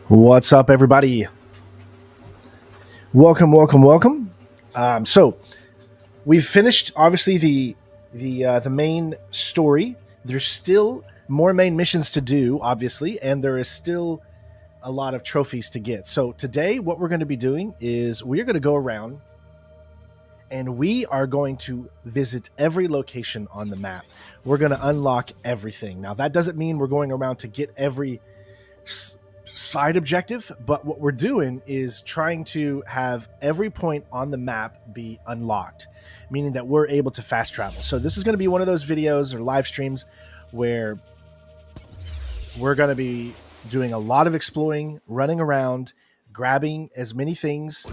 What's up, everybody? Welcome. So we've finished, obviously, the main story. There's still more main missions to do, obviously, and there is still a lot of trophies to get. So today, what we're going to be doing is we're going to go around and we are going to visit every location on the map. We're going to unlock everything. Now, that doesn't mean we're going around to get every side objective, but what we're doing is trying to have every point on the map be unlocked, meaning that we're able to fast travel. So this is going to be one of those videos or live streams where we're going to be doing a lot of exploring, running around, grabbing as many things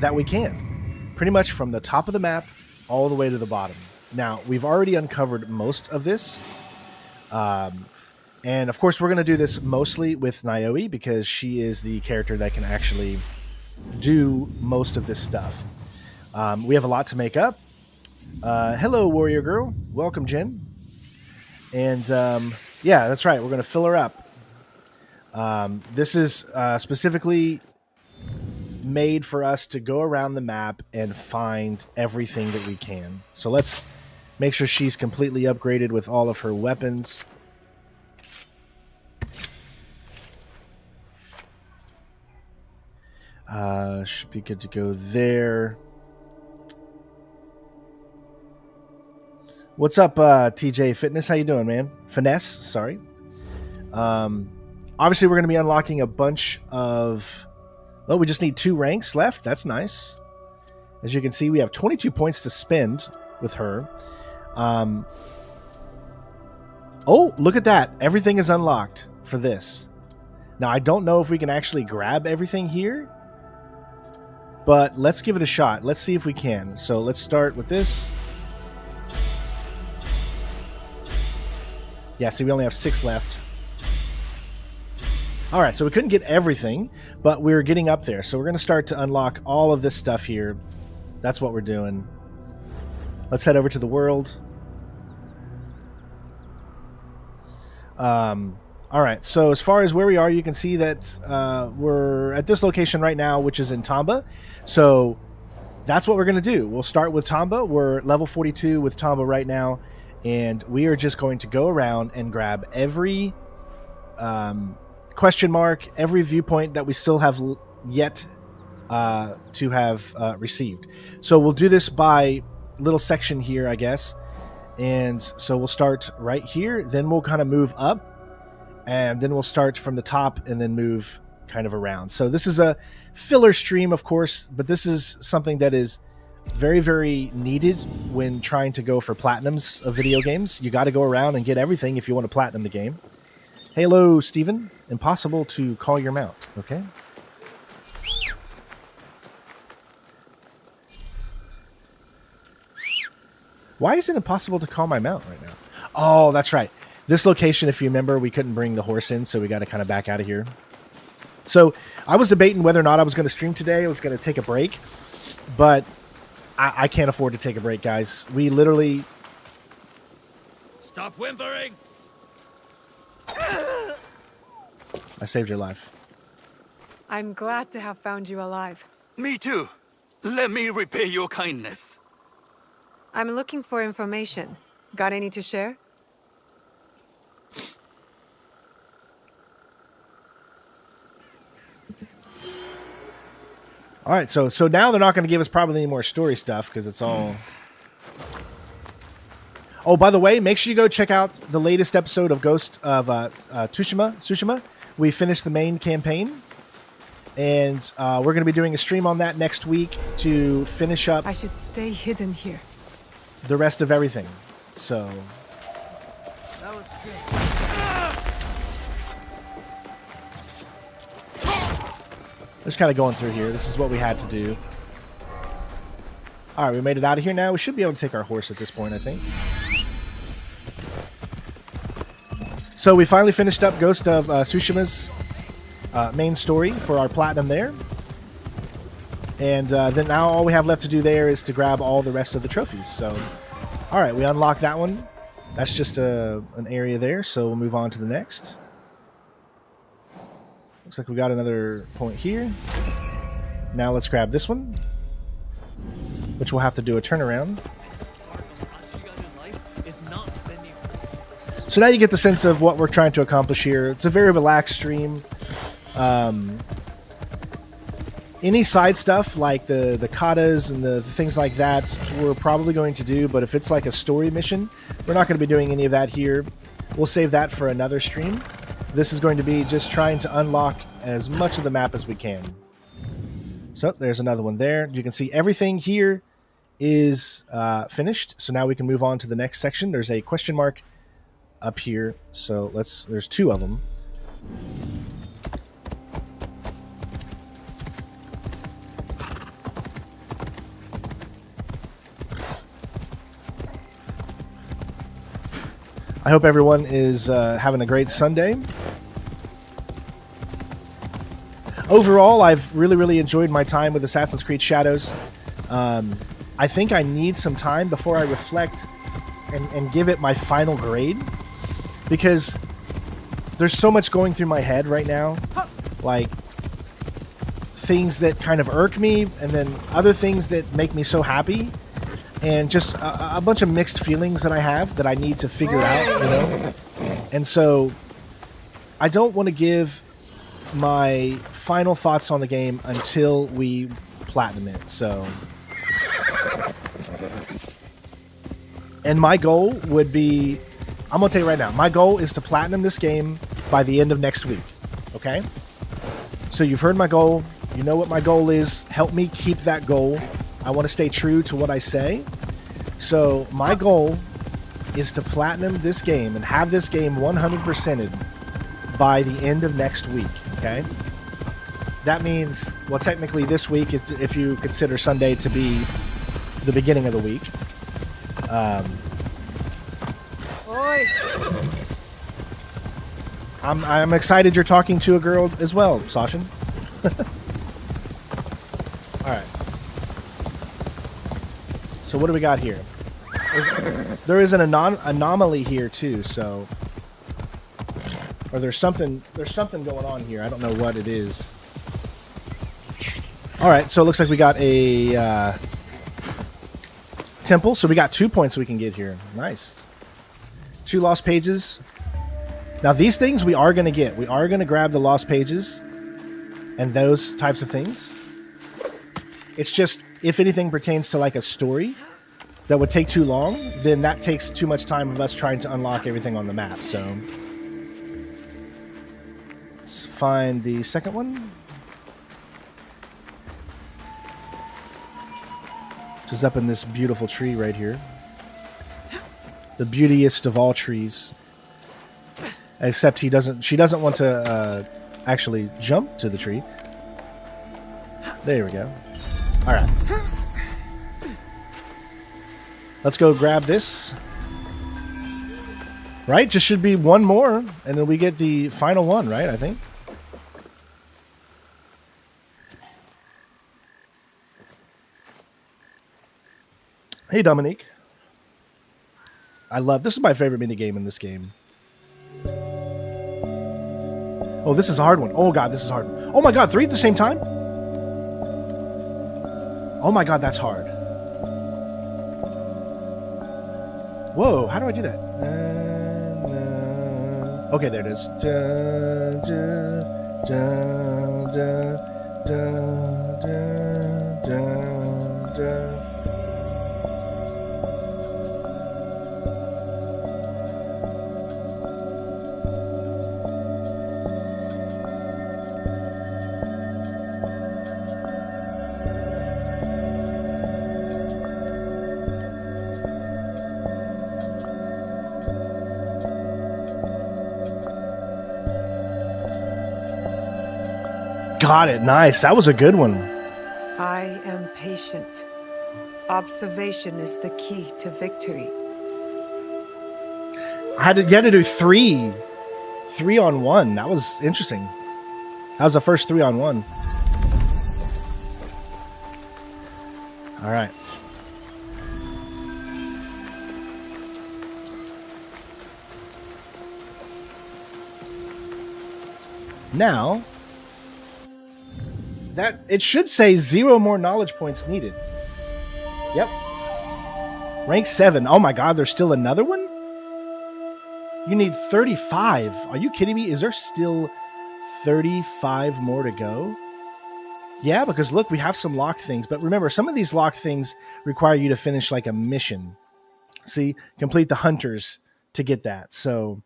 that we can, pretty much from the top of the map all the way to the bottom. Now, we've already uncovered most of this. And of course, we're going to do this mostly with Naoi because she is the character that can actually do most of this stuff. We have a lot to make up. Hello, Warrior Girl. Welcome, Jen. And yeah, that's right. We're going to fill her up. This is specifically made for us to go around the map and find everything that we can. So let's make sure she's completely upgraded with all of her weapons. Should be good to go there. What's up, TJ Fitness? How you doing, man? Finesse, sorry. Obviously, we're going to be unlocking a bunch of... Oh, we just need 2 ranks left. That's nice. As you can see, we have 22 points to spend with her. Oh, look at that. Everything is unlocked for this. Now, I don't know if we can actually grab everything here, but let's give it a shot. Let's see if we can. So let's start with this. Yeah, see, we only have 6 left. All right, so we couldn't get everything, but we're getting up there. So we're going to start to unlock all of this stuff here. That's what we're doing. Let's head over to the world. All right, so as far as where we are, you can see that we're at this location right now, which is in Tamba. So that's what we're going to do. We'll start with Tomba. We're level 42 with Tomba right now, and we are just going to go around and grab every question mark, every viewpoint that we still have yet to have received. So we'll do this by little section here, I guess. And so we'll start right here, then we'll kind of move up. And then we'll start from the top and then move kind of around. So this is a filler stream, of course, but this is something that is very, very needed when trying to go for platinums of video games. You got to go around and get everything if you want to platinum the game. Hello, Steven. Impossible to call your mount, okay? Why is it impossible to call my mount right now? Oh, that's right. This location, if you remember, we couldn't bring the horse in, so we got to kind of back out of here. So I was debating whether or not I was going to stream today. I was going to take a break, but I can't afford to take a break, guys. We literally... Stop whimpering! I saved your life. I'm glad to have found you alive. Me too. Let me repay your kindness. I'm looking for information. Got any to share? All right, so now they're not going to give us probably any more story stuff because it's all... Oh, by the way, make sure you go check out the latest episode of Ghost of Tsushima. We finished the main campaign, and we're going to be doing a stream on that next week to finish up... I should stay hidden here. ...the rest of everything, so... That was strange. Just kind of going through here. This is what we had to do. All right, we made it out of here now. We should be able to take our horse at this point, I think. So we finally finished up Ghost of Tsushima's main story for our platinum there. And then now all we have left to do there is to grab all the rest of the trophies. So, all right, we unlocked that one. That's just an area there, so we'll move on to the next. Looks like we got another point here. Now let's grab this one, which we'll have to do a turnaround. So now you get the sense of what we're trying to accomplish here. It's a very relaxed stream. Any side stuff like the katas and the things like that we're probably going to do, but if it's like a story mission, we're not going to be doing any of that here. We'll save that for another stream. This is going to be just trying to unlock as much of the map as we can. So there's another one there. You can see everything here is finished. So now we can move on to the next section. There's a question mark up here. So there's two of them. I hope everyone is having a great Sunday. Overall, I've really enjoyed my time with Assassin's Creed Shadows. I think I need some time before I reflect and give it my final grade, because there's so much going through my head right now, like things that kind of irk me and then other things that make me so happy, and just a bunch of mixed feelings that I have that I need to figure out, you know? And so I don't want to give my final thoughts on the game until we platinum it. So, and my goal would be, I'm gonna tell you right now, my goal is to platinum this game by the end of next week. Okay, so you've heard my goal, you know what my goal is. Help me keep that goal. I want to stay true to what I say. So my goal is to platinum this game and have this game 100%ed by the end of next week. Okay, that means, well, technically this week, if you consider Sunday to be the beginning of the week. I'm excited you're talking to a girl as well, Sashin. All right. So what do we got here? There is an anomaly here too. So, or there's something going on here. I don't know what it is. All right. So it looks like we got a temple. So we got 2 points we can get here. Nice. 2 lost pages. Now these things we are going to get. We are going to grab the lost pages and those types of things. It's just, if anything pertains to like a story that would take too long, then that takes too much time of us trying to unlock everything on the map. So let's find the second one. Which is up in this beautiful tree right here. The beautiest of all trees. Except she doesn't want to actually jump to the tree. There we go. All right. Let's go grab this. Right? Just should be one more, and then we get the final one, right? I think. Hey, Dominique. This is my favorite minigame in this game. Oh, this is a hard one. Oh, God, this is hard. Oh, my God, 3 at the same time? Oh, my God, that's hard. Whoa, how do I do that? Okay, there it is. Got it. Nice. That was a good one. I am patient. Observation is the key to victory. You had to do 3 on 1. That was interesting. That was the first 3 on 1. All right. Now, that it should say 0 more knowledge points needed. Yep. Rank 7. Oh my god, there's still another one? You need 35. Are you kidding me? Is there still 35 more to go? Yeah, because look, we have some locked things. But remember, some of these locked things require you to finish like a mission. See, complete the hunters to get that. So,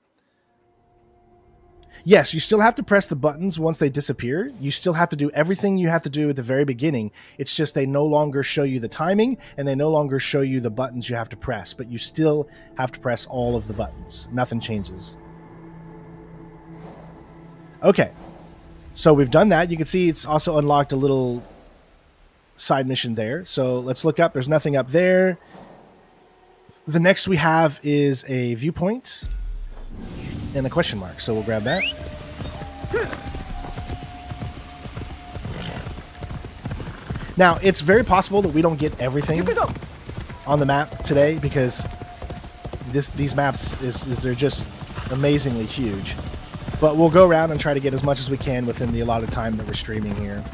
yes, you still have to press the buttons once they disappear. You still have to do everything you have to do at the very beginning. It's just they no longer show you the timing and they no longer show you the buttons you have to press. But you still have to press all of the buttons. Nothing changes. Okay. So we've done that. You can see it's also unlocked a little side mission there. So let's look up. There's nothing up there. The next we have is a viewpoint and a question mark. So we'll grab that. Now, it's very possible that we don't get everything on the map today because these maps, they're just amazingly huge. But we'll go around and try to get as much as we can within the allotted time that we're streaming here.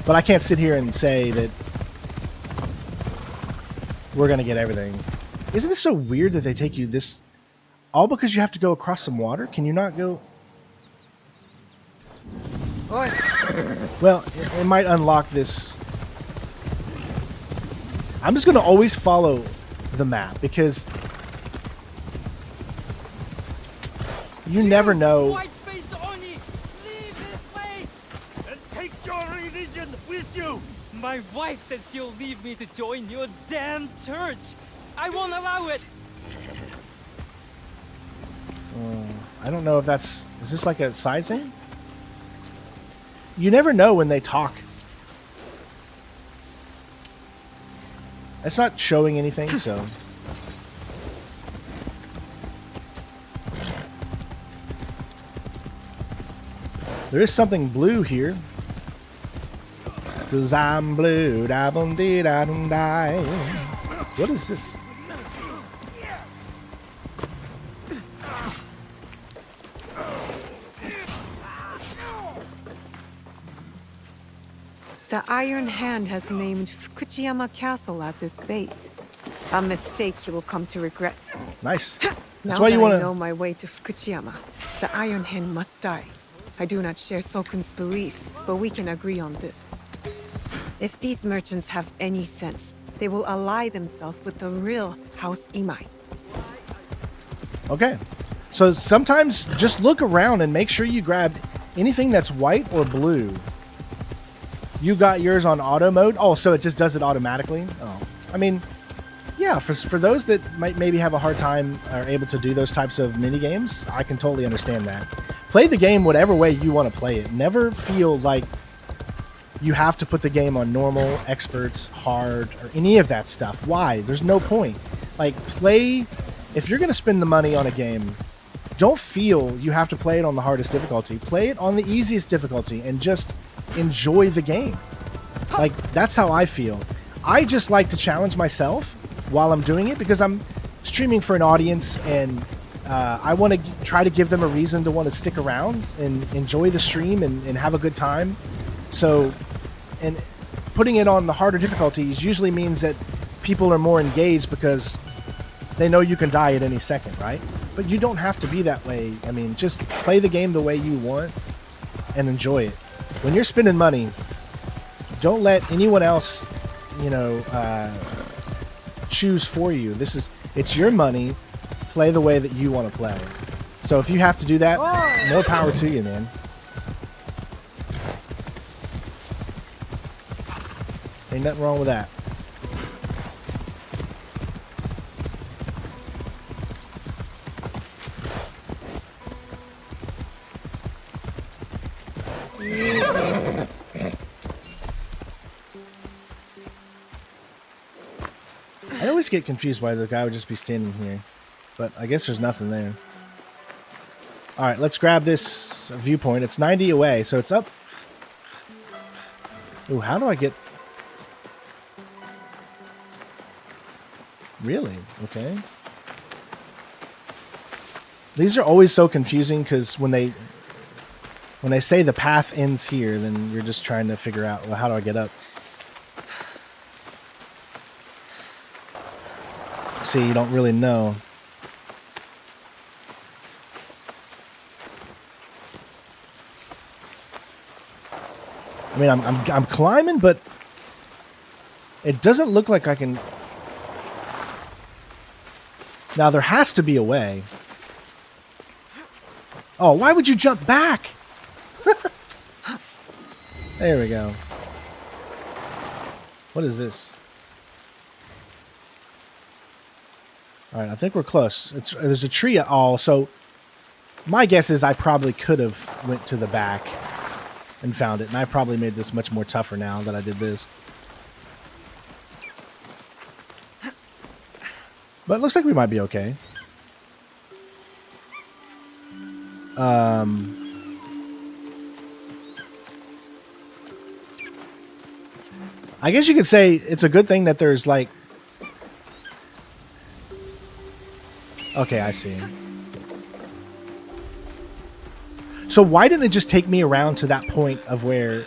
But I can't sit here and say that we're going to get everything. Isn't it so weird that they take you this... all because you have to go across some water? Can you not go... Well, it might unlock this... I'm just going to always follow the map because... you never know. White-faced Oni, leave this place and take your religion with you. My wife said she'll leave me to join your damn church. I won't allow it. I don't know if that's... is this like a side thing? You never know when they talk. It's not showing anything, so... there is something blue here. 'Cause I'm blue. Da-bum-dee-da-dum-die. What is this? The Iron Hand has named Fukuchiyama Castle as his base. A mistake he will come to regret. Nice. That's Now why that you want I to... know my way to Fukuchiyama, the Iron Hand must die. I do not share Sokun's beliefs, but we can agree on this. If these merchants have any sense, they will ally themselves with the real House Imai. Okay. So sometimes just look around and make sure you grab anything that's white or blue. You got yours on auto mode? Oh, so it just does it automatically? Oh, I mean, yeah, for those that might maybe have a hard time or able to do those types of mini games, I can totally understand that. Play the game whatever way you want to play it. Never feel like you have to put the game on normal, expert, hard, or any of that stuff. Why? There's no point. Like, play... if you're going to spend the money on a game, don't feel you have to play it on the hardest difficulty. Play it on the easiest difficulty and just enjoy the game. Like, that's how I feel. I just like to challenge myself while I'm doing it because I'm streaming for an audience and I want to try to give them a reason to want to stick around and enjoy the stream and have a good time. So, and putting it on the harder difficulties usually means that people are more engaged because they know you can die at any second, right? But you don't have to be that way. I mean, just play the game the way you want and enjoy it. When you're spending money, don't let anyone else, you know, choose for you. It's your money. Play the way that you want to play. So if you have to do that, more power to you, man. Ain't nothing wrong with that. I always get confused why the guy would just be standing here. But I guess there's nothing there. Alright, let's grab this viewpoint. It's 90 away, so it's up. Ooh, how do I get... really? Okay. These are always so confusing because when they... When they say the path ends here, then you're just trying to figure out, well, how do I get up? See, you don't really know. I mean, I'm climbing, but it doesn't look like I can. Now there has to be a way. Oh, why would you jump back? There we go. What is this? All right, I think we're close. There's a tree. Oh, so my guess is I probably could have went to the back and found it, and I probably made this much more tougher now that I did this. But it looks like we might be okay. I guess you could say it's a good thing that there's like... Okay, I see. So why didn't it just take me around to that point of where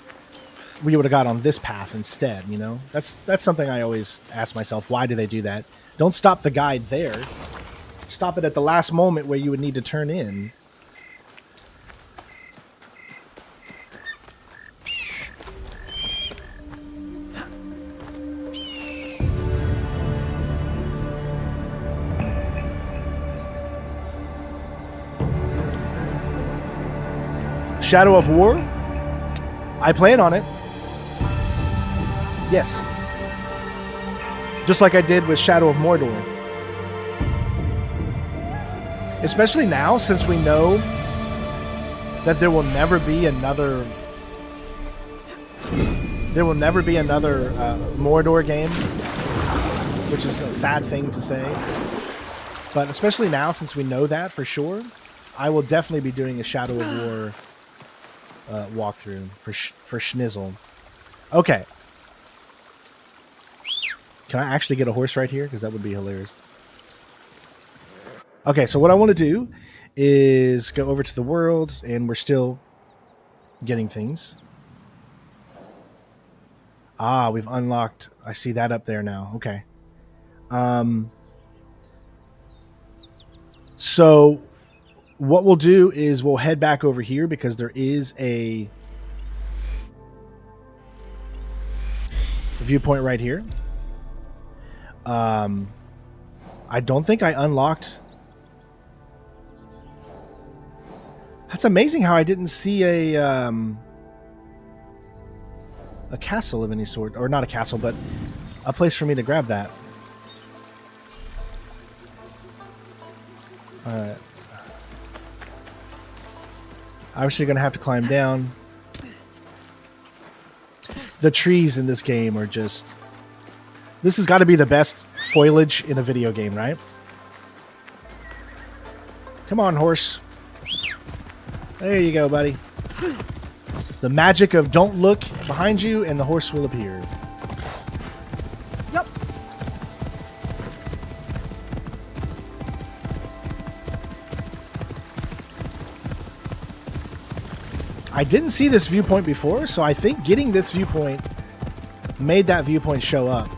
we would have got on this path instead, you know? That's something I always ask myself. Why do they do that? Don't stop the guide there. Stop it at the last moment where you would need to turn in. Shadow of War? I plan on it. Yes. Just like I did with Shadow of Mordor. Especially now, since we know that there will never be another... There will never be another Mordor game. Which is a sad thing to say. But especially now, since we know that for sure, I will definitely be doing a Shadow of War walkthrough for Schnizzle. Okay. Can I actually get a horse right here? Because that would be hilarious. Okay, so what I want to do is go over to the world, and we're still getting things. Ah, we've unlocked... I see that up there now. Okay. So what we'll do is we'll head back over here because there is a viewpoint right here. I don't think I unlocked... That's amazing how I didn't see a castle of any sort. Or not a castle, but a place for me to grab that. Alright. Obviously going to have to climb down. The trees in this game are just... This has got to be the best foliage in a video game, right? Come on, horse. There you go, buddy. The magic of don't look behind you and the horse will appear. Yep. I didn't see this viewpoint before, so I think getting this viewpoint made that viewpoint show up.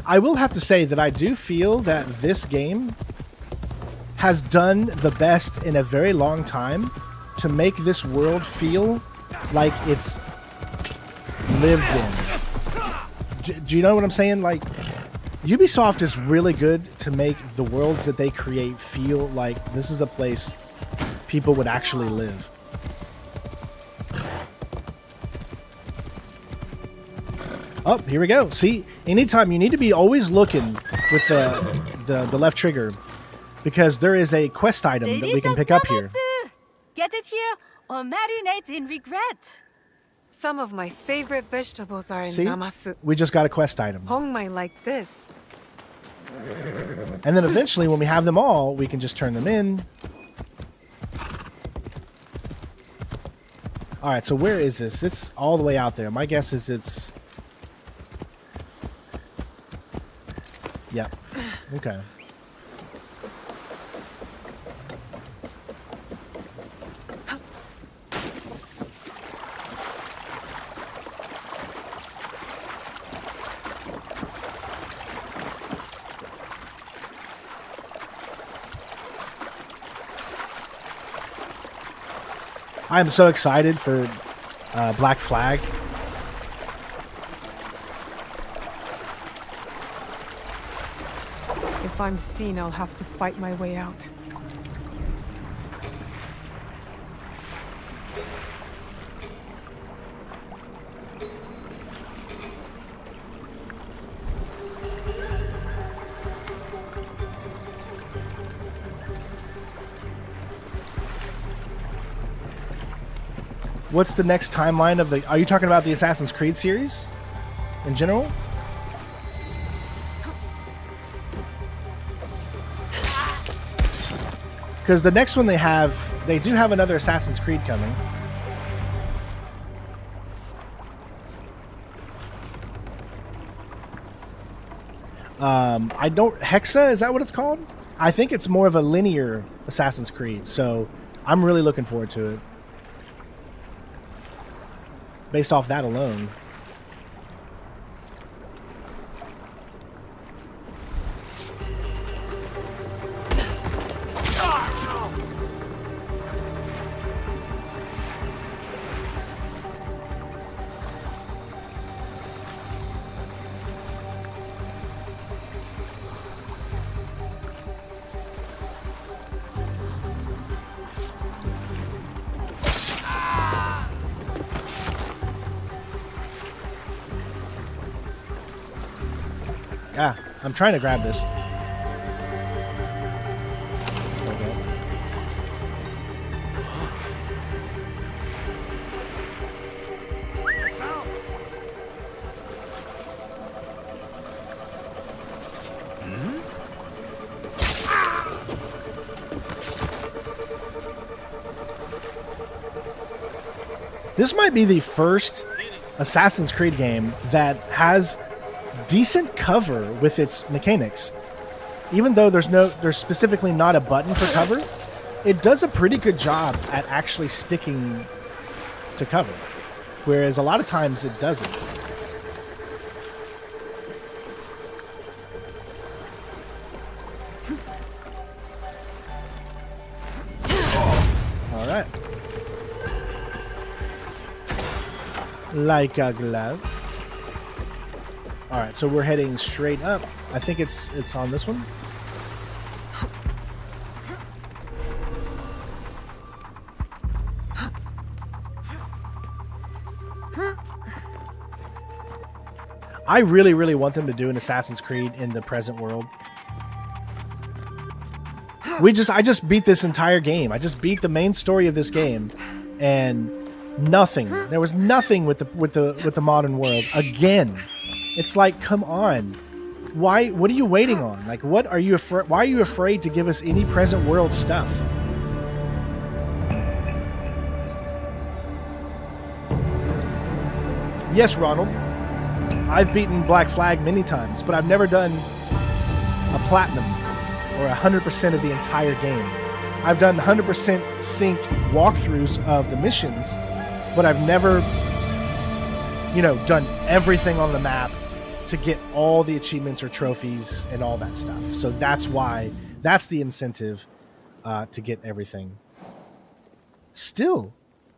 I will have to say that I do feel that this game has done the best in a very long time to make this world feel like it's lived in. Do you know what I'm saying? Like, Ubisoft is really good to make the worlds that they create feel like this is a place people would actually live. Oh, here we go. See, anytime you need to be always looking with the left trigger because there is a quest item that we can pick up here. Get it here or marinate in regret. Some of my favorite vegetables are in See? namasu. We just got a quest item. Hong might like this. And then eventually, when we have them all, we can just turn them in. All right, so where is this? It's all the way out there. My guess is it's... Yep. Okay. I'm so excited for Black Flag. If I'm seen, I'll have to fight my way out. What's the next timeline of the... Are you talking about the Assassin's Creed series in general? Because the next one they do have another Assassin's Creed coming. I don't... Hexa, is that what it's called? I think it's more of a linear Assassin's Creed, so I'm really looking forward to it. Based off that alone. Ah, I'm trying to grab this. Okay. This might be the first Assassin's Creed game that has decent cover with its mechanics. Even though there's specifically not a button for cover, it does a pretty good job at actually sticking to cover, whereas a lot of times it doesn't. All right, like a glove. All right, so we're heading straight up. I think it's on this one. I really, really want them to do an Assassin's Creed in the present world. I just beat this entire game. I just beat the main story of this game, and nothing. There was nothing with the modern world again. It's like, come on. Why? What are you waiting on? Like, what are you afraid? Why are you afraid to give us any present world stuff? Yes, Ronald. I've beaten Black Flag many times, but I've never done a platinum or 100% of the entire game. I've done 100% sync walkthroughs of the missions, but I've never, done everything on the map to get all the achievements or trophies and all that stuff. So that's the incentive to get everything. Still,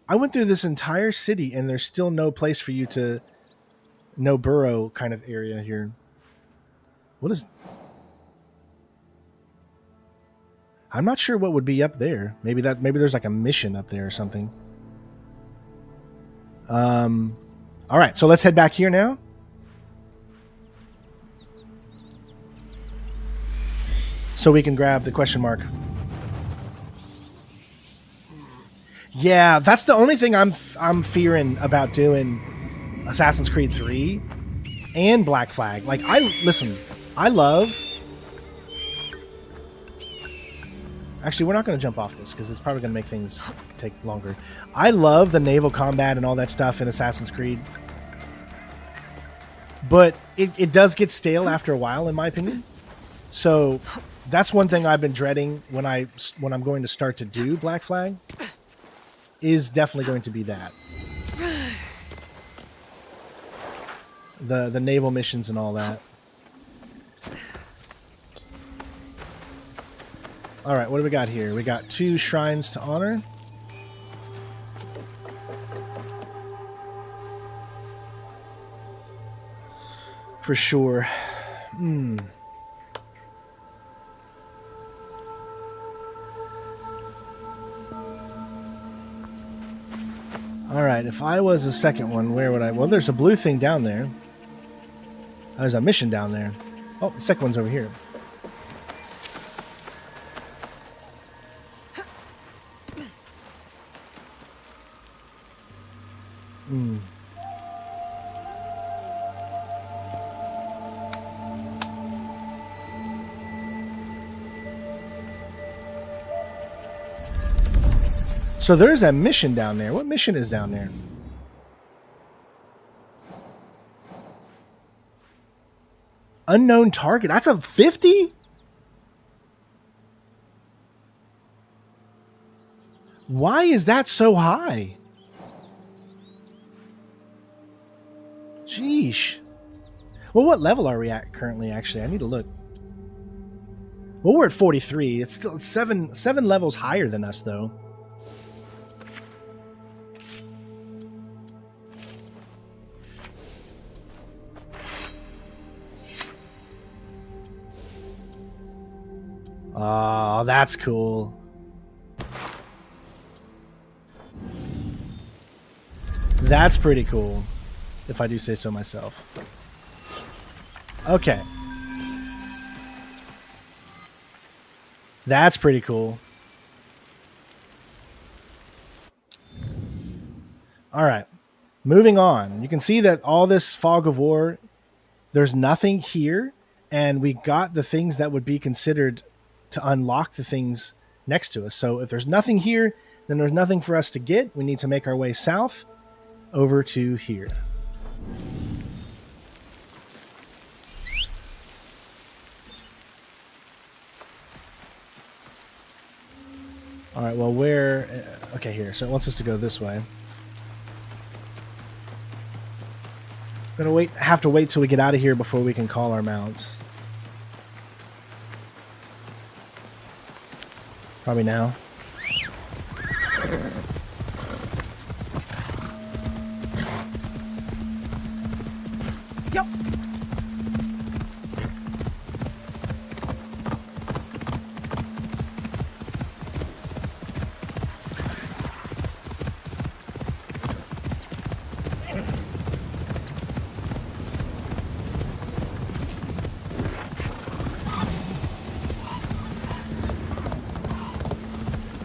I went through this entire city and there's still no place for you to, no burrow kind of area here. What is... I'm not sure what would be up there. Maybe there's like a mission up there or something. All right, so let's head back here now. So we can grab the question mark. Yeah, that's the only thing I'm fearing about doing Assassin's Creed 3 and Black Flag. Like, I love... Actually, we're not going to jump off this because it's probably going to make things take longer. I love the naval combat and all that stuff in Assassin's Creed. But it does get stale after a while, in my opinion. So that's one thing I've been dreading when I'm going to start to do Black Flag. Is definitely going to be that. The naval missions and all that. All right, what do we got here? We got 2 shrines to honor. For sure. All right, if I was a second one, where would I... Well, there's a blue thing down there. There's a mission down there. Oh, the second one's over here. So there's a mission down there. What mission is down there? Unknown target. That's a 50? Why is that so high? Sheesh. Well, what level are we at currently, actually? I need to look. Well, we're at 43. It's still seven levels higher than us, though. Oh, that's cool. That's pretty cool, if I do say so myself. Okay. That's pretty cool. All right. Moving on. You can see that all this fog of war, there's nothing here, and we got the things that would be considered to unlock the things next to us. So if there's nothing here, then there's nothing for us to get. We need to make our way south over to here. All right, well, where... Okay, here. So it wants us to go this way. I'm going to have to wait till we get out of here before we can call our mount. Probably now. Yep.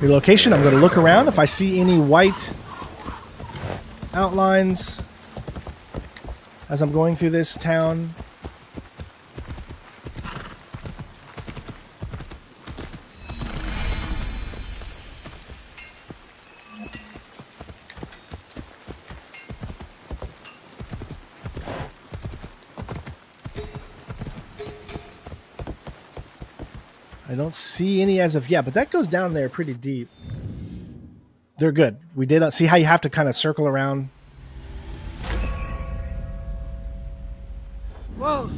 Your location, I'm going to look around. If I see any white outlines as I'm going through this town. I don't see any as of yet, but that goes down there pretty deep. They're good. We did see how you have to kind of circle around. Whoa.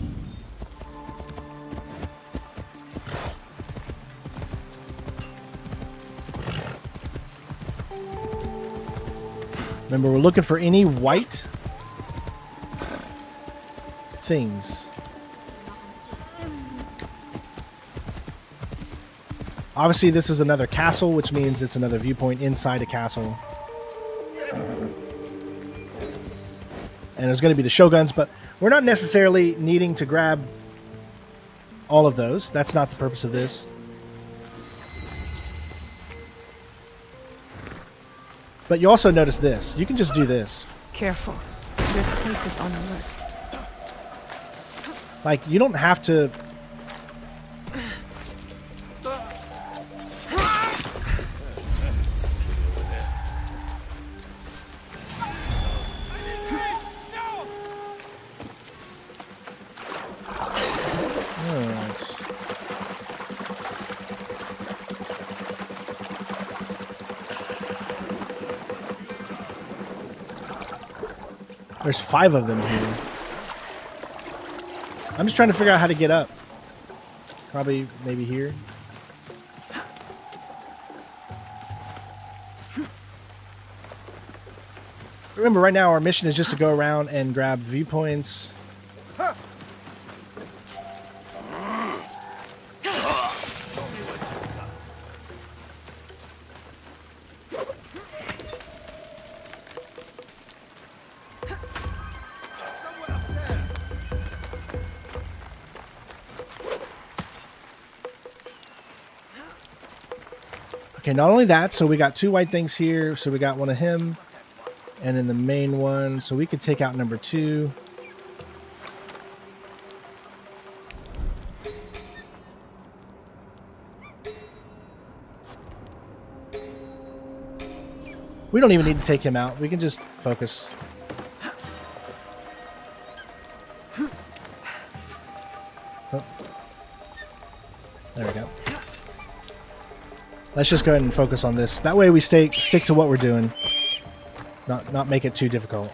Remember, we're looking for any white things. Obviously, this is another castle, which means it's another viewpoint inside a castle. And there's going to be the shoguns, but we're not necessarily needing to grab all of those. That's not the purpose of this. But you also notice this. You can just do this. Careful. This place is on alert. Like, you don't have to... Alright. There's 5 of them here. I'm just trying to figure out how to get up. Probably maybe here. Remember, right now our mission is just to go around and grab viewpoints. Okay, not only that, so we got 2 white things here, so we got one of him, and then the main one, so we could take out number 2. We don't even need to take him out, we can just focus. Oh. There we go. Let's just go ahead and focus on this. That way we stick to what we're doing. Not make it too difficult.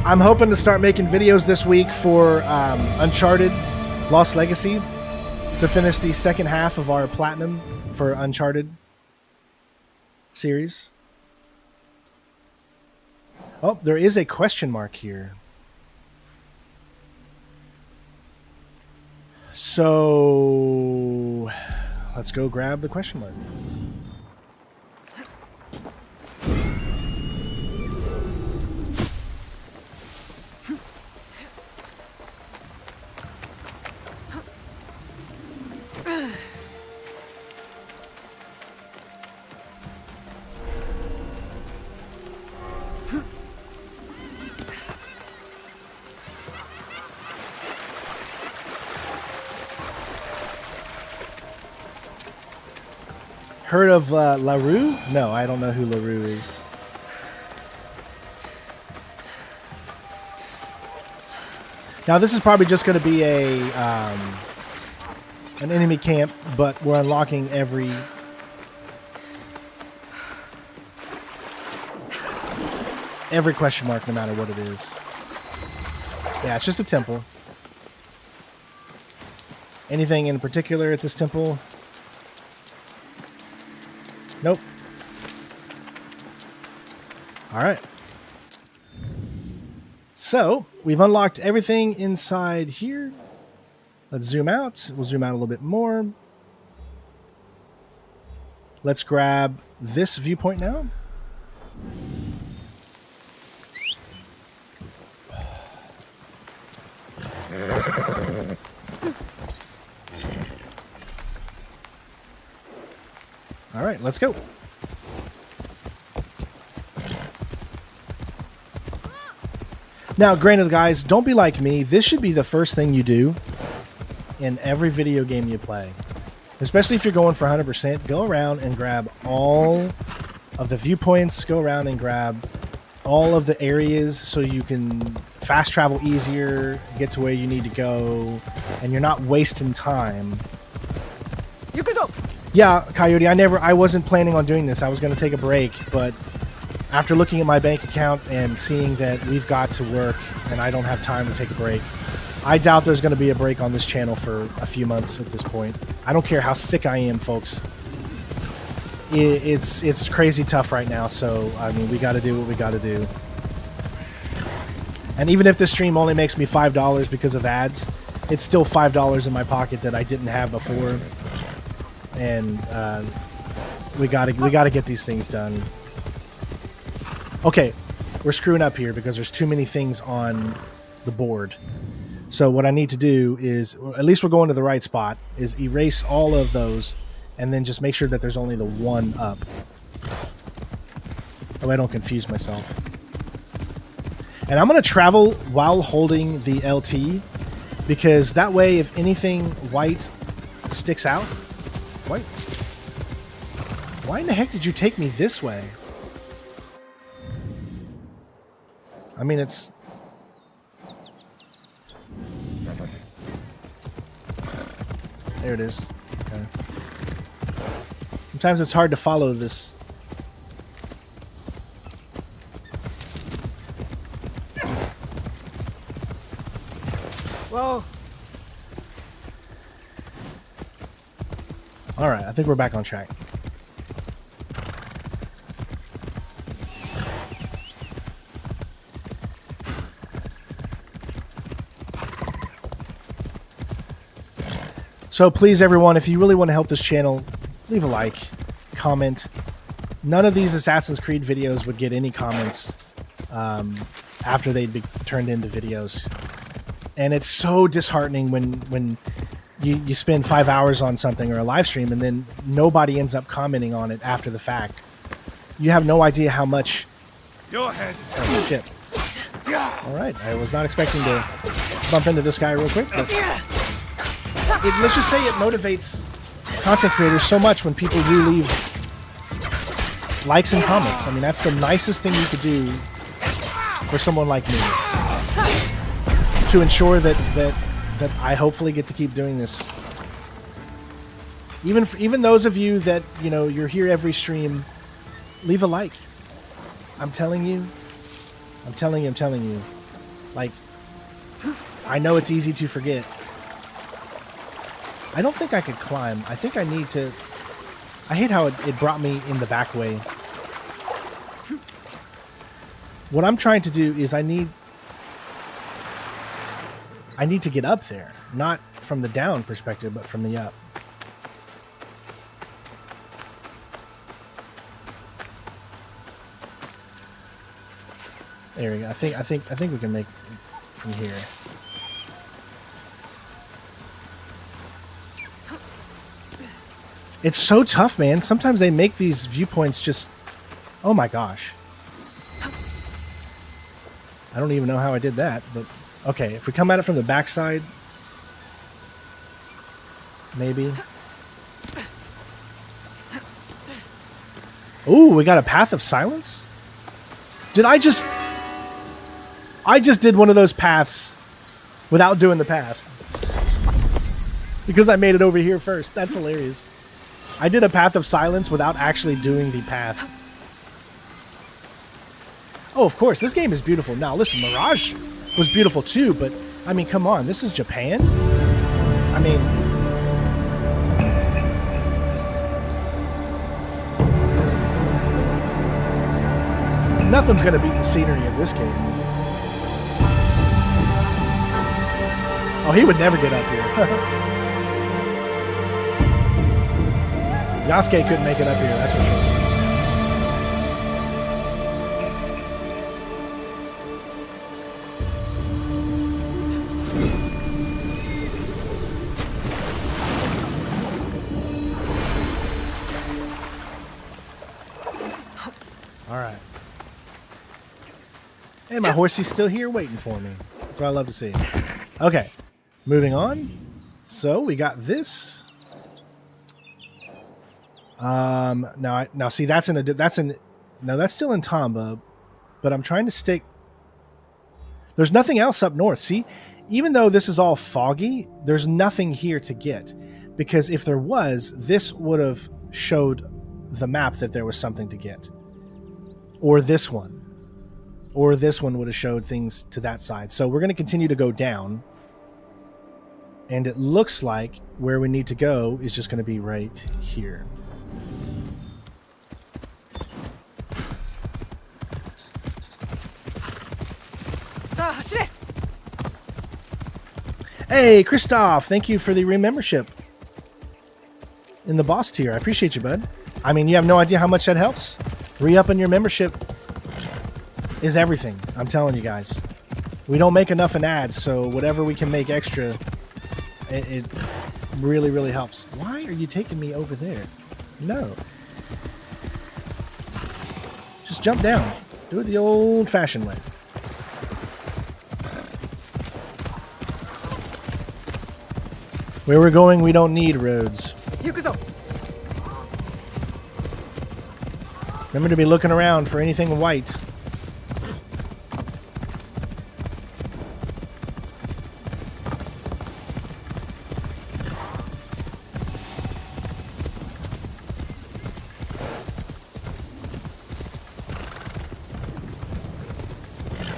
I'm hoping to start making videos this week for Uncharted Lost Legacy to finish the second half of our Platinum for Uncharted series. Oh, there is a question mark here. So let's go grab the question mark. Heard of LaRue? No, I don't know who LaRue is. Now this is probably just going to be a an enemy camp, but we're unlocking every question mark, no matter what it is. Yeah, it's just a temple. Anything in particular at this temple? Nope. All right. So we've unlocked everything inside here. Let's zoom out. We'll zoom out a little bit more. Let's grab this viewpoint now. All right, let's go. Now, granted, guys, don't be like me. This should be the first thing you do in every video game you play. Especially if you're going for 100%. Go around and grab all of the viewpoints. Go around and grab all of the areas so you can fast travel easier, get to where you need to go, and you're not wasting time. Yeah, Coyote, I wasn't planning on doing this. I was going to take a break, but after looking at my bank account and seeing that we've got to work and I don't have time to take a break, I doubt there's going to be a break on this channel for a few months at this point. I don't care how sick I am, folks. It's crazy tough right now, so, I mean, we got to do what we got to do. And even if this stream only makes me $5 because of ads, it's still $5 in my pocket that I didn't have before, and we gotta get these things done. Okay, we're screwing up here because there's too many things on the board. So what I need to do is, or at least we're going to the right spot, is erase all of those and then just make sure that there's only the one up. So I don't confuse myself. And I'm going to travel while holding the LT, because that way if anything white sticks out... Wait. Why in the heck did you take me this way? I mean, it's... There it is. Okay. Sometimes it's hard to follow this. Whoa. All right, I think we're back on track. So please, everyone, if you really want to help this channel, leave a like, comment. None of these Assassin's Creed videos would get any comments after they'd be turned into videos. And it's so disheartening when you spend 5 hours on something or a live stream and then nobody ends up commenting on it after the fact. You have no idea how much... Your head. Oh, shit. All right, I was not expecting to bump into this guy real quick, but... let's just say it motivates content creators so much when people do leave likes and comments. I mean, that's the nicest thing you could do for someone like me, to ensure that I hopefully get to keep doing this. Even those of you that, you know, you're here every stream, leave a like. I'm telling you. Like, I know it's easy to forget. I don't think I could climb. I think I need to... I hate how it brought me in the back way. What I'm trying to do is I need to get up there. Not from the down perspective, but from the up. There we go. I think we can make from here. It's so tough, man. Sometimes they make these viewpoints just... Oh my gosh. I don't even know how I did that, but... Okay, if we come at it from the backside... Maybe. Ooh, we got a Path of Silence? Did I just... I just did one of those paths without doing the path. Because I made it over here first. That's hilarious. I did a Path of Silence without actually doing the path. Oh, of course, this game is beautiful. Now, listen, Mirage was beautiful too, but, I mean, come on, this is Japan? I mean... Nothing's gonna beat the scenery of this game. Oh, he would never get up here. Yasuke couldn't make it up here, that's for sure. Alright. Hey, my horsey's still here waiting for me. That's what I love to see. Okay, moving on. So, we got this. Now see, that's still in Tamba, but I'm trying to stick. There's nothing else up north. See, even though this is all foggy, there's nothing here to get, because if there was, this would have showed the map that there was something to get, or this one would have showed things to that side. So we're going to continue to go down, and it looks like where we need to go is just going to be right here. Hey, Christoph, thank you for the remembership in the boss tier. I appreciate you, bud. I mean, you have no idea how much that helps. Re-upping your membership is everything. I'm telling you guys. We don't make enough in ads, so whatever we can make extra, it really, really helps. Why are you taking me over there? No. Just jump down. Do it the old-fashioned way. Where we're going, we don't need roads. Remember to be looking around for anything white.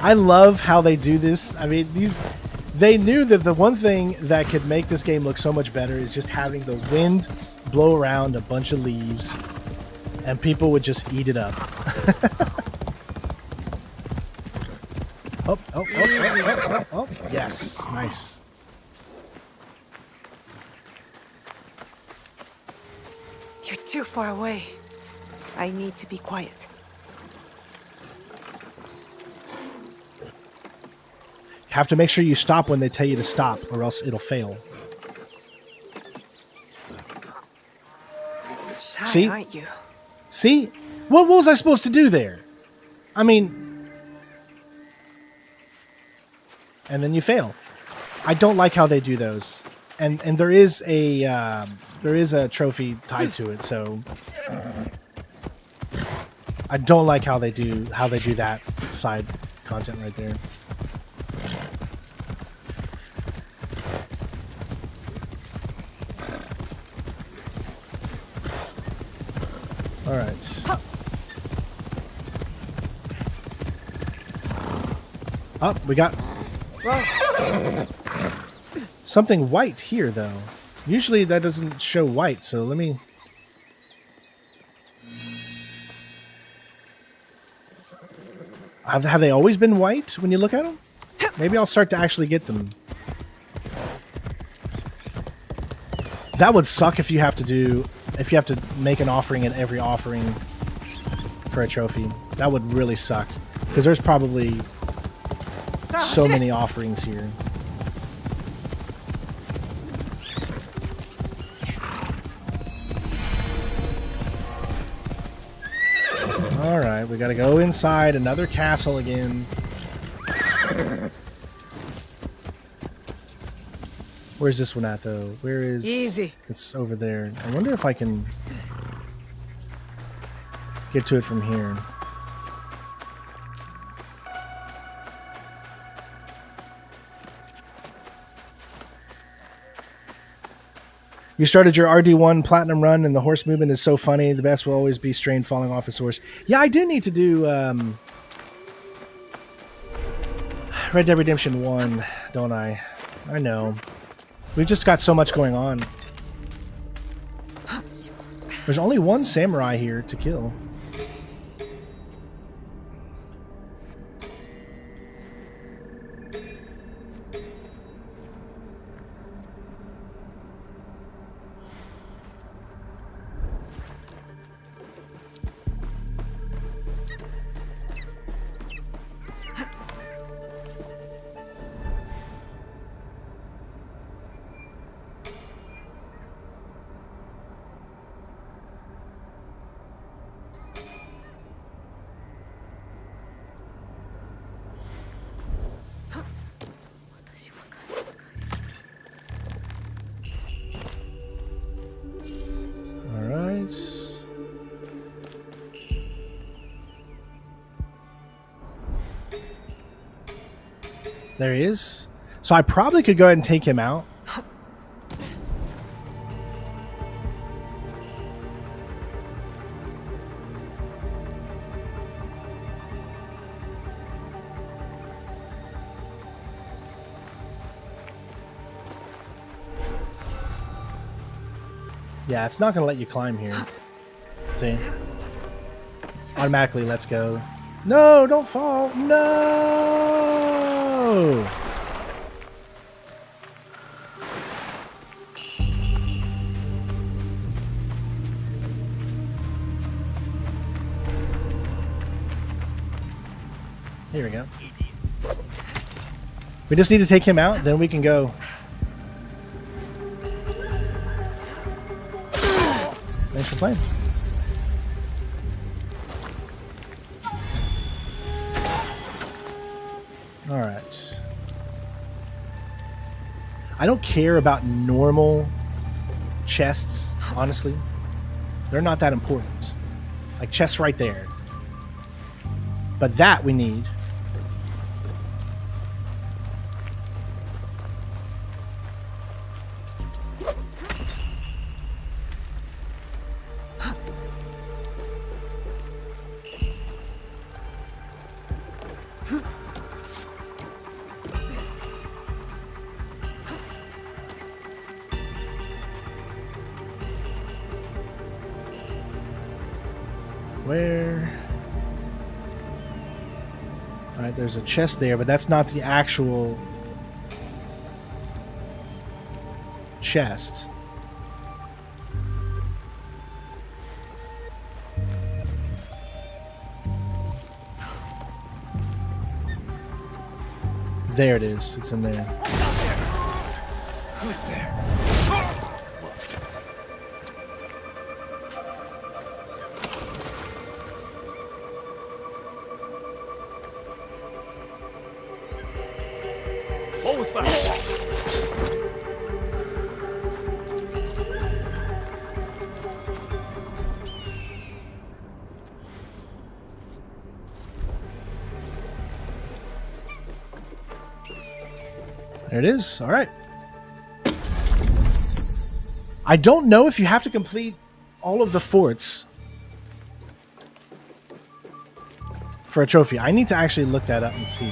I love how they do this. I mean, they knew that the one thing that could make this game look so much better is just having the wind blow around a bunch of leaves and people would just eat it up. Oh. Yes, nice. You're too far away. I need to be quiet. Have to make sure you stop when they tell you to stop, or else it'll fail. Shy, See? aren't you? See? What was I supposed to do there? I mean... And then you fail. I don't like how they do those. And there is a trophy tied to it, so... I don't like how they do that side content right there. All right. Oh, we got something white here, though. Usually that doesn't show white, so let me... Have they always been white when you look at them? Maybe I'll start to actually get them. That would suck if you have to make an offering in every offering for a trophy. That would really suck. Because there's probably so many offerings here. Alright, we gotta go inside another castle again. Where's this one at, though? Where is... Easy. It's over there. I wonder if I can get to it from here. You started your RD1 Platinum run, and the horse movement is so funny. The best will always be Strain falling off his horse. Yeah, I do need to do Red Dead Redemption 1, don't I? I know. We've just got so much going on. There's only one samurai here to kill. There he is. So I probably could go ahead and take him out. Yeah, it's not going to let you climb here. See? Automatically, let's go. No, don't fall. No! Here we go. We just need to take him out, then we can go. Thanks for playing. Alright. I don't care about normal chests, honestly. They're not that important. Like chests right there. But that we need. Where? Alright, there's a chest there, but that's not the actual chest. There it is. It's in there. Who's there? What was that? There it is. All right. I don't know if you have to complete all of the forts for a trophy. I need to actually look that up and see.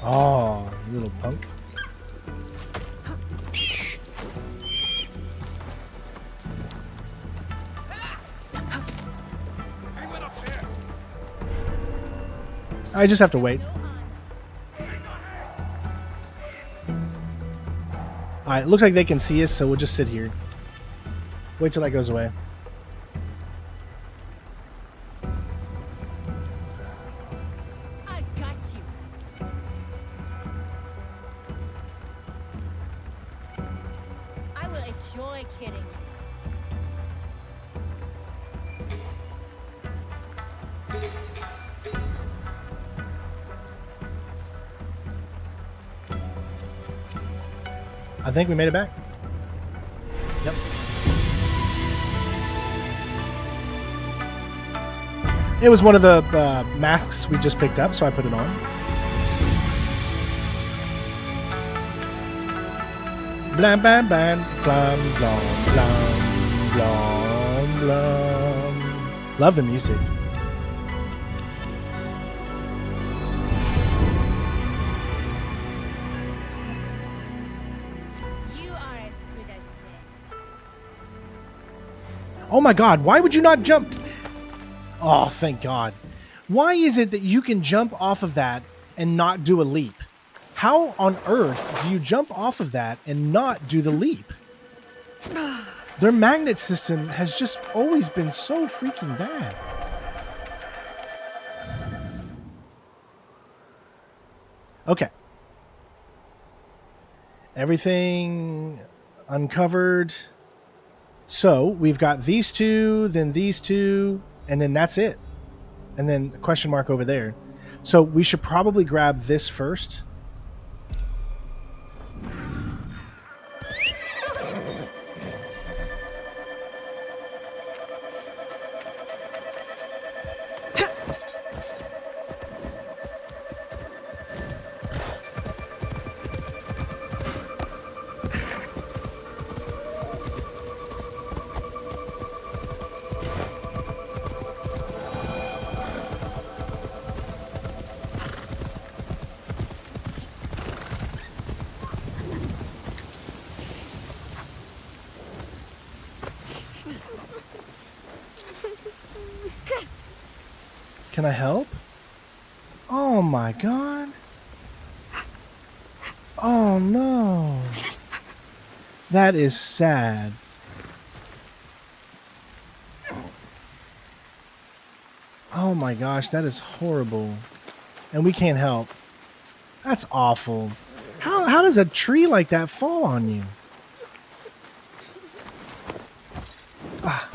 Oh, little punk. I just have to wait. Alright, it looks like they can see us, so we'll just sit here. Wait till that goes away. I got you. I will enjoy kidding you. I think we made it back. Yep. It was one of the masks we just picked up, so I put it on. Blam blam blam blam blam blam blam blam. Love the music. Oh my god, why would you not jump? Oh, thank god. Why is it that you can jump off of that and not do a leap? How on earth do you jump off of that and not do the leap? Their magnet system has just always been so freaking bad. Okay. Everything uncovered. So we've got these two, then these two, and then that's it. And then a question mark over there. So we should probably grab this first. Can I help? Oh my god. Oh no. That is sad. Oh my gosh, that is horrible. And we can't help. That's awful. How does a tree like that fall on you?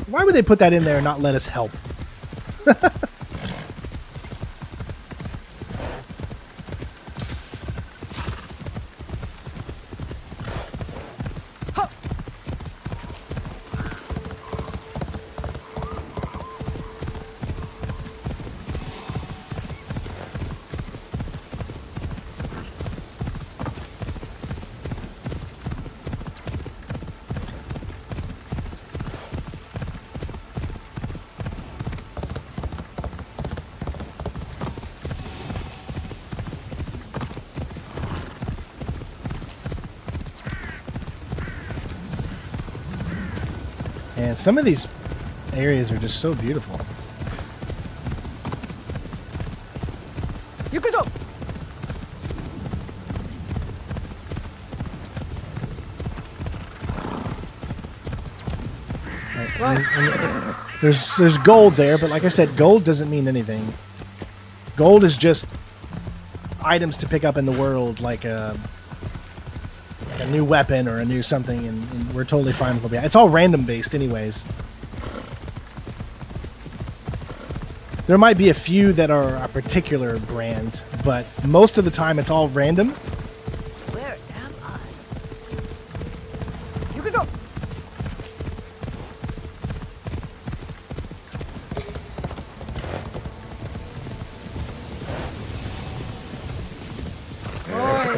Why would they put that in there and not let us help? And some of these areas are just so beautiful. And there's gold there, but like I said, gold doesn't mean anything. Gold is just items to pick up in the world, like a new weapon or a new something, and we're totally fine with it. It's all random based anyways. There might be a few that are a particular brand, but most of the time it's all random. Where am I?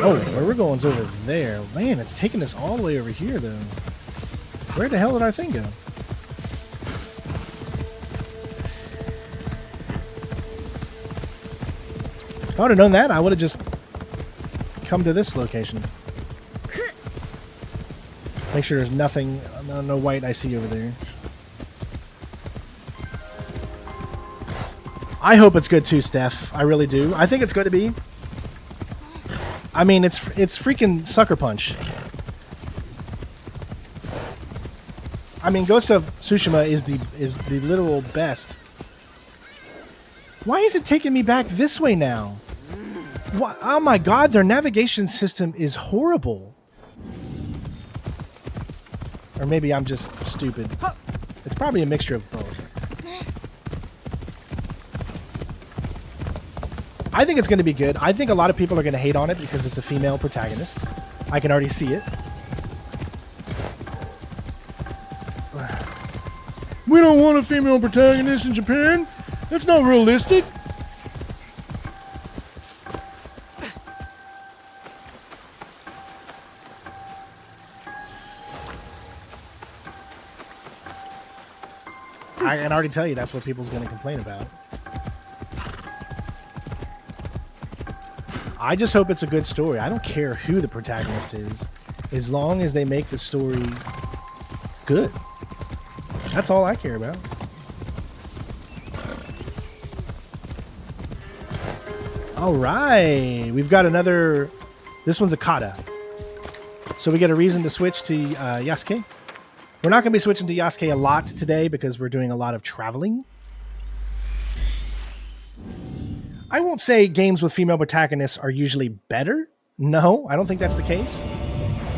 Oh, where we're going's over there. Man, it's taking us all the way over here, though. Where the hell did our thing go? If I would have known that, I would have just come to this location. Make sure there's nothing, no white I see over there. I hope it's good too, Steph. I really do. I think it's going to be. I mean, it's freaking Sucker Punch. I mean, Ghost of Tsushima is the literal best. Why is it taking me back this way now? What? Oh my god, their navigation system is horrible. Or maybe I'm just stupid. It's probably a mixture of both. I think it's going to be good. I think a lot of people are going to hate on it because it's a female protagonist. I can already see it. We don't want a female protagonist in Japan. That's not realistic. I can already tell you that's what people's going to complain about. I just hope it's a good story. I don't care who the protagonist is, as long as they make the story good. That's all I care about. All right, we've got another. This one's a kata, so we get a reason to switch to Yasuke. We're not going to be switching to Yasuke a lot today because we're doing a lot of traveling. I won't say games with female protagonists are usually better. No, I don't think that's the case.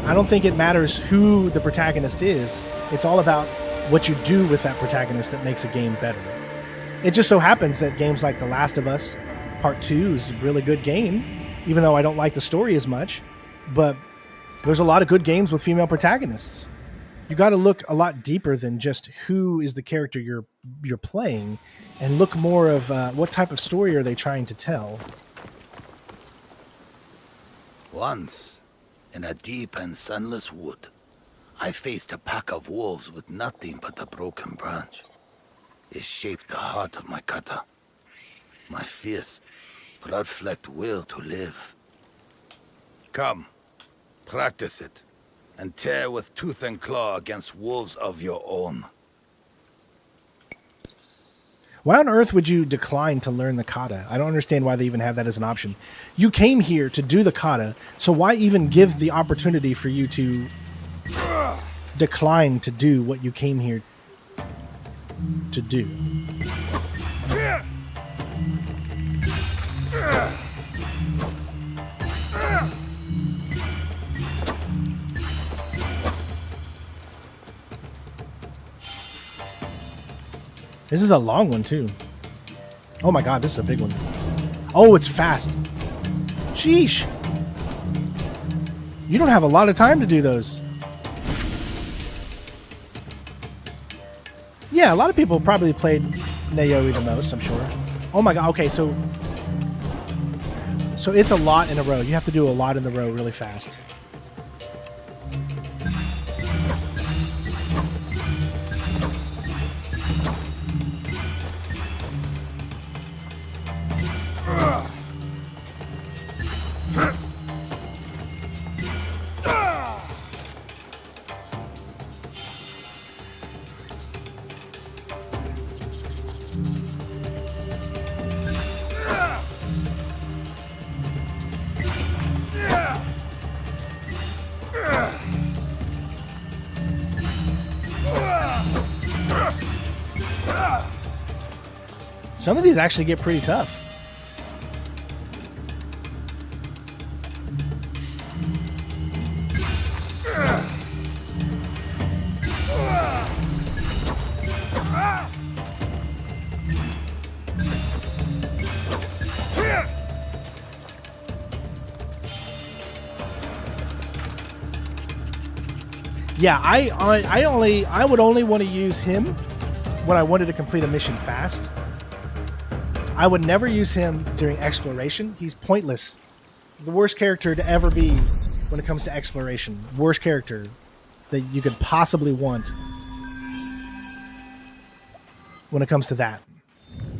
I don't think it matters who the protagonist is. It's all about what you do with that protagonist that makes a game better. It just so happens that games like The Last of Us Part 2 is a really good game, even though I don't like the story as much. But there's a lot of good games with female protagonists. You got to look a lot deeper than just who is the character you're playing, and look more of what type of story are they trying to tell. Once, in a deep and sunless wood, I faced a pack of wolves with nothing but a broken branch. It shaped the heart of my kata, my fierce, blood-flecked will to live. Come, practice it, and tear with tooth and claw against wolves of your own. Why on earth would you decline to learn the kata? I don't understand why they even have that as an option. You came here to do the kata, so why even give the opportunity for you to decline to do what you came here to do? This is a long one, too. Oh my god, this is a big one. Oh, it's fast. Sheesh. You don't have a lot of time to do those. Yeah, a lot of people probably played Naoe the most, I'm sure. Oh my god, okay, so it's a lot in a row. You have to do a lot in the row really fast. Some of these actually get pretty tough. Yeah, I would only want to use him when I wanted to complete a mission fast. I would never use him during exploration. He's pointless. The worst character to ever be when it comes to exploration. Worst character that you could possibly want when it comes to that.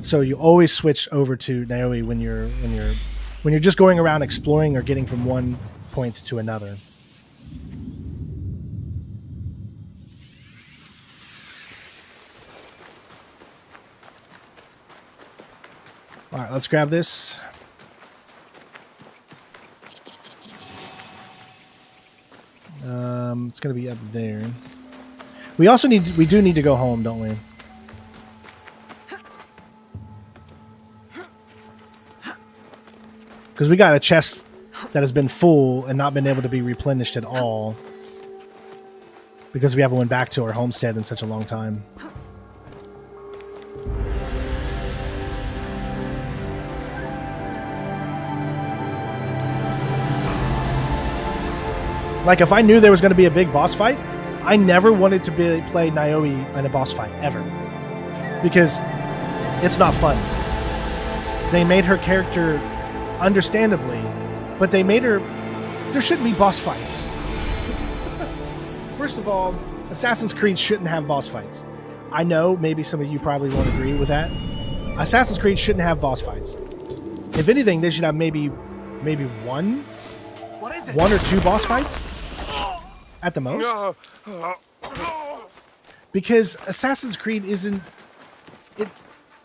So you always switch over to Naoe when you're just going around exploring or getting from one point to another. All right, let's grab this. It's going to be up there. We do need to go home, don't we? Because we got a chest that has been full and not been able to be replenished at all. Because we haven't went back to our homestead in such a long time. Like, if I knew there was going to be a big boss fight, I never wanted to play Naoe in a boss fight, ever. Because it's not fun. They made her character, understandably, but they made her... There shouldn't be boss fights. First of all, Assassin's Creed shouldn't have boss fights. I know maybe some of you probably won't agree with that. Assassin's Creed shouldn't have boss fights. If anything, they should have maybe one or two boss fights at the most. Because Assassin's Creed isn't...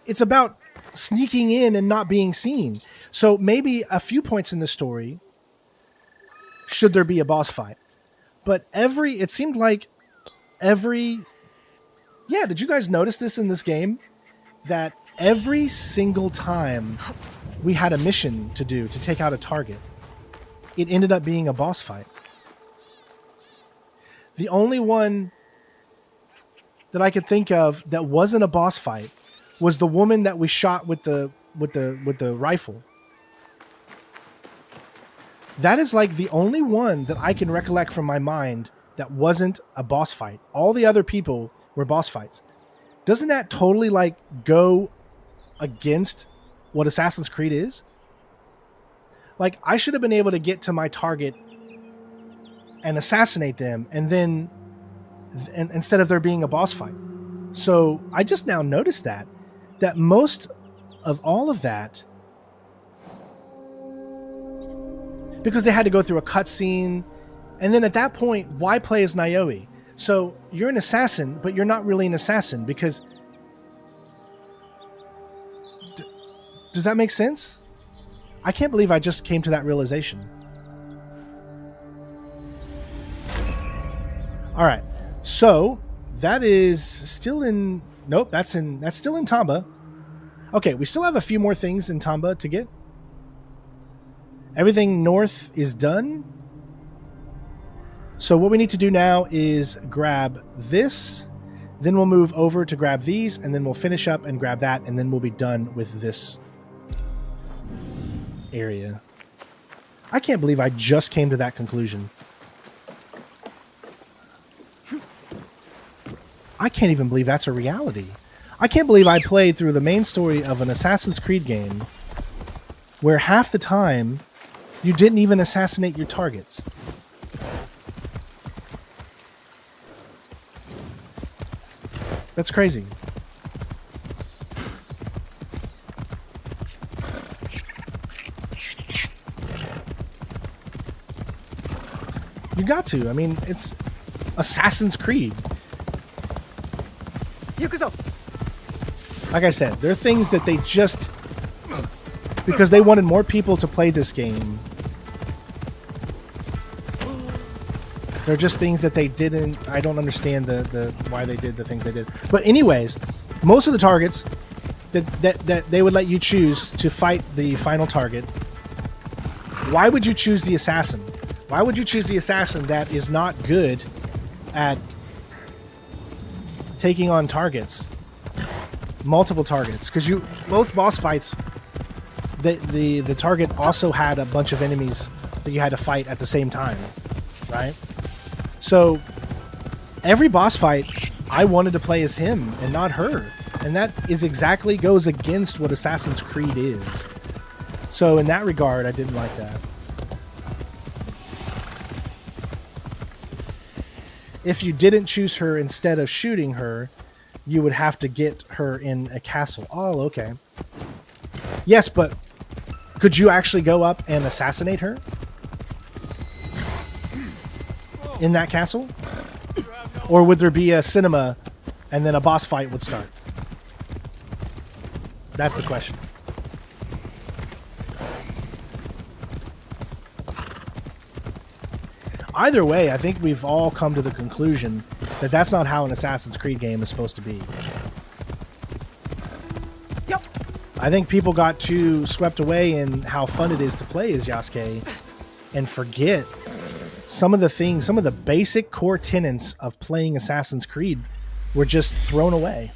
It's about sneaking in and not being seen. So maybe a few points in the story should there be a boss fight. But it seemed like every... Yeah, did you guys notice this in this game? That every single time we had a mission to do to take out a target, it ended up being a boss fight. The only one that I could think of that wasn't a boss fight was the woman that we shot with the rifle. That is like the only one that I can recollect from my mind that wasn't a boss fight. All the other people were boss fights. Doesn't that totally like go against what Assassin's Creed is? Like, I should have been able to get to my target and assassinate them, and then instead of there being a boss fight. So I just now noticed that most of all of that, because they had to go through a cutscene, and then at that point, why play as Naoe? So you're an assassin, but you're not really an assassin, because Does that make sense? I can't believe I just came to that realization. All right. So that is still in... Nope, that's still in Tamba. Okay, we still have a few more things in Tamba to get. Everything north is done. So what we need to do now is grab this, then we'll move over to grab these, and then we'll finish up and grab that, and then we'll be done with this area. I can't believe I just came to that conclusion. I can't even believe that's a reality. I can't believe I played through the main story of an Assassin's Creed game where half the time you didn't even assassinate your targets. That's crazy. You got to. I mean, it's Assassin's Creed. Like I said, there are things that they just... because they wanted more people to play this game. They're just things that they didn't... I don't understand the why they did the things they did. But anyways, most of the targets that they would let you choose to fight the final target, why would you choose the assassin? Why would you choose the assassin that is not good at taking on targets? Multiple targets. Because most boss fights, the target also had a bunch of enemies that you had to fight at the same time. Right? So every boss fight, I wanted to play as him and not her. And that is exactly goes against what Assassin's Creed is. So in that regard, I didn't like that. If you didn't choose her instead of shooting her, you would have to get her in a castle. Oh, okay. Yes, but could you actually go up and assassinate her? In that castle? Or would there be a cinema and then a boss fight would start? That's the question. Either way, I think we've all come to the conclusion that that's not how an Assassin's Creed game is supposed to be. Yep. I think people got too swept away in how fun it is to play as Yasuke and forget some of the things, some of the basic core tenets of playing Assassin's Creed were just thrown away.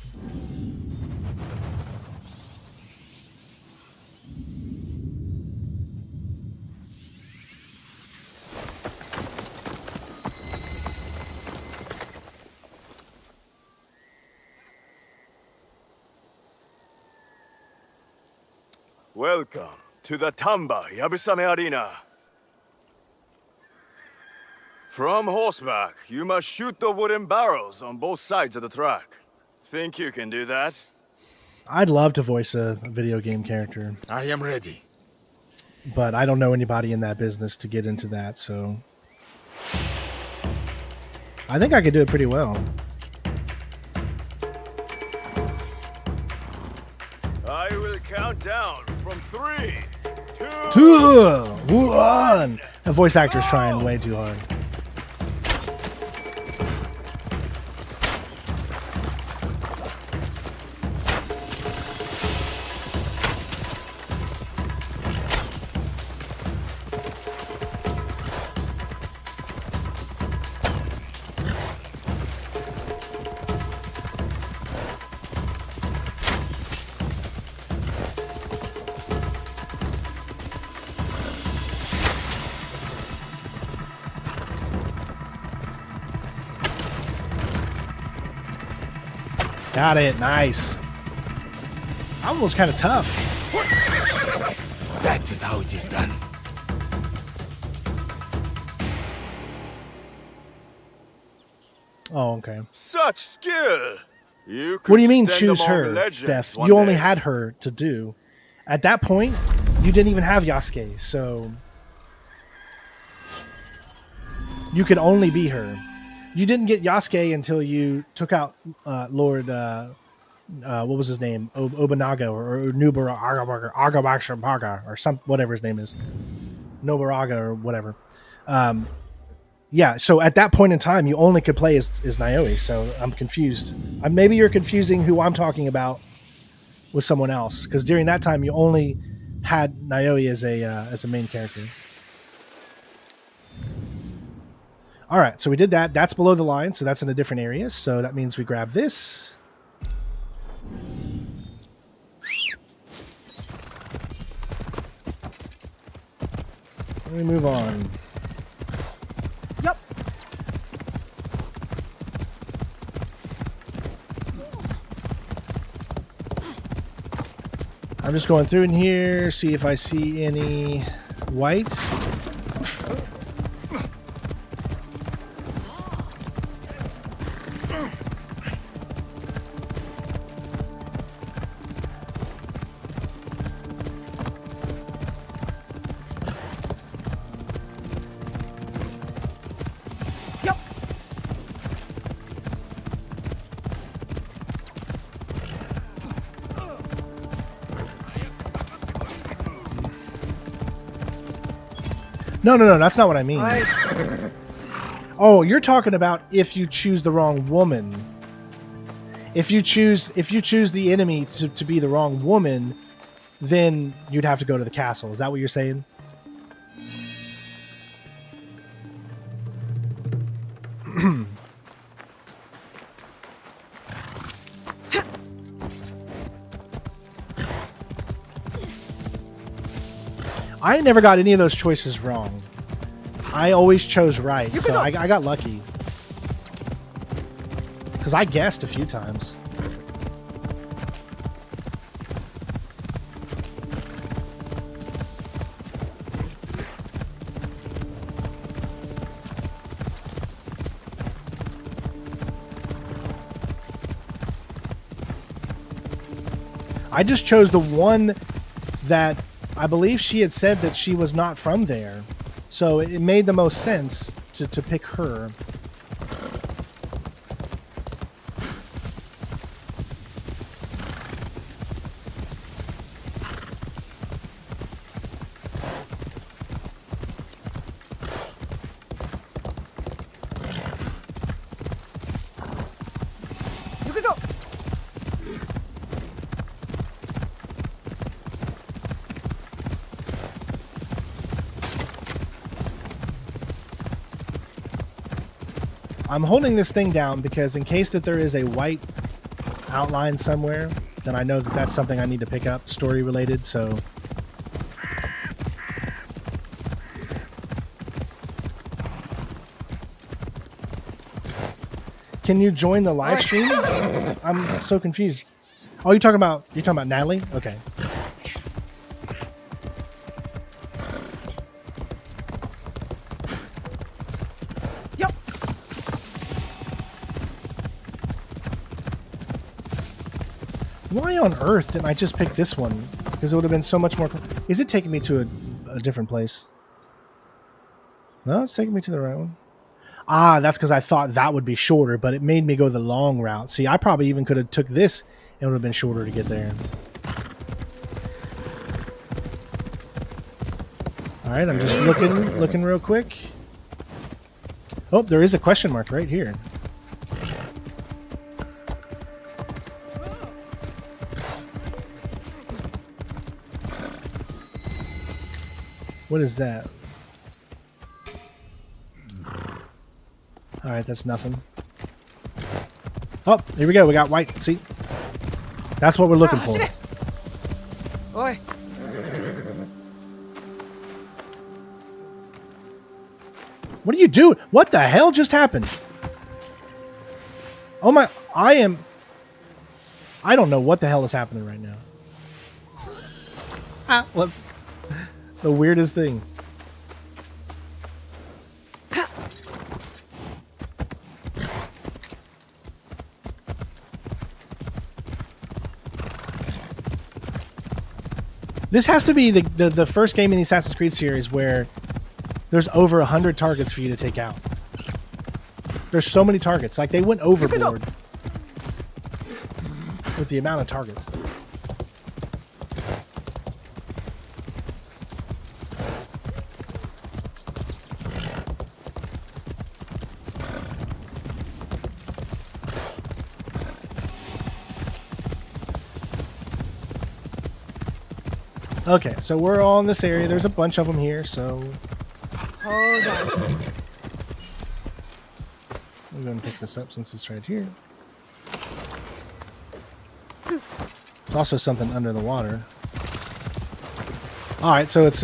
Welcome to the Tamba Yabusame Arena. From horseback, you must shoot the wooden barrels on both sides of the track. Think you can do that? I'd love to voice a video game character. I am ready. But I don't know anybody in that business to get into that, so... I think I could do it pretty well. I will count down from 3, 2, 2, 1. The voice actor's trying way too hard. Got it. Nice. That one was kind of tough. That is how it is done. Oh, okay. such skill. You What do you mean could choose stand among her, legends Steph? one You only day. had her to do. At that point, you didn't even have Yasuke, so... You could only be her. You didn't get Yasuke until you took out Lord what was his name? Obanaga or Nubara Agabaga or some whatever his name is, Nobaraga or whatever. Yeah, so at that point in time, you only could play as Naoi. So I'm confused. Maybe you're confusing who I'm talking about with someone else, because during that time you only had Naoi as a main character. All right, so we did that. That's below the line, so that's in a different area. So that means we grab this. Let me move on. Yep. I'm just going through in here, see if I see any white. No, that's not what I mean. Oh, you're talking about if you choose the wrong woman. If you choose the enemy to be the wrong woman, then you'd have to go to the castle. Is that what you're saying? I never got any of those choices wrong. I always chose right, so I got lucky. Because I guessed a few times. I just chose the one that I believe she had said that she was not from there. So it made the most sense to pick her. I'm holding this thing down because in case that there is a white outline somewhere, then I know that that's something I need to pick up, story related, so... Can you join the live stream? I'm so confused. Oh, you're talking about Natalie? Okay. Why on earth didn't I just pick this one? Because it would have been so much more... Is it taking me to a different place? No, it's taking me to the right one. Ah, that's because I thought that would be shorter, but it made me go the long route. See, I probably even could have took this and it would have been shorter to get there. Alright, I'm just looking real quick. Oh, there is a question mark right here. What is that? Alright, that's nothing. Oh, here we go. We got white. See? That's what we're looking for. Oi. What are you doing? What the hell just happened? Oh my... I don't know what the hell is happening right now. Let's... The weirdest thing. This has to be the first game in the Assassin's Creed series where there's over 100 targets for you to take out. There's so many targets. Like, they went overboard. with the amount of targets. Okay, so we're all in this area. There's a bunch of them here, so Hold on. I'm going to pick this up since it's right here. There's also something under the water. All right, so it's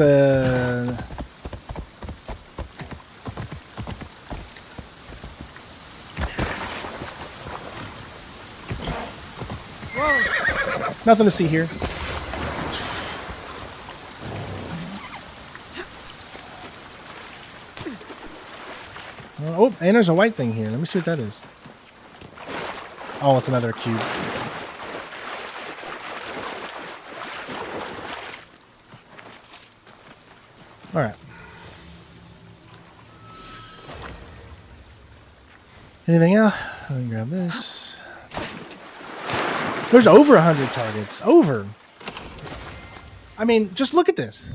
nothing to see here. Oh, and there's a white thing here. Let me see what that is. Oh, it's another cube. All right. Anything else? Let me grab this. There's over 100 targets. Over. I mean, just look at this.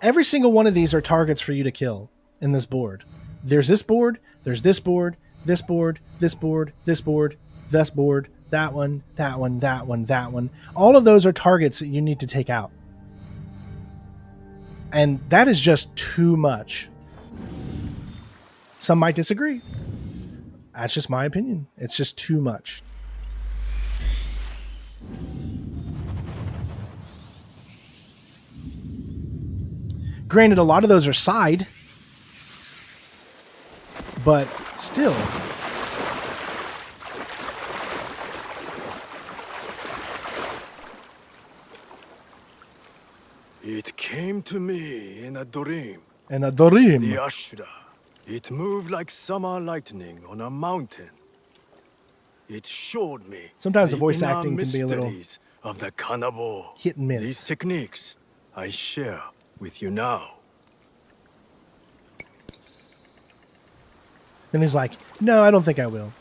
Every single one of these are targets for you to kill in this board. There's this board, there's this board, this board, this board, this board, this board, that one, that one, that one, that one. All of those are targets that you need to take out. And that is just too much. Some might disagree. That's just my opinion. It's just too much. Granted, a lot of those are side. But still. It came to me in a dream. And a dream. The Ashura. It moved like summer lightning on a mountain. It showed me Sometimes the voice inner acting can be a little mysteries of the Kanabo. hit and miss. These techniques I share with you now. Then he's like, no, I don't think I will.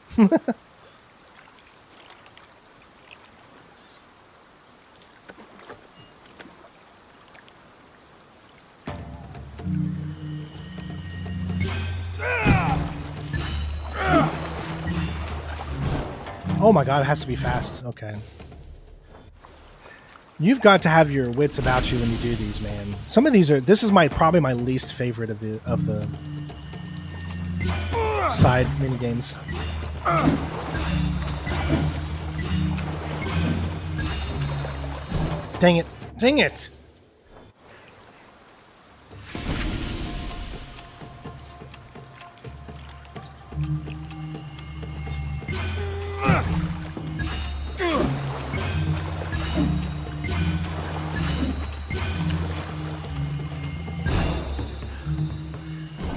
Oh my god, it has to be fast. Okay. You've got to have your wits about you when you do these, man. Some of these are... This is probably my least favorite of the side mini games. Dang it. Dang it.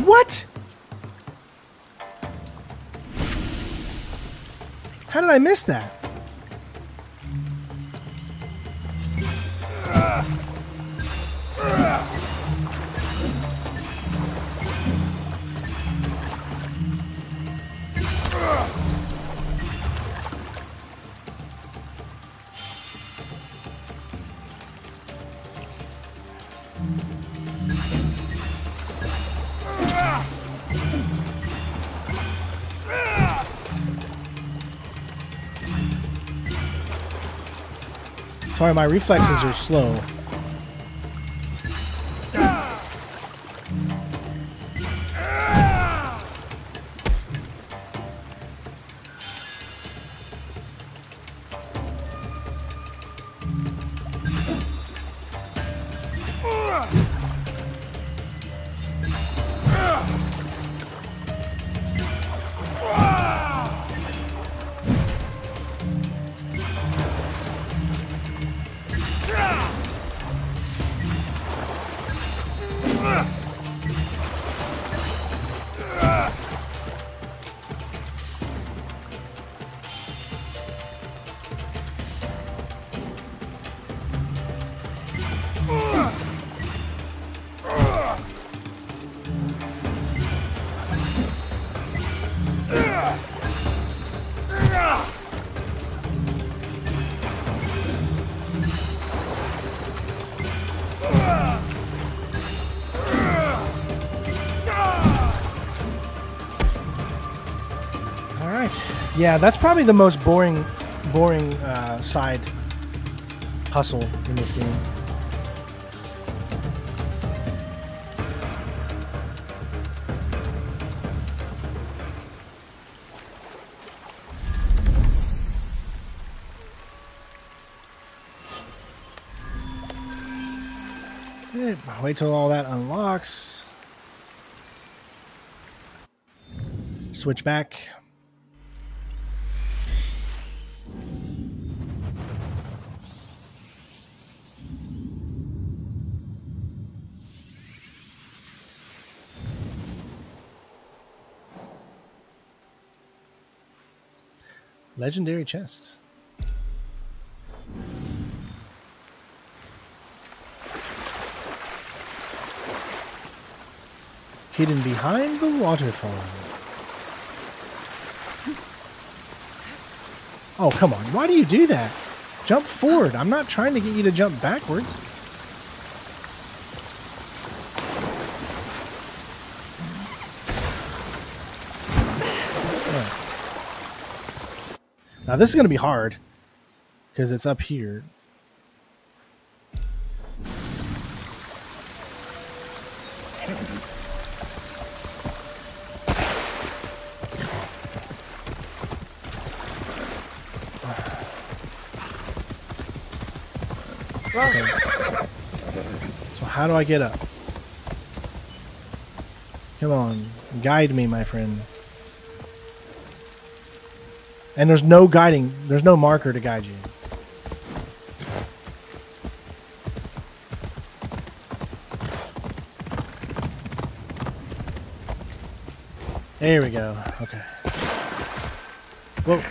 What? How did I miss that? Sorry, my reflexes are slow. Yeah, that's probably the most boring side puzzle in this game. Wait till all that unlocks. Switch back. Legendary chest. Hidden behind the waterfall. Oh, come on. Why do you do that? Jump forward. I'm not trying to get you to jump backwards. Right. Now this is going to be hard because it's up here. Okay. So how do I get up? Come on, guide me, my friend. And there's no guiding, there's no marker to guide you. There we go. Okay. Whoa.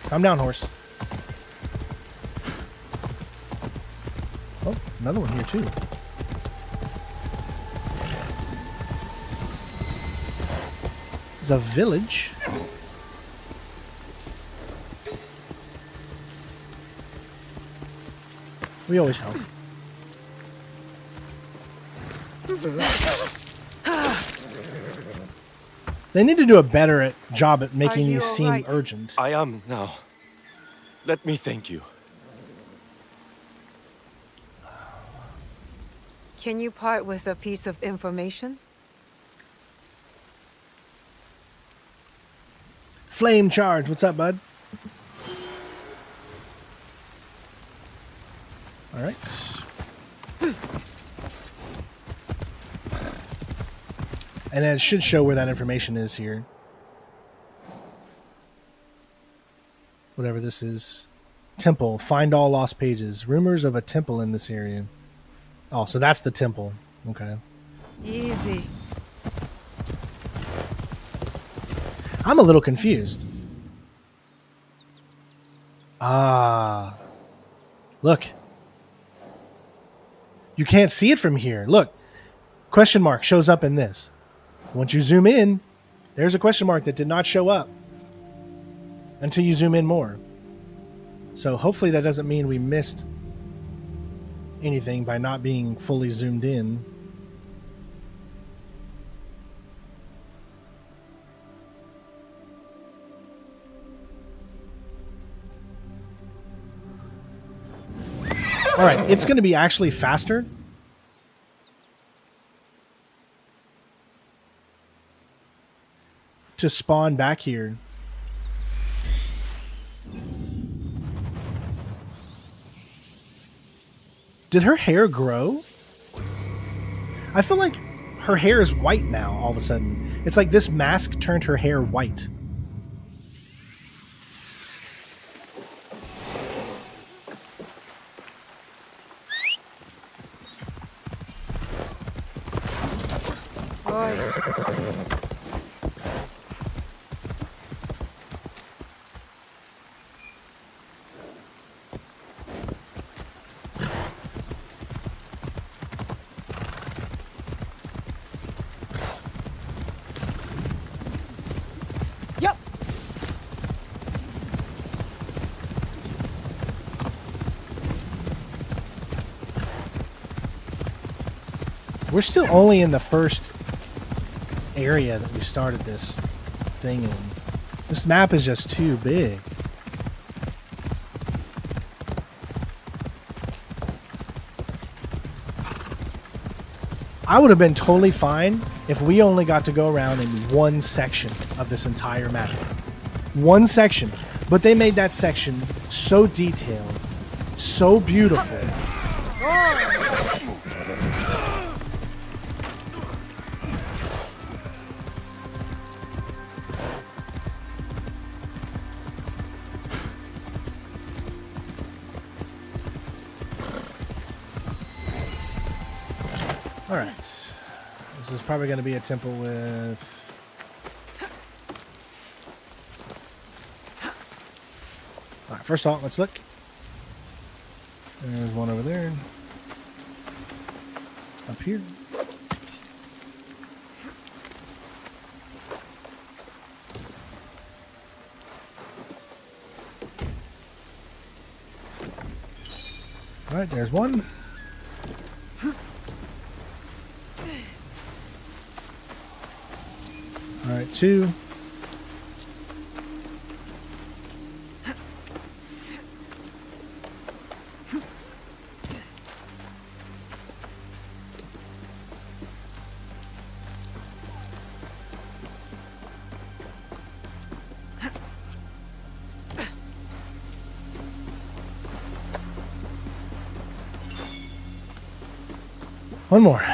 Calm down, horse. Oh, another one here, too. There's a village. We always help. They need to do a better job at making these seem urgent. I am now. Let me thank you. Can you part with a piece of information? Flame charge. What's up, bud? All right. And then it should show where that information is here. Whatever this is. Temple. Find all lost pages. Rumors of a temple in this area. Oh, so that's the temple. Okay. Easy. I'm a little confused. Ah. Look. You can't see it from here. Look. Question mark shows up in this. Once you zoom in, there's a question mark that did not show up until you zoom in more. So hopefully that doesn't mean we missed anything by not being fully zoomed in. All right, it's going to be actually faster to spawn back here. Did her hair grow? I feel like her hair is white now all of a sudden. It's like this mask turned her hair white. We're still only in the first area that we started this thing in. This map is just too big. I would have been totally fine if we only got to go around in one section of this entire map. One section. But they made that section so detailed, so beautiful. All right. This is probably going to be a temple with... All right, first off, let's look. There's one over there. Up here. All right, there's one. All right, two. One more.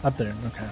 Up there, okay.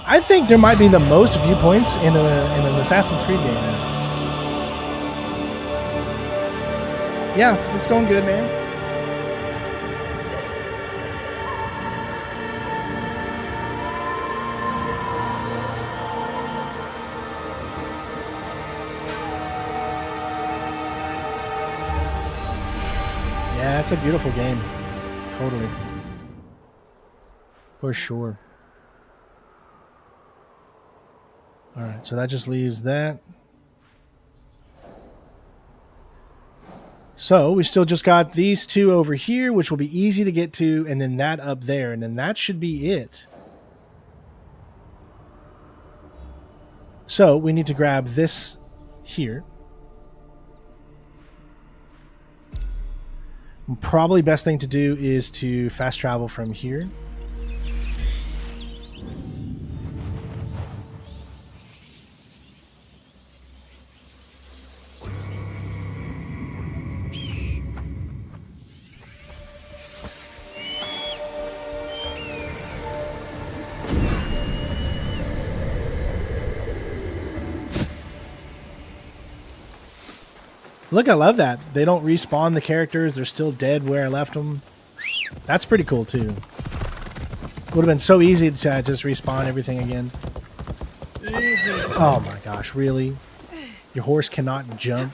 I think there might be the most viewpoints in an Assassin's Creed game. Yeah, it's going good, man. Yeah, it's a beautiful game. Totally. For sure. Alright, so that just leaves that. So we still just got these two over here, which will be easy to get to, and then that up there, and then that should be it. So we need to grab this here. Probably best thing to do is to fast travel from here. Look, I love that. They don't respawn the characters. They're still dead where I left them. That's pretty cool, too. Would have been so easy to just respawn everything again. Easy. Oh my gosh, really? Your horse cannot jump?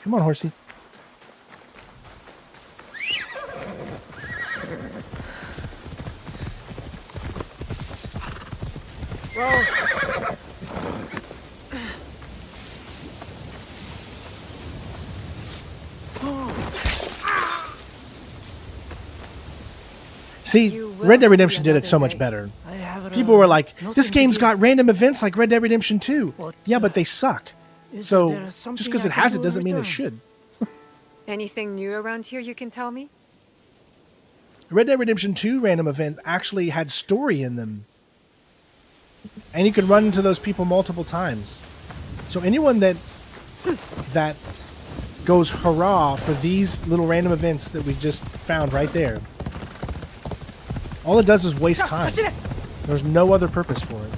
Come on, horsey. See, Red Dead Redemption did it so much better. People were like, this game's got random events like Red Dead Redemption 2. Yeah, but they suck. So, just because it has it doesn't mean it should. Anything new around here you can tell me? Red Dead Redemption 2 random events actually had story in them. And you could run into those people multiple times. So anyone that goes hurrah for these little random events that we just found right there, all it does is waste time. There's no other purpose for it.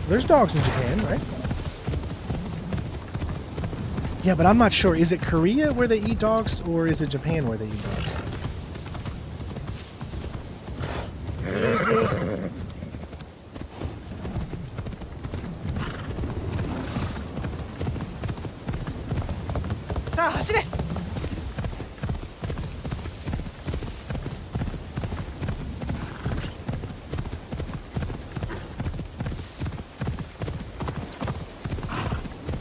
There's dogs in Japan, right? Yeah, but I'm not sure. Is it Korea where they eat dogs, or is it Japan where they eat dogs?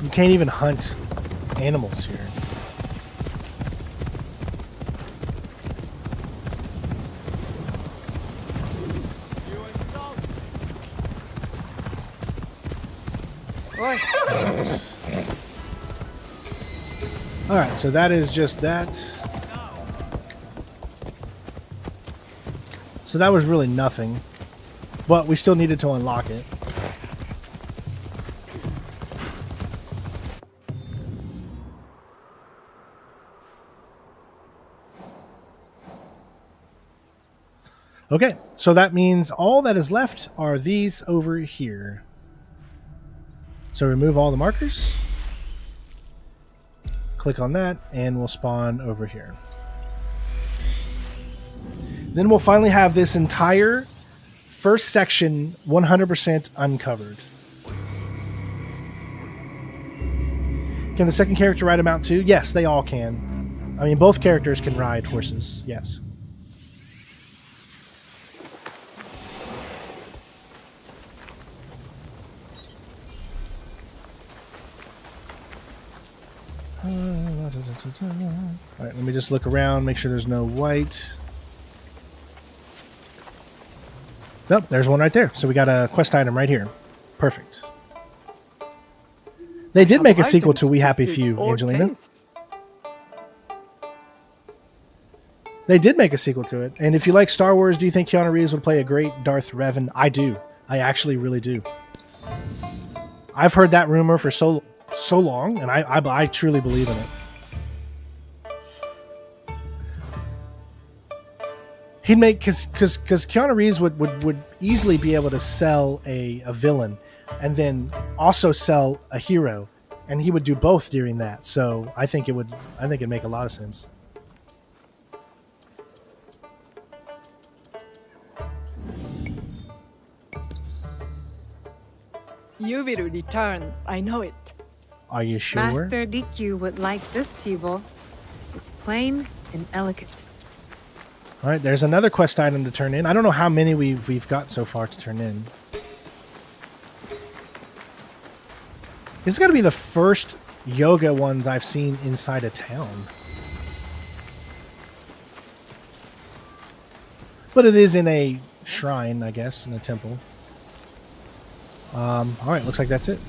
You can't even hunt animals here. Alright, so that is just that. So that was really nothing. But we still needed to unlock it. Okay, so that means all that is left are these over here. So remove all the markers. Click on that, and we'll spawn over here. Then we'll finally have this entire first section 100% uncovered. Can the second character ride a mount too? Yes, they all can. I mean, both characters can ride horses, yes. Alright, let me just look around, make sure there's no white. Nope, there's one right there. So we got a quest item right here. Perfect. They did make a sequel to We Happy Few, Angelina. They did make a sequel to it. And if you like Star Wars, do you think Keanu Reeves would play a great Darth Revan? I do. I actually really do. I've heard that rumor for so long, and I truly believe in it. He'd make, because Keanu Reeves would easily be able to sell a villain and then also sell a hero, and he would do both during that. So I think it'd make a lot of sense. You will return, I know it. Are you sure? Master Rikyu would like this, Tibo. It's plain and elegant. All right, there's another quest item to turn in. I don't know how many we've got so far to turn in. This has got to be the first yoga one I've seen inside a town. But it is in a shrine, I guess, in a temple. All right, looks like that's it.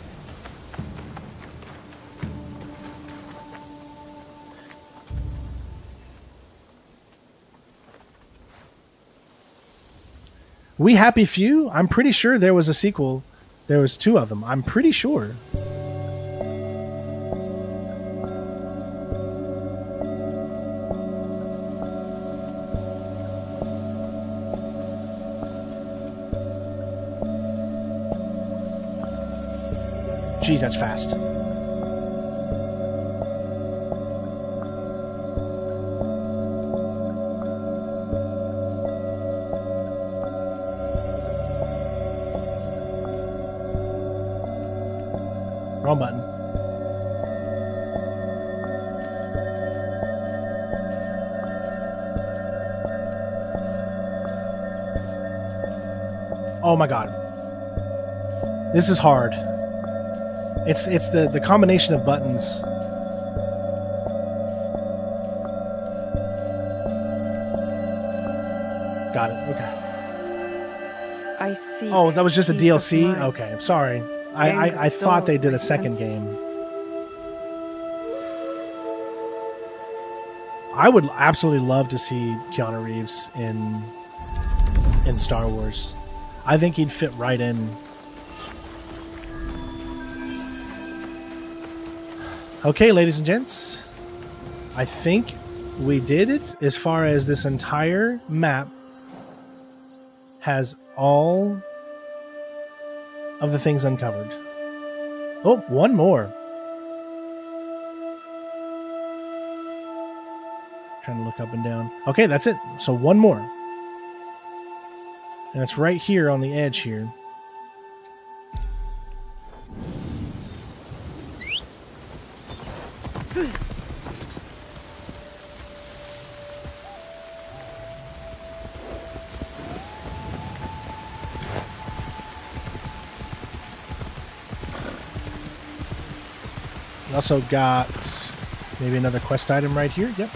We Happy Few? I'm pretty sure there was a sequel. There was 2 of them. I'm pretty sure. Jeez, that's fast. Wrong button. Oh my god. This is hard. It's the combination of buttons. got it. Okay. I see. Oh, that was just a Peace of DLC? mind. Okay, I'm sorry. Anger I thought they dulls did my a second senses. game. I would absolutely love to see Keanu Reeves in Star Wars. I think he'd fit right in. Okay, ladies and gents. I think we did it as far as this entire map has all of the things uncovered. Oh, one more. Trying to look up and down. Okay, that's it. So one more. And it's right here on the edge here. We also got maybe another quest item right here. Yep.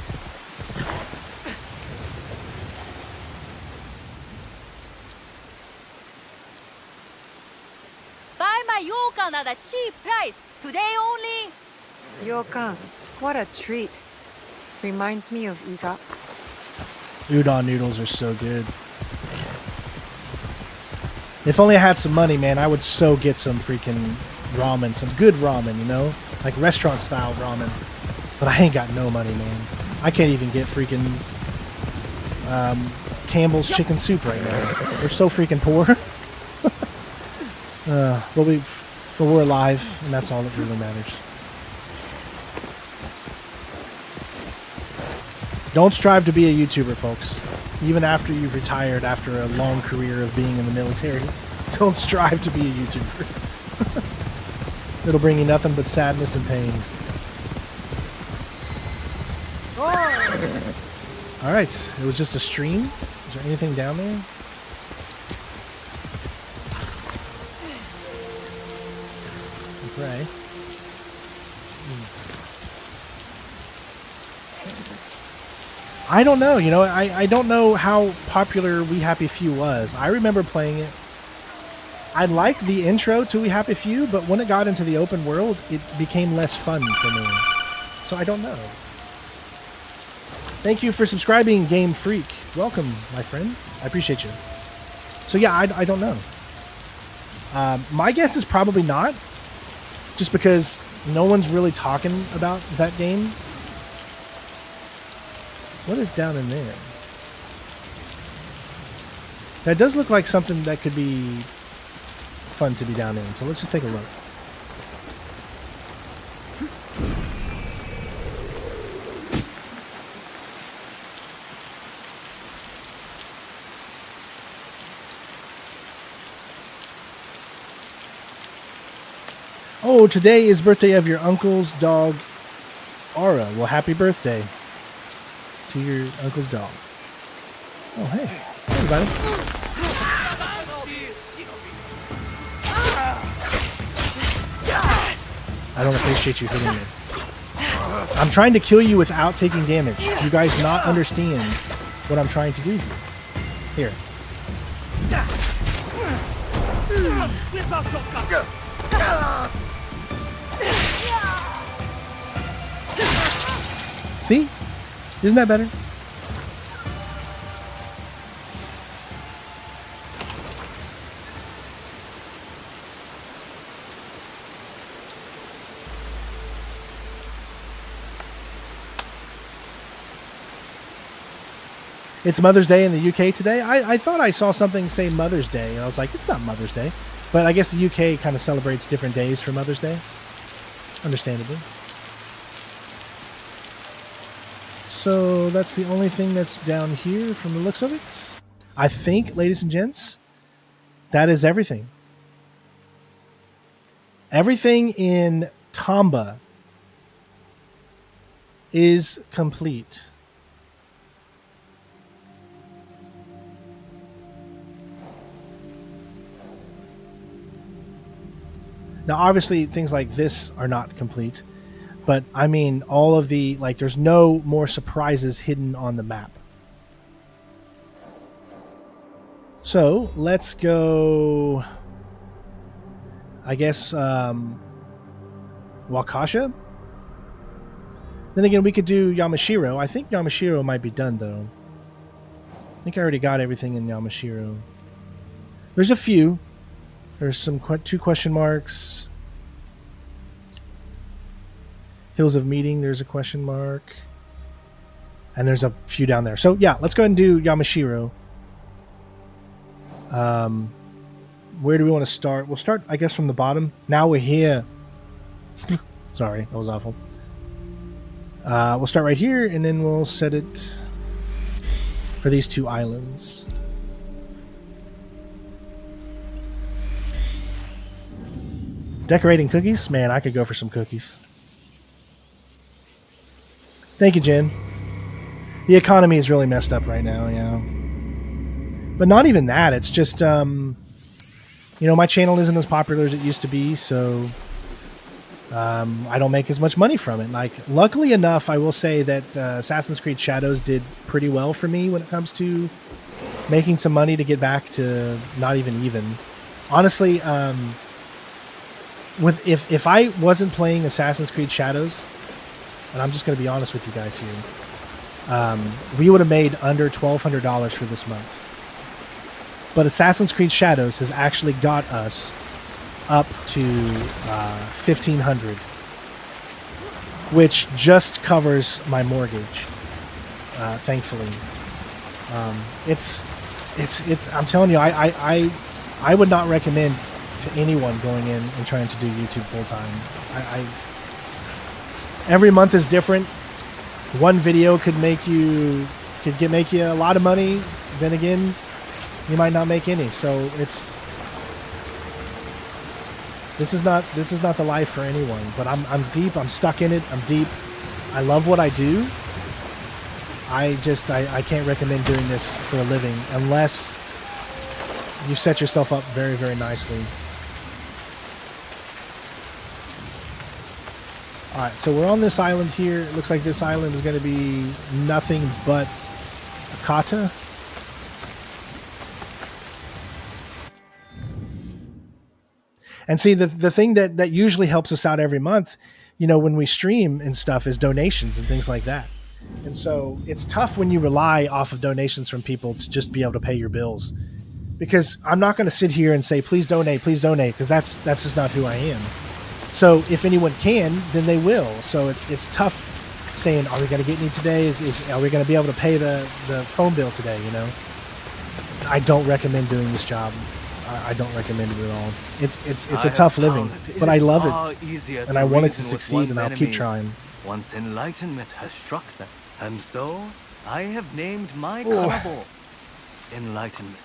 Buy my yokan at a cheap price. Today only. Yokan, what a treat. Reminds me of Eiga. Udon noodles are so good. If only I had some money, man, I would so get some freaking ramen, some good ramen, you know? Like restaurant style ramen. But I ain't got no money, man. I can't even get freaking Campbell's chicken soup right now. We're so freaking poor. But we're alive, and that's all that really matters. Don't strive to be a YouTuber, folks. Even after you've retired after a long career of being in the military, don't strive to be a YouTuber. It'll bring you nothing but sadness and pain. All right, it was just a stream. Is there anything down there? Pray. I don't know, you know, I don't know how popular We Happy Few was. I remember playing it. I liked the intro to We Happy Few, but when it got into the open world, it became less fun for me. So I don't know. Thank you for subscribing, Game Freak. Welcome, my friend. I appreciate you. So yeah, I don't know. My guess is probably not. Just because no one's really talking about that game. What is down in there? That does look like something that could be fun to be down in. So let's just take a look. Oh, today is birthday of your uncle's dog, Aura. Well, happy birthday to your uncle's dog. Oh, hey. Hey, everybody. I don't appreciate you hitting me. I'm trying to kill you without taking damage. Do you guys not understand what I'm trying to do here? See? Isn't that better? It's Mother's Day in the UK today. I thought I saw something say Mother's Day, and I was like, it's not Mother's Day. But I guess the UK kind of celebrates different days for Mother's Day. Understandably. So that's the only thing that's down here from the looks of it. I think, ladies and gents, that is everything. Everything in Tamba is complete. Now, obviously, things like this are not complete. But, I mean, all of the, like, there's no more surprises hidden on the map. So let's go. I guess Wakasha. Then again, we could do Yamashiro. I think Yamashiro might be done though. I think I already got everything in Yamashiro. There's a few. There's some 2 question marks. Hills of Meeting, there's a question mark. And there's a few down there. So yeah, let's go ahead and do Yamashiro. Where do we want to start? We'll start, I guess, from the bottom. Now we're here. Sorry, that was awful. We'll start right here, and then we'll set it for these 2 islands. Decorating cookies? Man, I could go for some cookies. Thank you, Jen. The economy is really messed up right now, yeah. But not even that. It's just, you know, my channel isn't as popular as it used to be, so I don't make as much money from it. Like, luckily enough, I will say that Assassin's Creed Shadows did pretty well for me when it comes to making some money to get back to not even. Honestly, if I wasn't playing Assassin's Creed Shadows, and I'm just going to be honest with you guys here, we would have made under $1,200 for this month. But Assassin's Creed Shadows has actually got us up to $1,500, which just covers my mortgage. Thankfully, it's. I'm telling you, I would not recommend to anyone going in and trying to do YouTube full time. Every month is different. One video could make you a lot of money. Then again, you might not make any. So this is not the life for anyone. But I'm deep. I'm stuck in it. I'm deep. I love what I do. I can't recommend doing this for a living unless you set yourself up very, very nicely. Alright, so we're on this island here. It looks like this island is going to be nothing but a kata. And see, the thing that usually helps us out every month, you know, when we stream and stuff, is donations and things like that. And so it's tough when you rely off of donations from people to just be able to pay your bills. Because I'm not going to sit here and say, please donate, because that's just not who I am. So if anyone can, then they will. So it's tough saying, are we going to get any today? Are we going to be able to pay the phone bill today, you know? I don't recommend doing this job. I don't recommend it at all. It's a tough living, but I love it. And I want it to succeed, and I'll keep trying. Once enlightenment has struck them. And so, I have named my cannibal Enlightenment.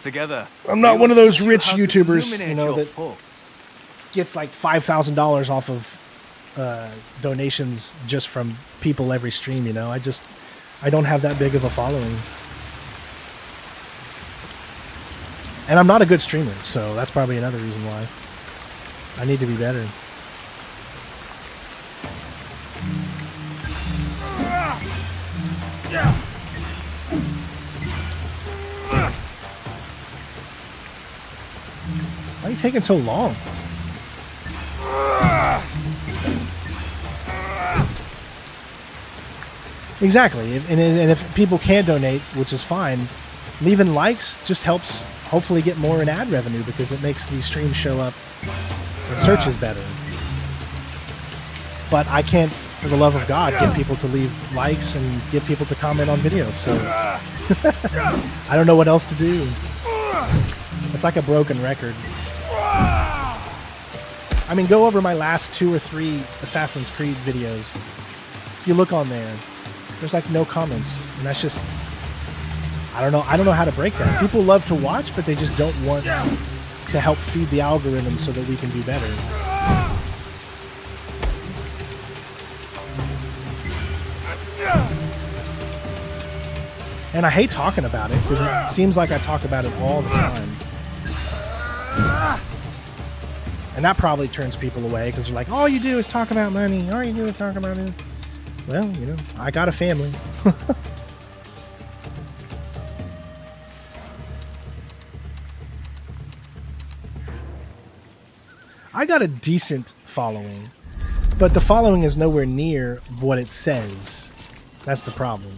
Together, I'm not one of those rich YouTubers, you know, that gets like $5,000 off of donations just from people every stream, you know. I don't have that big of a following. And I'm not a good streamer, so that's probably another reason why. I need to be better. Why are you taking so long? Exactly. And if people can donate, which is fine, leaving likes just helps hopefully get more in ad revenue because it makes these streams show up and searches better. But I can't, for the love of God, get people to leave likes and get people to comment on videos. So I don't know what else to do. It's like a broken record. I mean, go over my last 2 or 3 Assassin's Creed videos. If you look on there, there's like no comments, and that's just, I don't know how to break that. People love to watch, but they just don't want to help feed the algorithm so that we can do better. And I hate talking about it because it seems like I talk about it all the time. And that probably turns people away because they're like, all you do is talk about money. All you do is talk about it. Well, you know, I got a family. I got a decent following, but the following is nowhere near what it says. That's the problem.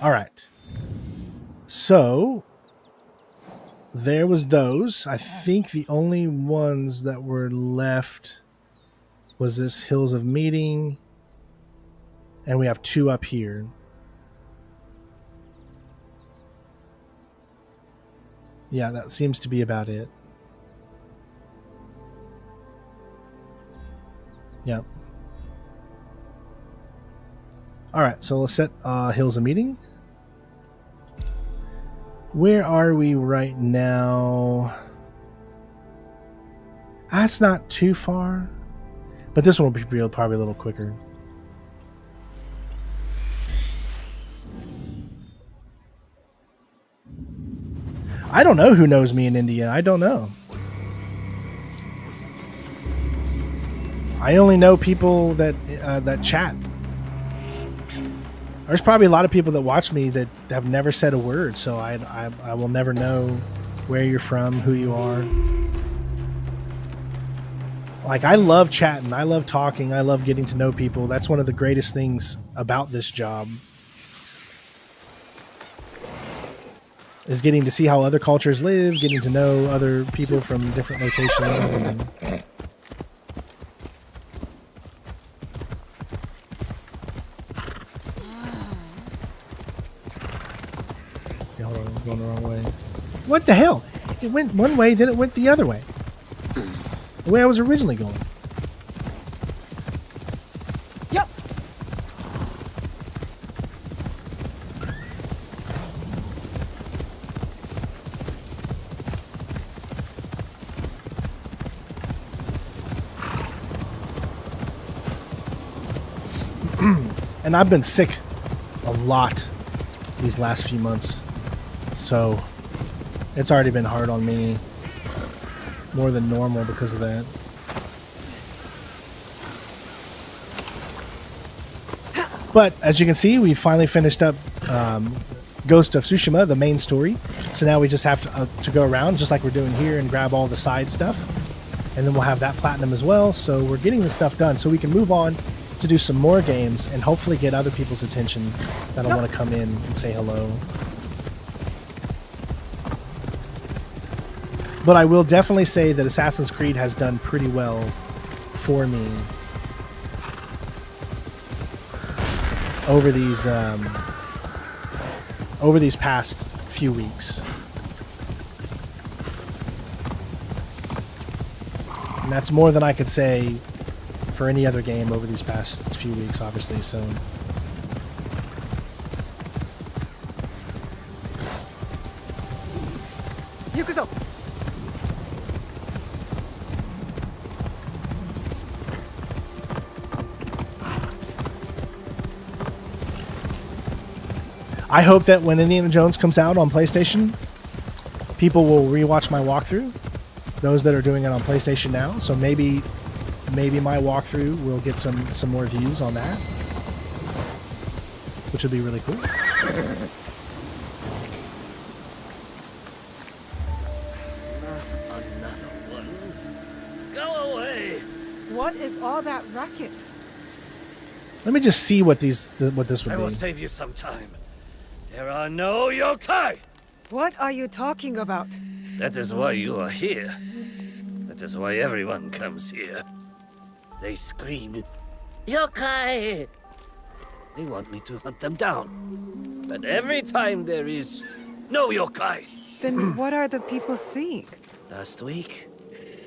All right. So there was those. I think the only ones that were left was this Hills of Meeting, and we have 2 up here. Yeah, that seems to be about it. Yep. All right, so let's set Hills of Meeting. Where are we right now? That's not too far, but this one will be probably a little quicker. I don't know who knows me in India. I don't know. I only know people that that chat. There's probably a lot of people that watch me that have never said a word, so I will never know where you're from, who you are. Like, I love chatting. I love talking. I love getting to know people. That's one of the greatest things about this job, is getting to see how other cultures live, getting to know other people from different locations. And hold on, I'm going the wrong way. What the hell? It went one way, then it went the other way. The way I was originally going. Yep. And I've been sick a lot these last few months, so it's already been hard on me, more than normal because of that. But as you can see, we finally finished up Ghost of Tsushima, the main story. So now we just have to go around, just like we're doing here, and grab all the side stuff. And then we'll have that platinum as well. So we're getting the stuff done so we can move on to do some more games and hopefully get other people's attention that'll want to come in and say hello. But I will definitely say that Assassin's Creed has done pretty well for me over these past few weeks. And that's more than I could say for any other game over these past few weeks, obviously. So Yukuzo. I hope that when Indiana Jones comes out on PlayStation, people will rewatch my walkthrough. Those that are doing it on PlayStation now, so maybe my walkthrough will get some more views on that, which would be really cool. Another one. Go away. What is all that racket? Let me just see what this would I will be. save you some time. There are no yokai. What are you talking about? That is why you are here. That is why everyone comes here. They scream, yokai! They want me to hunt them down. But every time there is no yokai. Then what are the people seeing? Last week,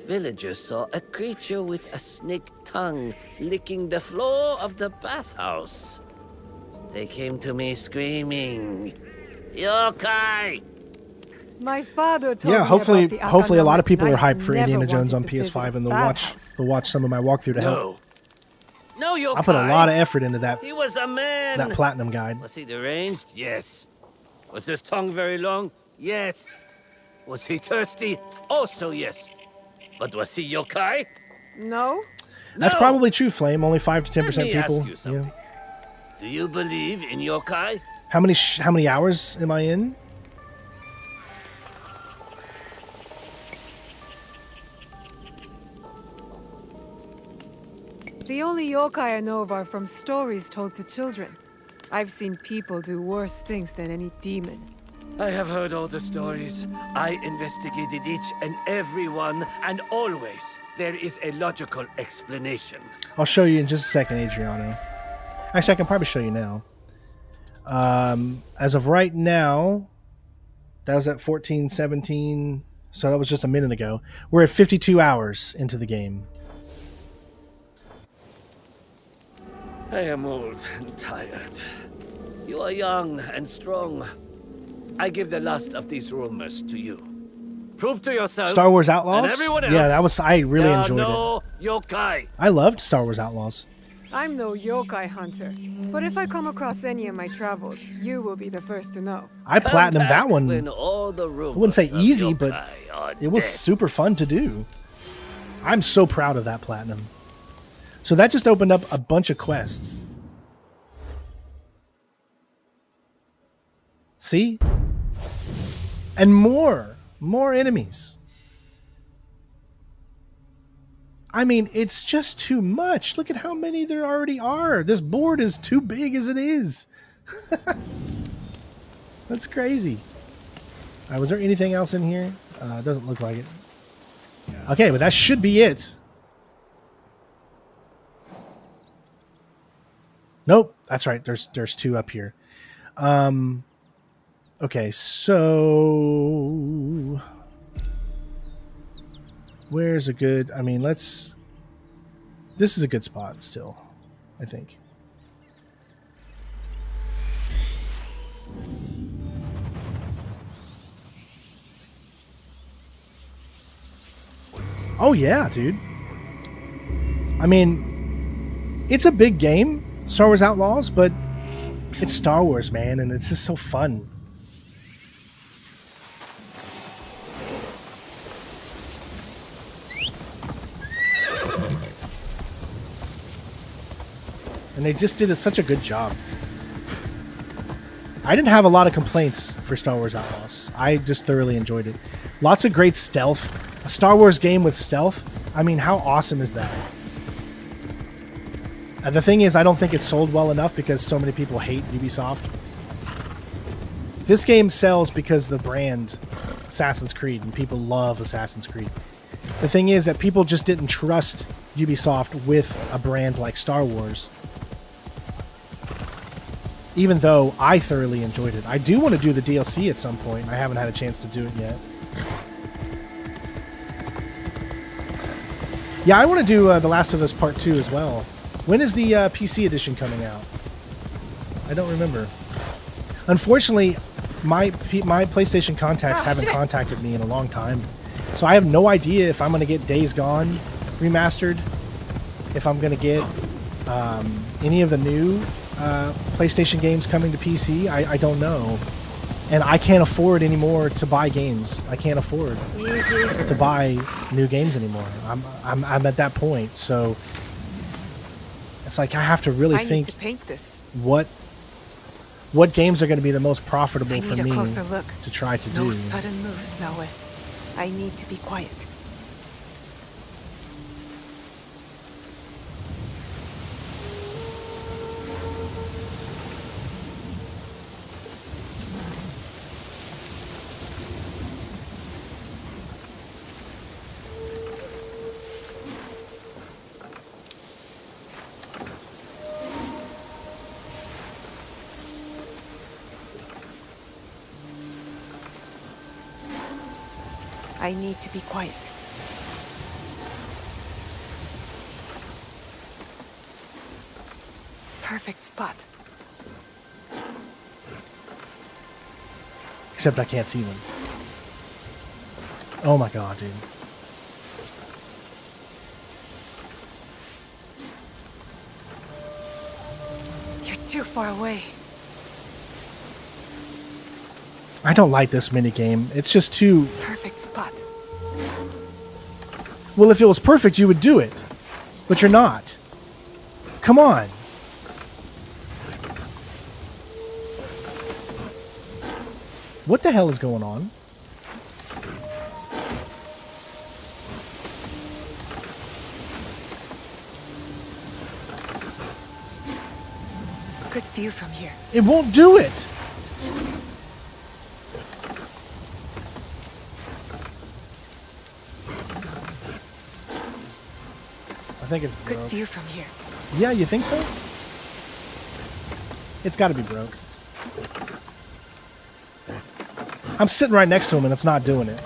villagers saw a creature with a snake tongue licking the floor of the bathhouse. They came to me screaming, yokai! My father told Yeah, me hopefully about the a lot of Akanomi people are Knight hyped for never Indiana Jones on wanted to visit PS5, and the bathhouse. they'll watch some of my walkthrough to help. No yokai! I put a lot of effort into that He was a man! that platinum guide. Was he deranged? Yes. Was his tongue very long? Yes. Was he thirsty? Also yes. But was he yokai? No? That's No! probably true, Flame. Only 5 to 10% Let me people. ask you something. Do you believe in yokai? How many hours am I in? The only yokai I know of are from stories told to children. I've seen people do worse things than any demon. I have heard all the stories. I investigated each and every one, and always there is a logical explanation. I'll show you in just a second, Adriano. Actually, I can probably show you now. As of right now, that was at 14:17, so that was just a minute ago. We're at 52 hours into the game. I am old and tired. You are young and strong. I give the last of these rumors to you. Prove to yourself. Star Wars Outlaws? And everyone else, yeah, that was. I really there enjoyed are no it. yokai. I loved Star Wars Outlaws. I'm no yokai hunter, but if I come across any in my travels, you will be the first to know. I platinumed that one. When all the I wouldn't say rumors of easy, but yokai are it was dead. super fun to do. I'm so proud of that platinum. So that just opened up a bunch of quests. See? And more enemies. I mean, it's just too much. Look at how many there already are. This board is too big as it is. That's crazy. All right, was there anything else in here? Doesn't look like it. Okay, but that should be it. Nope, that's right. There's two up here. Okay, so where's a good? I mean, let's. This is a good spot still, I think. Oh yeah, dude. I mean, it's a big game, Star Wars Outlaws, but it's Star Wars, man, and it's just so fun. And they just did such a good job. I didn't have a lot of complaints for Star Wars Outlaws. I just thoroughly enjoyed it. Lots of great stealth. A Star Wars game with stealth. I mean, how awesome is that? The thing is, I don't think it sold well enough because so many people hate Ubisoft. This game sells because the brand Assassin's Creed, and people love Assassin's Creed. The thing is that people just didn't trust Ubisoft with a brand like Star Wars. Even though I thoroughly enjoyed it. I do want to do the DLC at some point. I haven't had a chance to do it yet. Yeah, I want to do The Last of Us Part 2 as well. When is the PC edition coming out? I don't remember. Unfortunately, my PlayStation contacts haven't contacted me in a long time. So I have no idea if I'm going to get Days Gone remastered, if I'm going to get any of the new PlayStation games coming to PC. I don't know. And I can't afford anymore to buy games. I can't afford to buy new games anymore. I'm at that point, so it's like I have to really think need to paint this. what games are going to be the most profitable for me to try to do. No sudden moves, Naue. I need to be quiet. I need to be quiet. Perfect spot. Except I can't see them. Oh my god, dude. You're too far away. I don't like this minigame. It's just too... Perfect spot. Well, if it was perfect, you would do it. But you're not. Come on. What the hell is going on? view from here. It won't do it. I think it's Good broke. view from here. Yeah, you think so? It's got to be broke. I'm sitting right next to him and it's not doing it.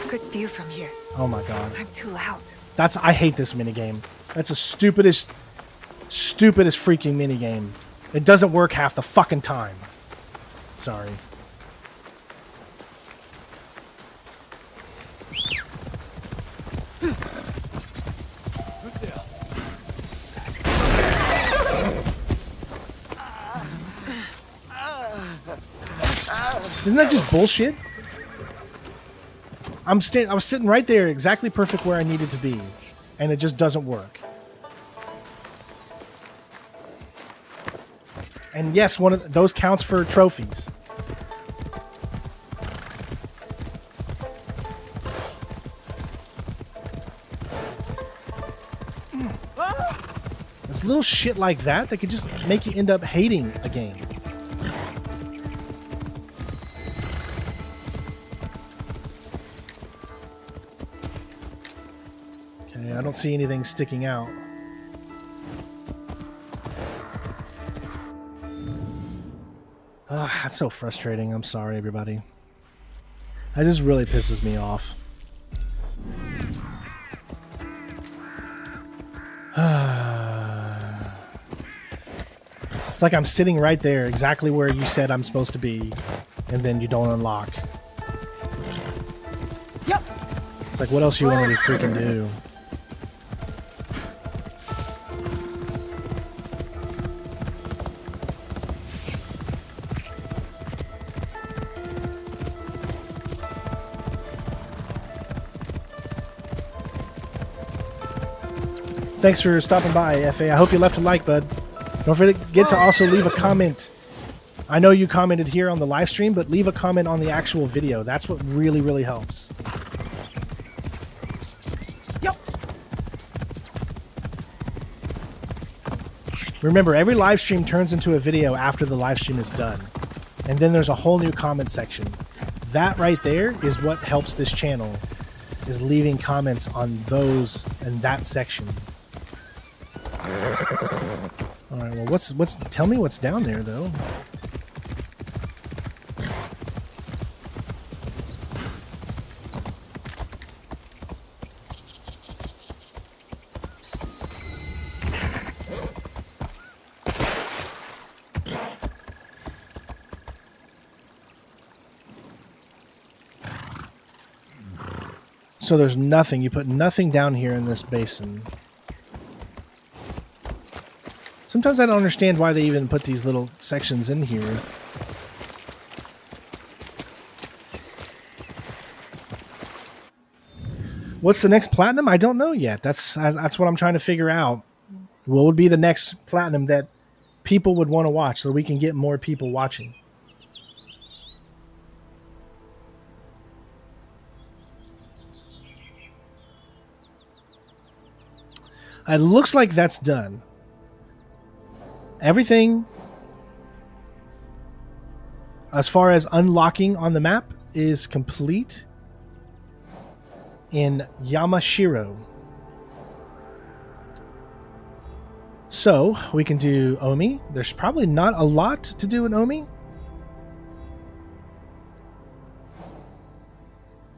Good view from here. Oh my god. I'm too loud. I hate this minigame. That's the stupidest freaking minigame. It doesn't work half the fucking time. Sorry. Isn't that just bullshit? I was sitting right there, exactly perfect where I needed to be, and it just doesn't work. And yes, one of those counts for trophies. It's little shit like that that could just make you end up hating a game. I don't see anything sticking out. That's so frustrating. I'm sorry, everybody. That just really pisses me off. It's like I'm sitting right there, exactly where you said I'm supposed to be, and then you don't unlock. Yep. It's like, what else you want me to freaking do? Thanks for stopping by, FA. I hope you left a like, bud. Don't forget to also leave a comment. I know you commented here on the live stream, but leave a comment on the actual video. That's what really, really helps. Yep. Remember, every live stream turns into a video after the live stream is done. And then there's a whole new comment section. That right there is what helps this channel, is leaving comments on those and that section. All right, well, tell me what's down there, though. So there's nothing. You put nothing down here in this basin. Sometimes I don't understand why they even put these little sections in here. What's the next platinum? I don't know yet. That's what I'm trying to figure out. What would be the next platinum that people would want to watch so we can get more people watching? It looks like that's done. Everything as far as unlocking on the map is complete in Yamashiro. So we can do Omi. There's probably not a lot to do in Omi,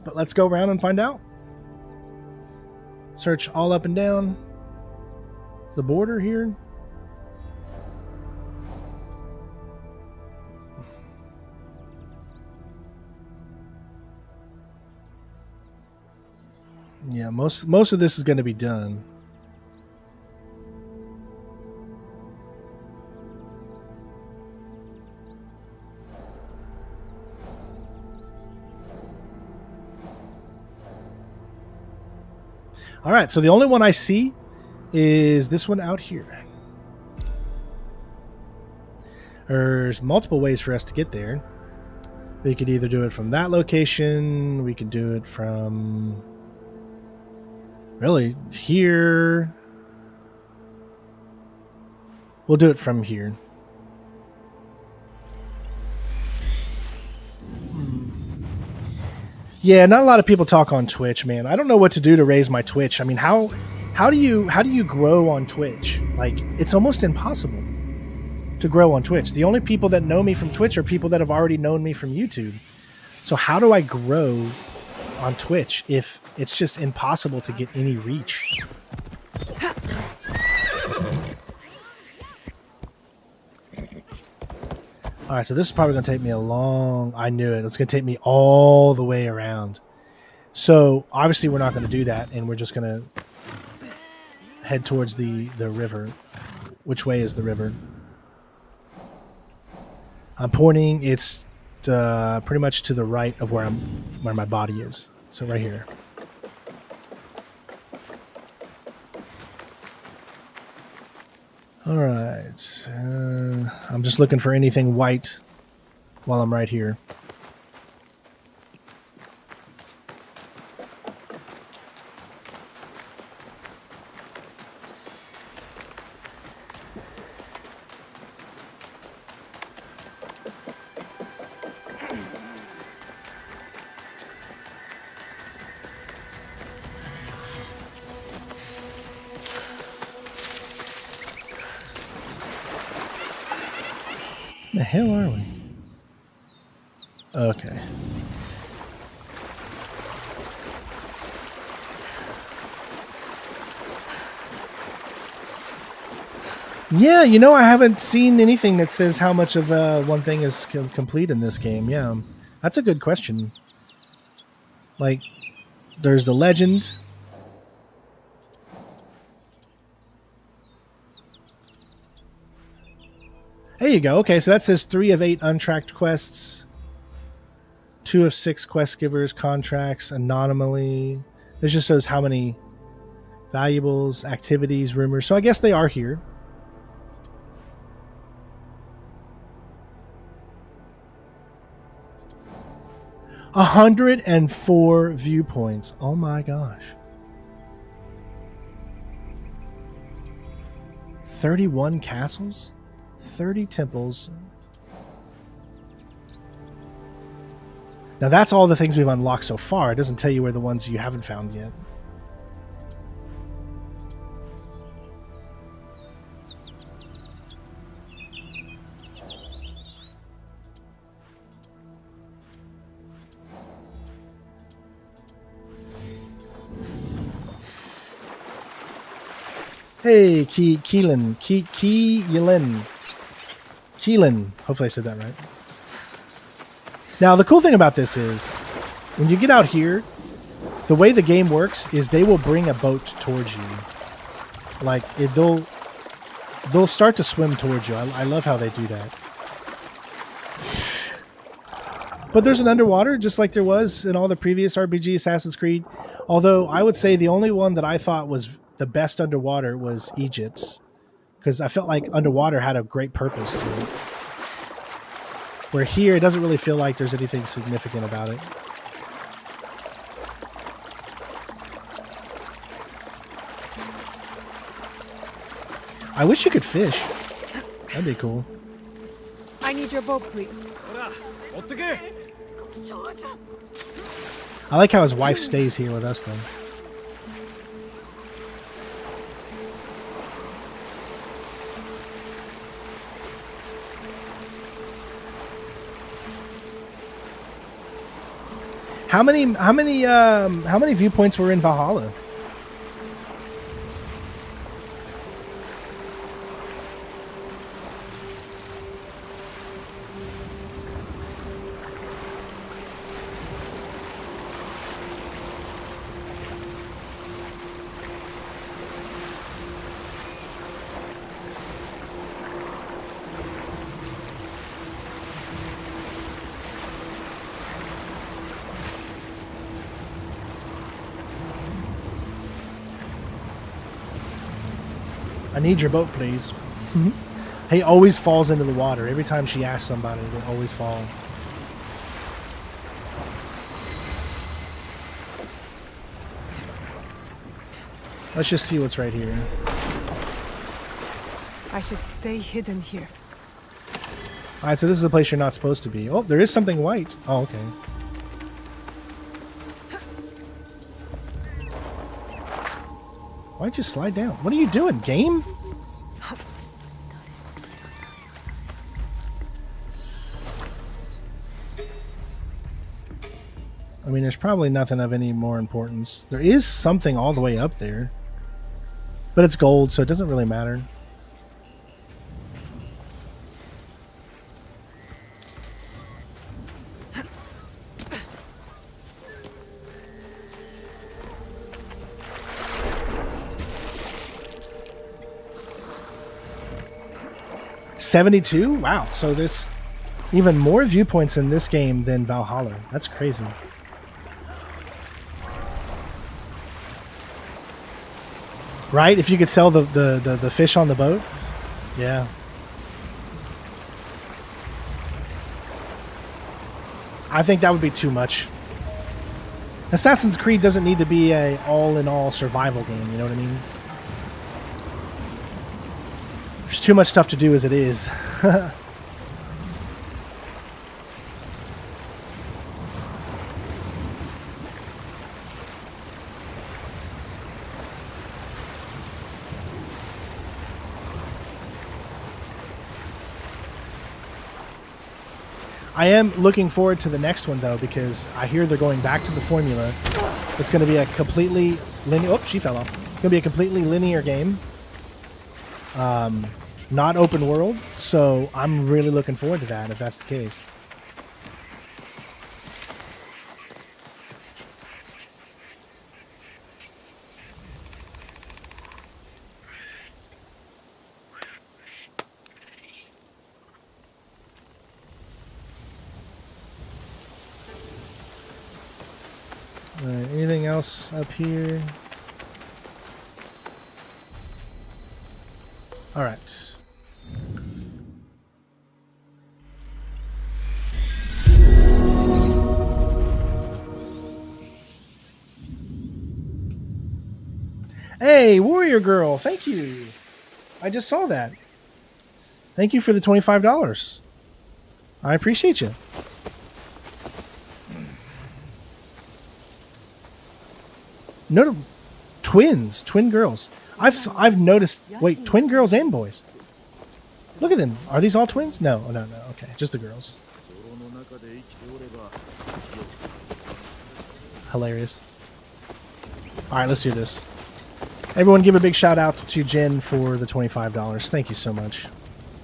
but let's go around and find out. Search all up and down the border here. Yeah, most of this is going to be done. All right, so the only one I see is this one out here. There's multiple ways for us to get there. We could either do it from that location. We could do it from Really? Here. We'll do it from here. Yeah, not a lot of people talk on Twitch, man. I don't know what to do to raise my Twitch. I mean, how do you grow on Twitch? Like, it's almost impossible to grow on Twitch. The only people that know me from Twitch are people that have already known me from YouTube. So how do I grow on Twitch if it's just impossible to get any reach? All right, so this is probably going to take me a long... I knew it. It's going to take me all the way around. So, obviously, we're not going to do that, and we're just going to head towards the river. Which way is the river? I'm pointing. It's pretty much to the right of where my body is. So, right here. All right. I'm just looking for anything white while I'm right here. The hell are we? Okay. Yeah, you know, I haven't seen anything that says how much of one thing is complete in this game. Yeah, that's a good question. Like, there's the legend. There you go. Okay, so that says 3 of 8 untracked quests, 2 of 6 quest givers, contracts, anomaly. This just shows how many valuables, activities, rumors. So I guess they are here. A 104 viewpoints. Oh my gosh. 31 castles? 30 temples. Now that's all the things we've unlocked so far. It doesn't tell you where the ones you haven't found yet. Hey, Keelan. Keelan. Hopefully I said that right. Now, the cool thing about this is, when you get out here, the way the game works is they will bring a boat towards you. Like, they'll start to swim towards you. I love how they do that. But there's an underwater, just like there was in all the previous RPG Assassin's Creed. Although, I would say the only one that I thought was the best underwater was Egypt's. Because I felt like underwater had a great purpose to it. Where here, it doesn't really feel like there's anything significant about it. I wish you could fish. That'd be cool. I need your boat, please. I like how his wife stays here with us, though. How many viewpoints were in Valhalla? I need your boat, please. Mm-hmm. He always falls into the water. Every time she asks somebody, they always fall. Let's just see what's right here. I should stay hidden here. Alright, so this is a place you're not supposed to be. Oh, there is something white. Oh, okay. Why'd you slide down? What are you doing, game? I mean, there's probably nothing of any more importance. There is something all the way up there. But it's gold, so it doesn't really matter. $72? Wow, so there's even more viewpoints in this game than Valhalla. That's crazy. Right? If you could sell the fish on the boat? Yeah. I think that would be too much. Assassin's Creed doesn't need to be a all-in-all survival game, you know what I mean? There's too much stuff to do as it is. I am looking forward to the next one, though, because I hear they're going back to the formula. It's going to be a completely linear... Oh, she fell off. It's going to be a completely linear game. Not open world, so I'm really looking forward to that, if that's the case. Alright, anything else up here? Alright. Hey, Warrior Girl, thank you. I just saw that. Thank you for the $25. I appreciate you. No, twin girls. I've noticed. Wait, twin girls and boys. Look at them. Are these all twins? No, no. Okay, just the girls. Hilarious. All right, let's do this. Everyone, give a big shout out to Jen for the $25. Thank you so much.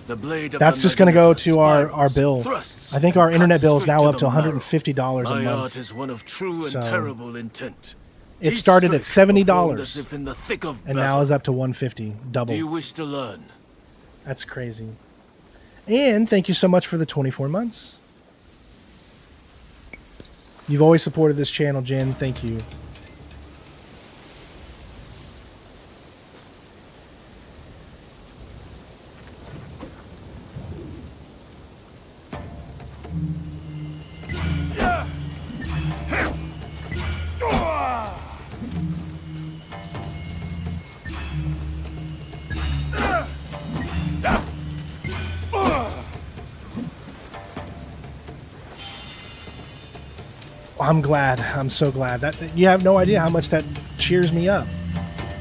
That's just going to go to our bill. I think our internet bill is now up to $150 a month. Is one of true and terrible intent. It started at $70 and now is up to $150, double. Do you wish to learn? That's crazy. And thank you so much for the 24 months. You've always supported this channel, Jen. Thank you. I'm glad. I'm so glad. That you have no idea how much that cheers me up,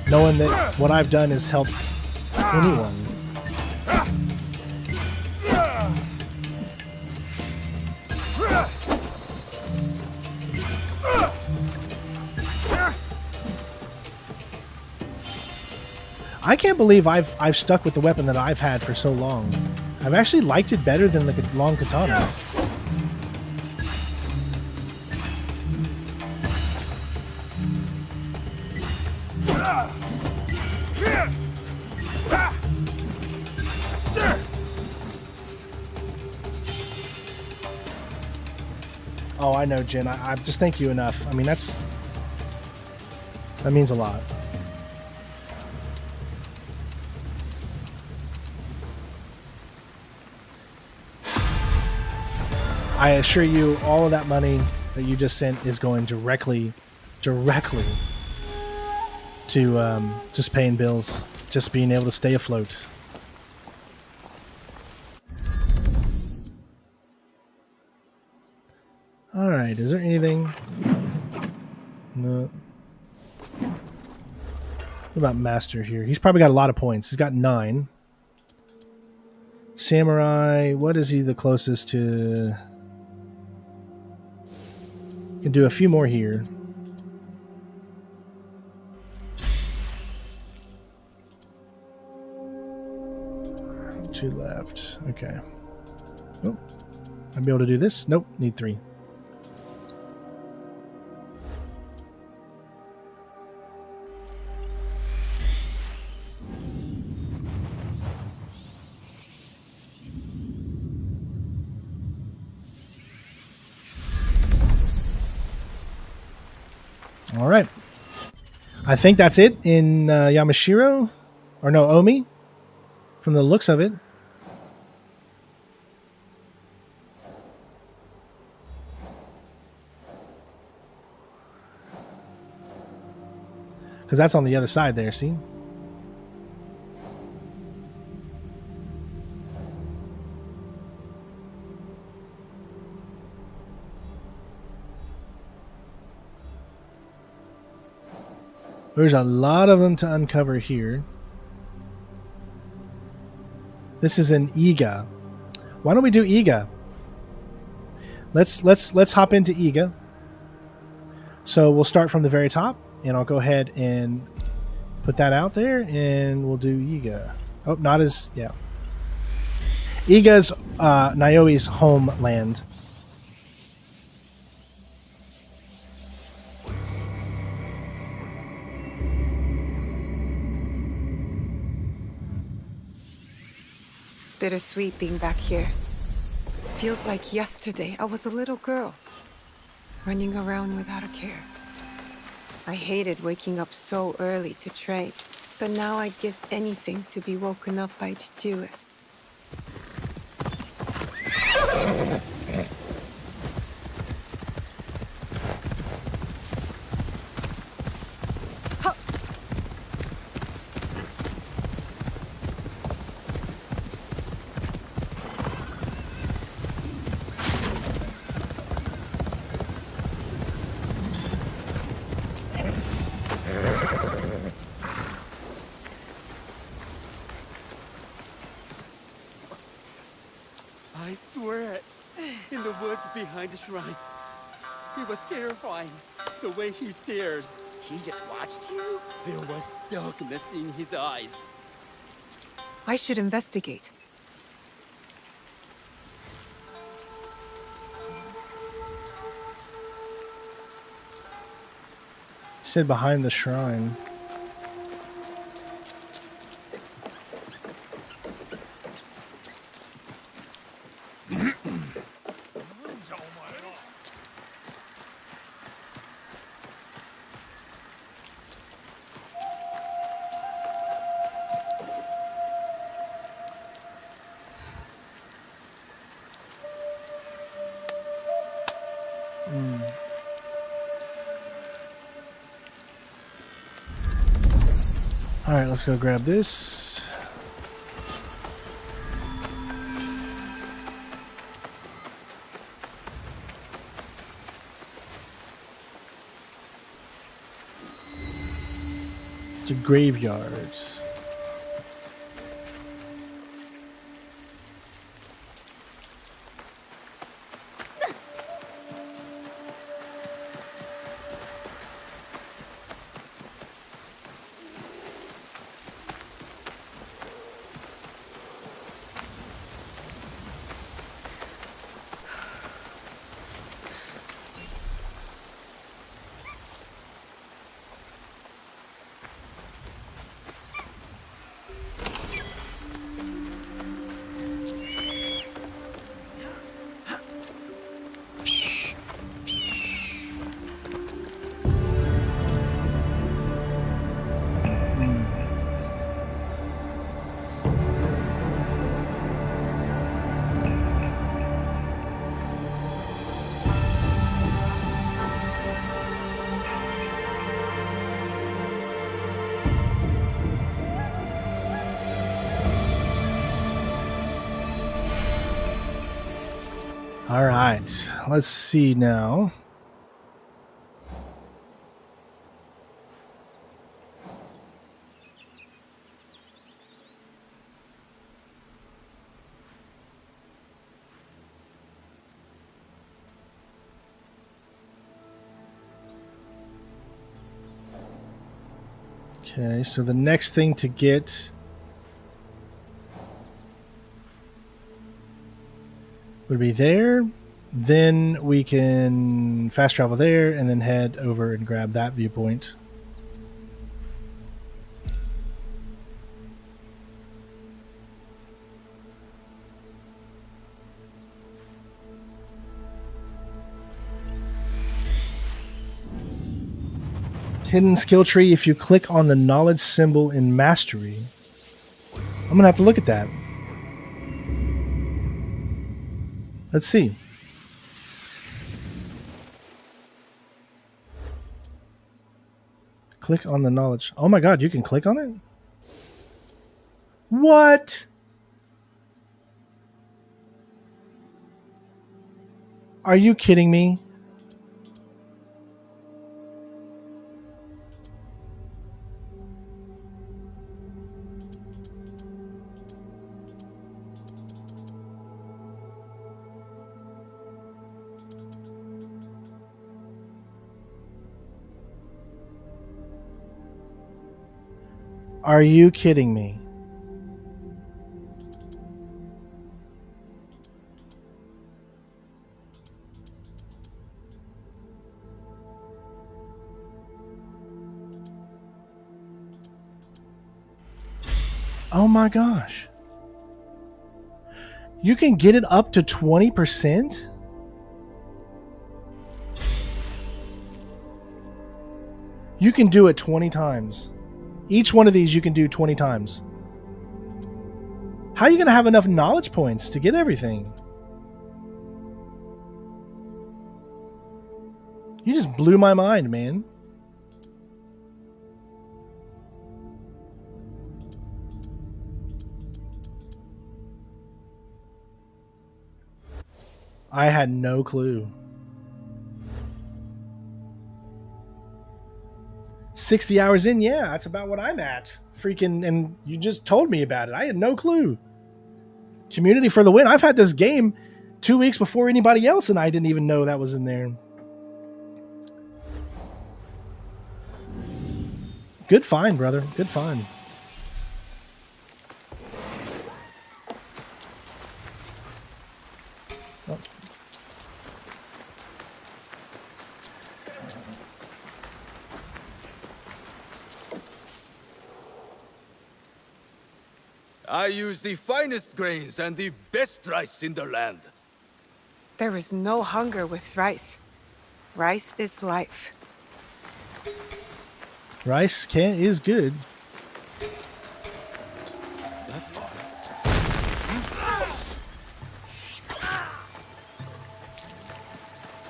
knowing that what I've done has helped anyone. I can't believe I've stuck with the weapon that I've had for so long. I've actually liked it better than the long katana. Oh, I know, Jen. I just thank you enough. I mean, that means a lot. I assure you, all of that money that you just sent is going directly to to just paying bills, just being able to stay afloat. All right, is there anything? No. What about Master here? He's probably got a lot of points. He's got 9. Samurai, what is he the closest to? Can do a few more here. Two left. Okay. Oh, I'll be able to do this. Nope, need 3. All right. I think that's it in Yamashiro. Or no, Omi. From the looks of it. Because that's on the other side there, see? There's a lot of them to uncover here. This is an Eiga. Why don't we do Eiga? Let's hop into Eiga. So we'll start from the very top, and I'll go ahead and put that out there, and we'll do Eiga. Oh, not as yeah. Eiga's Naoi's homeland. Bittersweet being back here. Feels like yesterday I was a little girl, running around without a care. I hated waking up so early to train, but now I'd give anything to be woken up by Chichiue. I swear it. In the woods behind the shrine. It was terrifying. The way he stared. He just watched you? There was darkness in his eyes. I should investigate. Sit behind the shrine. All right, let's go grab this. To graveyards. All right, let's see now. Okay, so the next thing to get would be there. Then we can fast travel there and then head over and grab that viewpoint. Hidden skill tree, if you click on the knowledge symbol in mastery. I'm gonna have to look at that. Let's see. Click on the knowledge. Oh my god, you can click on it? What? Are you kidding me? Are you kidding me? Oh my gosh. You can get it up to 20%? You can do it 20 times. Each one of these you can do 20 times. How are you going to have enough knowledge points to get everything? You just blew my mind, man. I had no clue. 60 hours in, yeah, that's about what I'm at. Freaking, and you just told me about it. I had no clue. Community for the win. I've had this game 2 weeks before anybody else, and I didn't even know that was in there. Good find, brother. Good find. Oh. I use the finest grains and the best rice in the land. There is no hunger with rice. Rice is life. Rice is good. That's odd.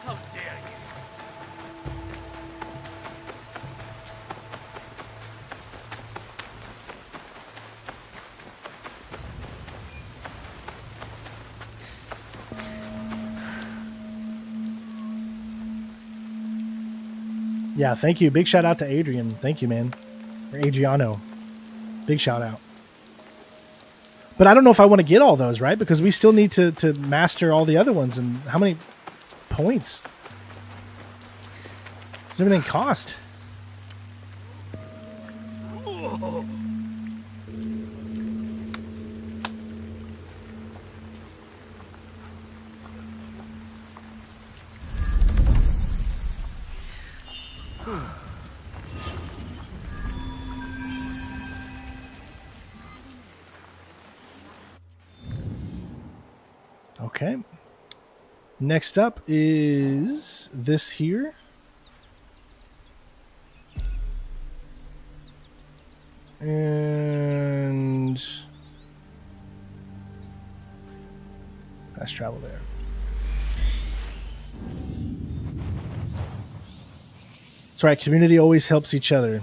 How dare you? Yeah, thank you. Big shout out to Adrian. Thank you, man. Or Adriano. Big shout out. But I don't know if I want to get all those, right? Because we still need to master all the other ones. And how many points does everything cost? Okay. Next up is this here. And fast travel there. That's right. Community always helps each other.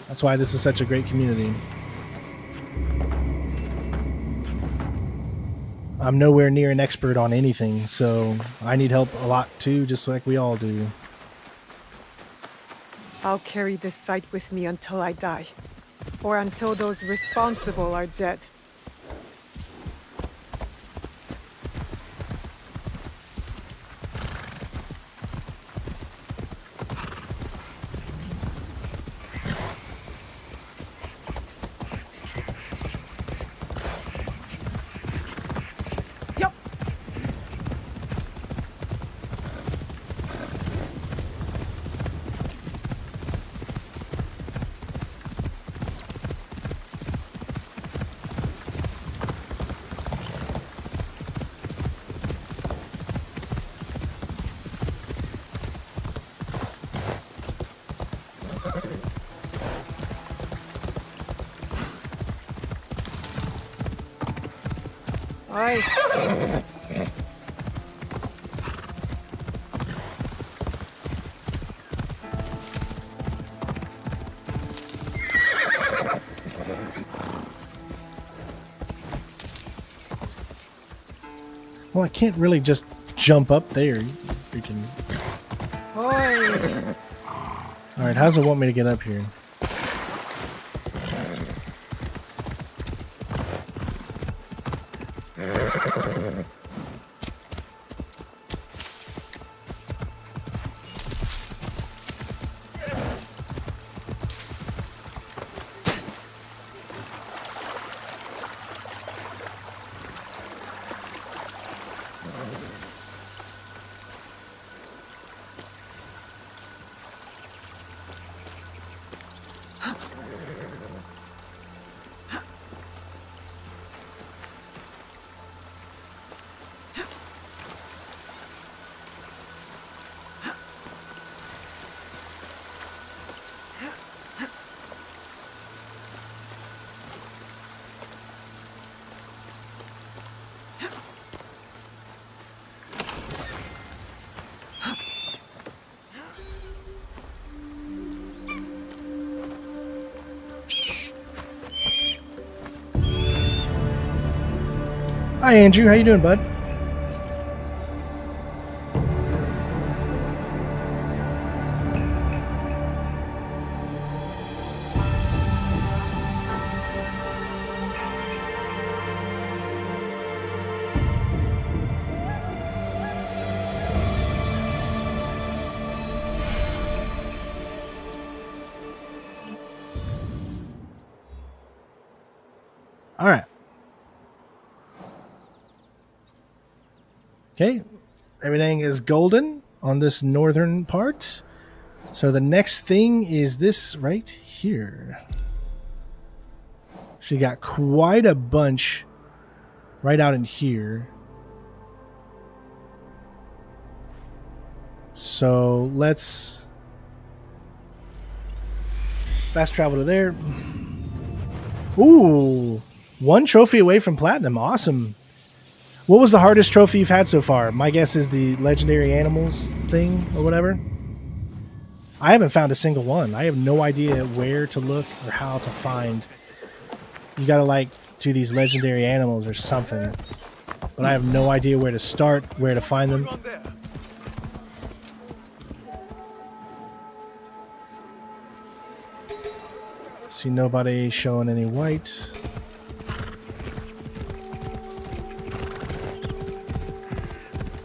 That's why this is such a great community. I'm nowhere near an expert on anything, so I need help a lot too, just like we all do. I'll carry this site with me until I die. Or until those responsible are dead. Yup. Oi. Well, I can't really just jump up there. Freaking. Oi. All right, how does it want me to get up here? Hi, Andrew. How you doing, bud? All right. Okay, everything is golden on this northern part. So the next thing is this right here. She got quite a bunch right out in here. So let's fast travel to there. Ooh, 1 trophy away from platinum. Awesome. What was the hardest trophy you've had so far? My guess is the legendary animals thing or whatever. I haven't found a single one. I have no idea where to look or how to find. You gotta like do these legendary animals or something. But I have no idea where to start, where to find them. See nobody showing any white.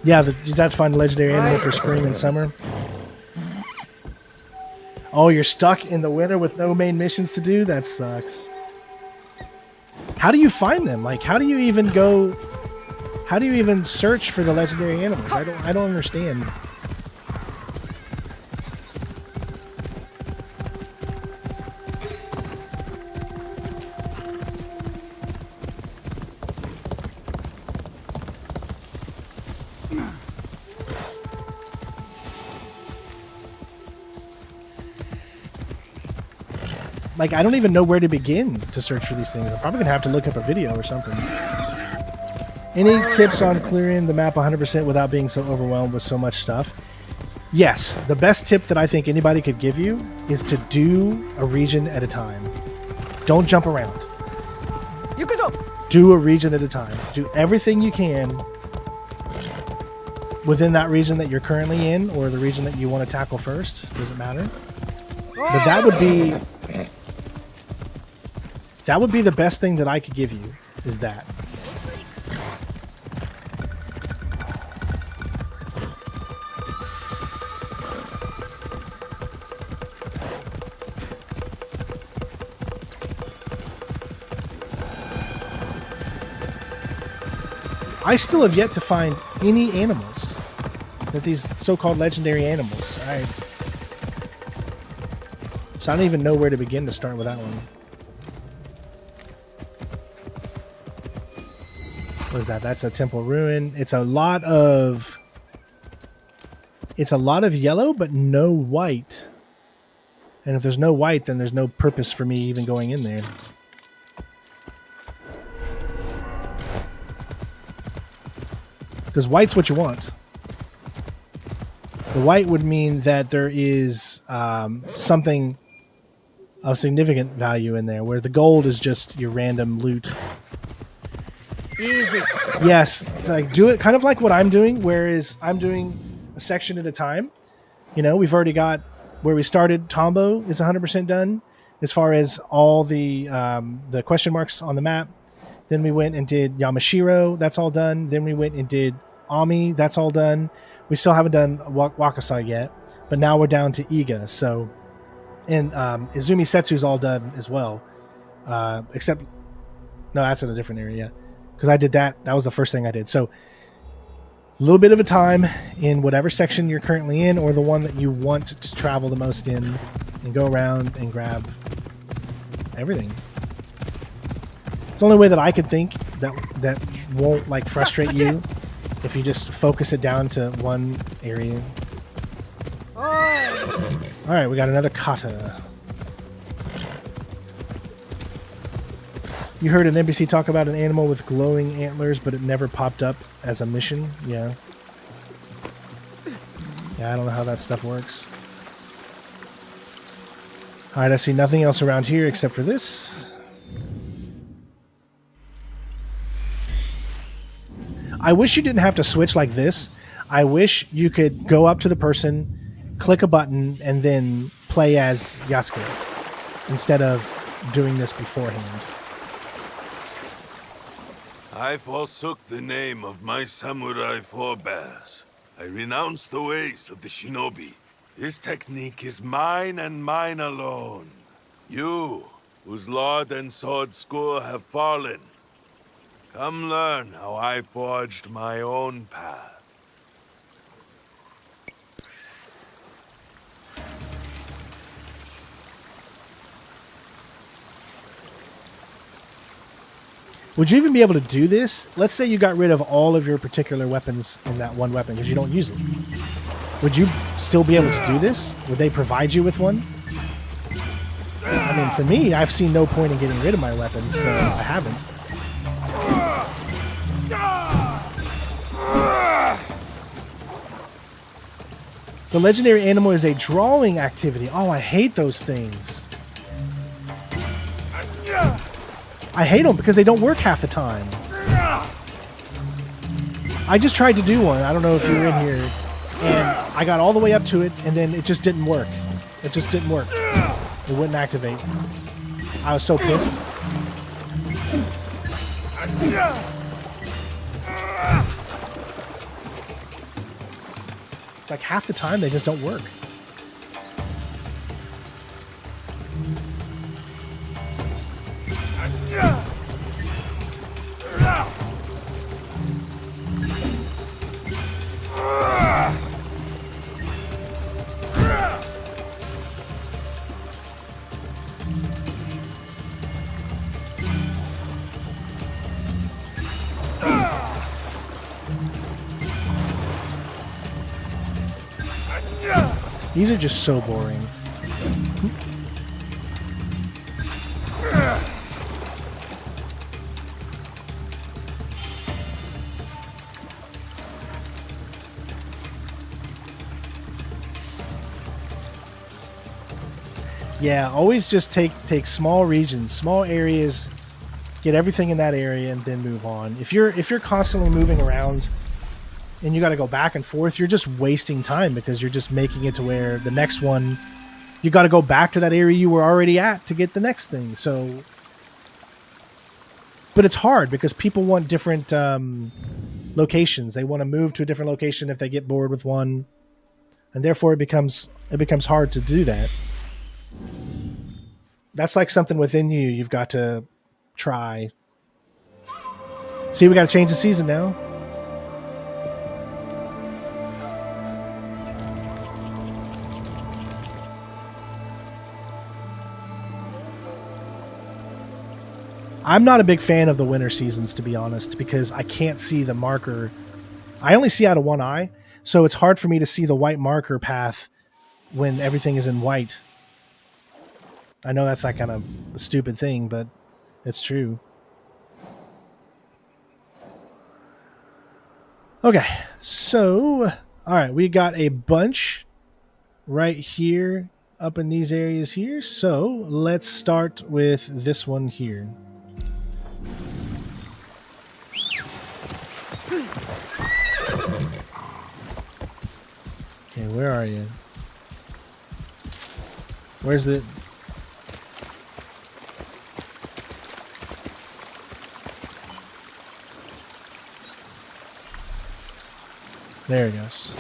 Yeah, you have to find a legendary animal for spring and summer. Oh, you're stuck in the winter with no main missions to do? That sucks. How do you find them? Like, how do you even go... How do you even search for the legendary animals? I don't understand. Like, I don't even know where to begin to search for these things. I'm probably going to have to look up a video or something. Any tips on clearing the map 100% without being so overwhelmed with so much stuff? Yes, the best tip that I think anybody could give you is to do a region at a time. Don't jump around. do a region at a time. Do everything you can within that region that you're currently in, or the region that you want to tackle first. Doesn't matter. But that would be the best thing that I could give you, is that. I still have yet to find any animals. That these so-called legendary animals. So I don't even know where to begin to start with that one. What is that? That's a temple ruin. It's a lot of yellow, but no white. And if there's no white, then there's no purpose for me even going in there. Because white's what you want. The white would mean that there is something of significant value in there, where the gold is just your random loot. Easy. Yes, it's like do it kind of like what I'm doing, whereas I'm doing a section at a time. You know, we've already got where we started. Tomba is 100% done as far as all the question marks on the map. Then we went and did Yamashiro. That's all done. Then we went and did Ami. That's all done. We still haven't done Wakasa yet, but now we're down to Eiga. So, and Izumi Setsu's all done as well. Except, no, that's in a different area. Because I did that. That was the first thing I did. So, a little bit of a time in whatever section you're currently in, or the one that you want to travel the most in, and go around and grab everything. It's the only way that I could think that won't like frustrate you if you just focus it down to one area. Alright, we got another kata. You heard an NPC talk about an animal with glowing antlers, but it never popped up as a mission? Yeah. Yeah, I don't know how that stuff works. Alright, I see nothing else around here except for this. I wish you didn't have to switch like this. I wish you could go up to the person, click a button, and then play as Yasuke instead of doing this beforehand. I forsook the name of my samurai forebears. I renounced the ways of the shinobi. This technique is mine and mine alone. You, whose lord and sword school have fallen, come learn how I forged my own path. Would you even be able to do this? Let's say you got rid of all of your particular weapons in that one weapon because you don't use it. Would you still be able to do this? Would they provide you with one? I mean, for me, I've seen no point in getting rid of my weapons, so I haven't. The legendary animal is a drawing activity. Oh, I hate those things. I hate them because they don't work half the time. I just tried to do one. I don't know if you were in here. And I got all the way up to it, and then it just didn't work. It just didn't work. It wouldn't activate. I was so pissed. It's like half the time they just don't work. These are just so boring. Yeah, always just take small regions, small areas, get everything in that area, and then move on. If you're constantly moving around and you got to go back and forth, you're just wasting time because you're just making it to where the next one, you got to go back to that area you were already at to get the next thing. So, but it's hard because people want different locations. They want to move to a different location if they get bored with one, and therefore it becomes hard to do that. That's like something within you you've got to try. See, we got to change the season now. I'm not a big fan of the winter seasons, to be honest, because I can't see the marker. I only see out of one eye, so it's hard for me to see the white marker path when everything is in white. I know that's like kind of a stupid thing, but it's true. Okay, so, all right, we got a bunch right here up in these areas here. So let's start with this one here. Okay, where are you? Where's the... There it goes.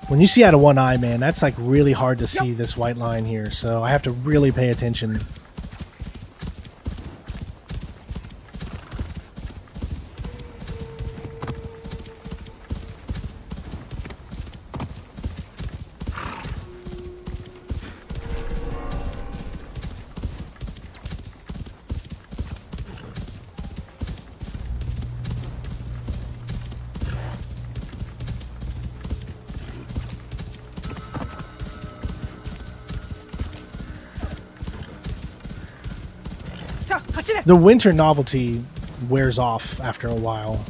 When you see out of one eye, man, that's like really hard to see this white line here, so I have to really pay attention. The winter novelty wears off after a while.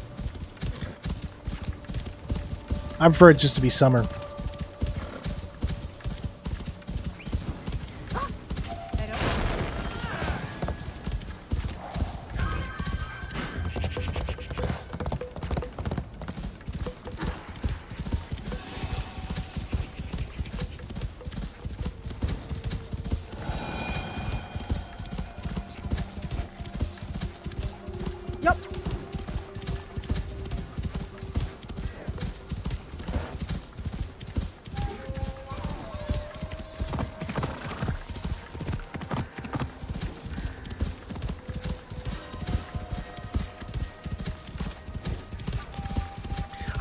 I prefer it just to be summer.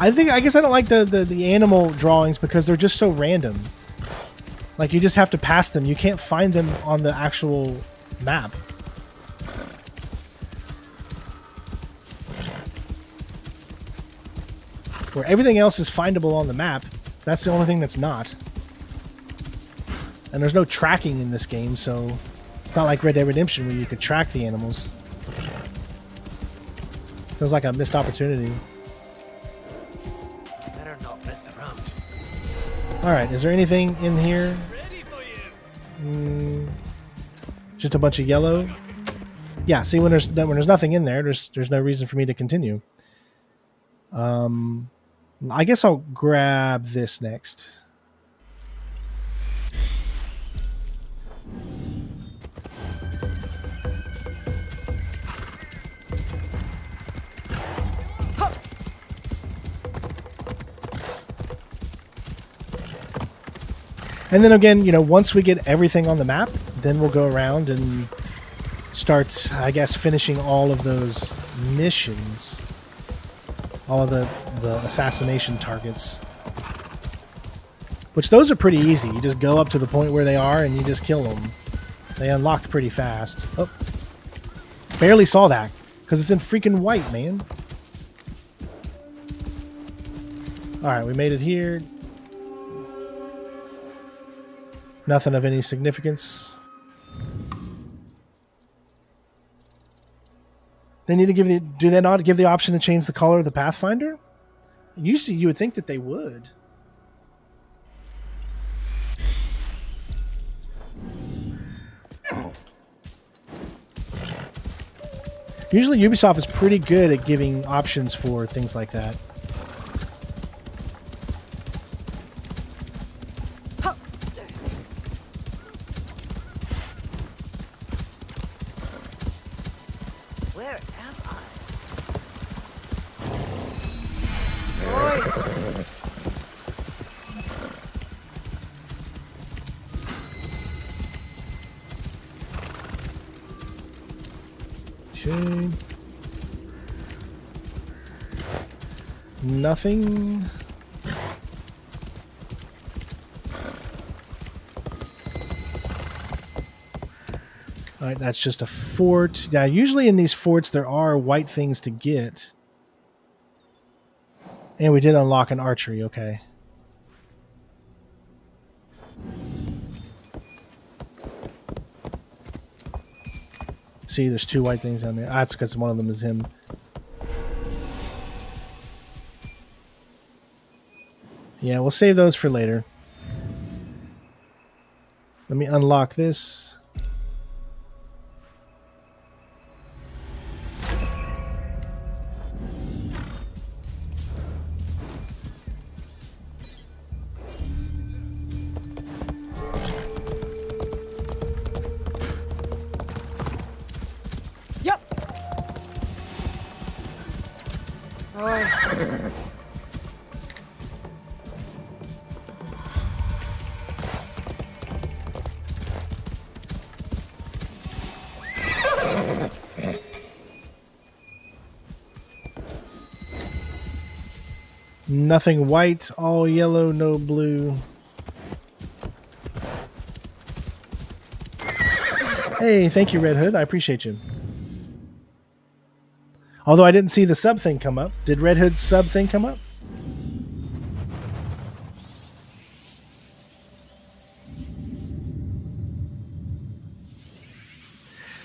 I guess I don't like the animal drawings because they're just so random. Like, you just have to pass them. You can't find them on the actual map. Where everything else is findable on the map, that's the only thing that's not. And there's no tracking in this game, so it's not like Red Dead Redemption where you could track the animals. Feels like a missed opportunity. Alright, is there anything in here? Just a bunch of yellow? Yeah, see, when there's nothing in there, there's no reason for me to continue. I guess I'll grab this next. And then again, you know, once we get everything on the map, then we'll go around and start, I guess, finishing all of those missions. All of the assassination targets. Which those are pretty easy. You just go up to the point where they are and you just kill them. They unlocked pretty fast. Oh. Barely saw that. Because it's in freaking white, man. Alright, we made it here. Nothing of any significance. They need to give do they not give the option to change the color of the Pathfinder? Usually you would think that they would. Usually Ubisoft is pretty good at giving options for things like that. Where am I? Okay. Nothing. All right, that's just a fort. Now, usually in these forts, there are white things to get. And we did unlock an archery, okay. See, there's 2 white things down there. Ah, that's because one of them is him. Yeah, we'll save those for later. Let me unlock this. Yep. Nothing white, all yellow, no blue. Hey, thank you, Red Hood. I appreciate you. Although I didn't see the sub thing come up. Did Red Hood's sub thing come up?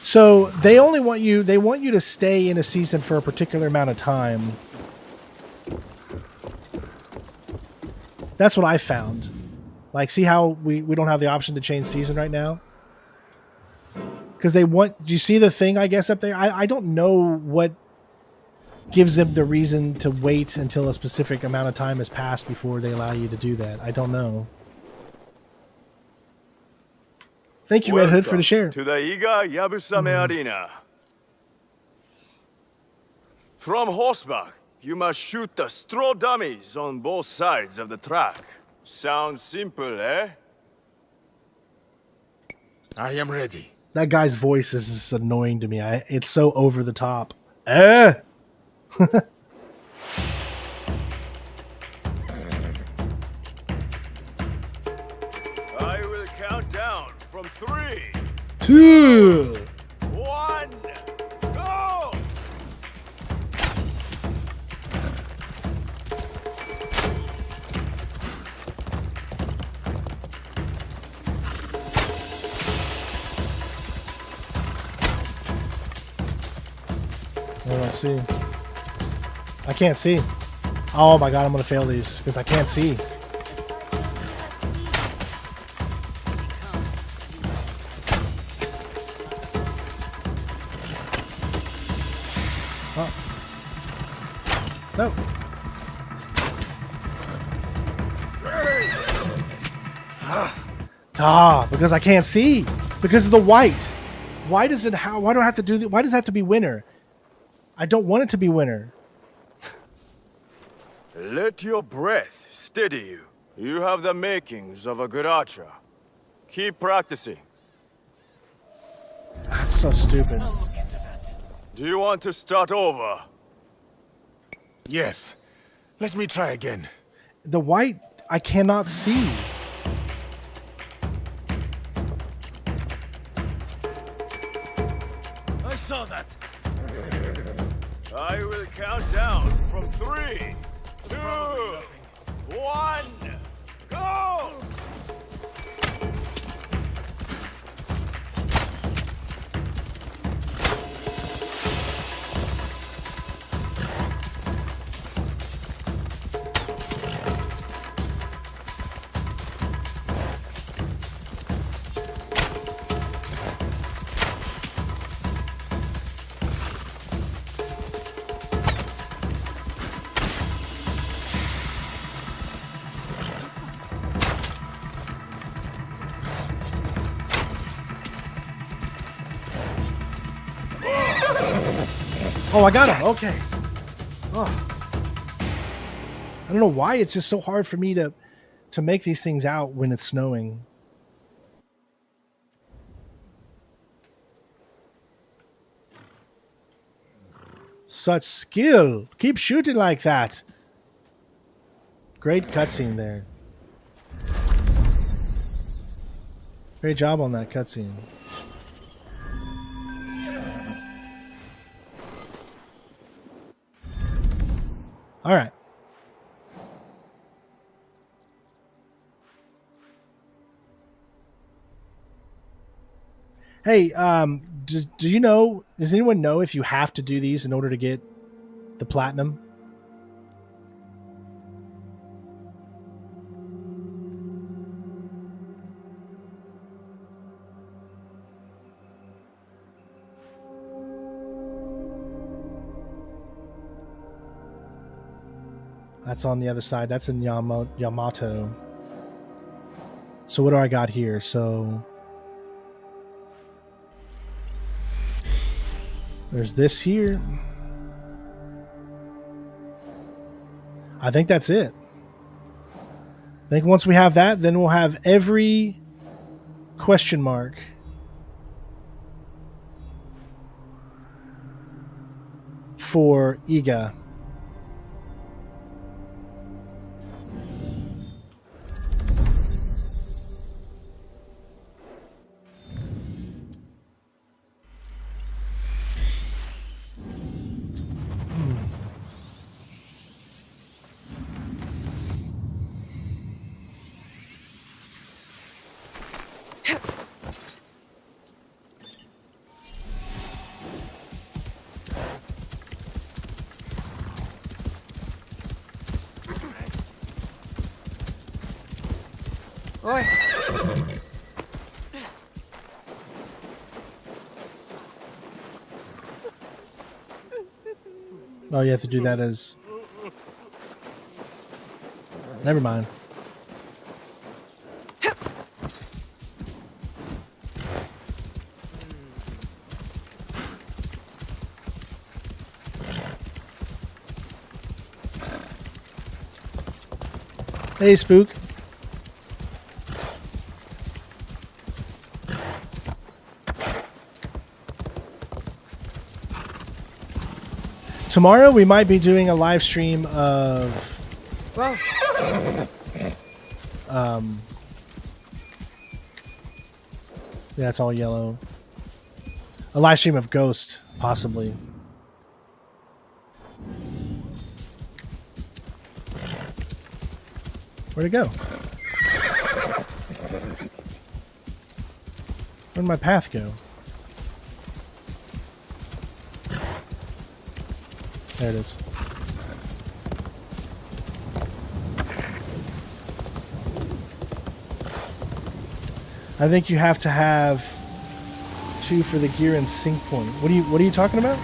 So they only want you, they want you to stay in a season for a particular amount of time. That's what I found. Like, see how we don't have the option to change season right now? Because they want, do you see the thing, I guess, up there? I don't know what gives them the reason to wait until a specific amount of time has passed before they allow you to do that. I don't know. Thank you, Red Hood, for the share. To the Eiga Yabusame Arena. From horseback, you must shoot the straw dummies on both sides of the track. Sounds simple, eh? I am ready. That guy's voice is just annoying to me. It's so over the top. Eh? I will count down from 3, 2, 1, go! Well, let's see. I can't see. Oh my god, I'm gonna fail these because I can't see. Oh. No. Because I can't see. Because of the white. Why does it? Why do I have to do that? Why does it have to be winter? I don't want it to be winter. Let your breath steady you. You have the makings of a good archer. Keep practicing. That's so stupid. Do you want to start over? Yes. Let me try again. The white, I cannot see. I saw that. I will count down from 3, 2, 1, go! Oh, I got him. Okay. Oh. I don't know why it's just so hard for me to make these things out when it's snowing. Such skill. Keep shooting like that. Great cutscene there. Great job on that cutscene. All right. Hey, do you know, does anyone know if you have to do these in order to get the platinum? That's on the other side. That's in Yamato. So what do I got here? So there's this here. I think that's it. I think once we have that, then we'll have every question mark. For Eiga. Oi. Oh, you have to do that as... Never mind. Hey, Spook. Tomorrow we might be doing a live stream of Whoa. yeah, it's all yellow. A live stream of Ghost, possibly. Where'd it go? Where'd my path go? There it is. I think you have to have 2 for the gear and sync point. What are you talking about?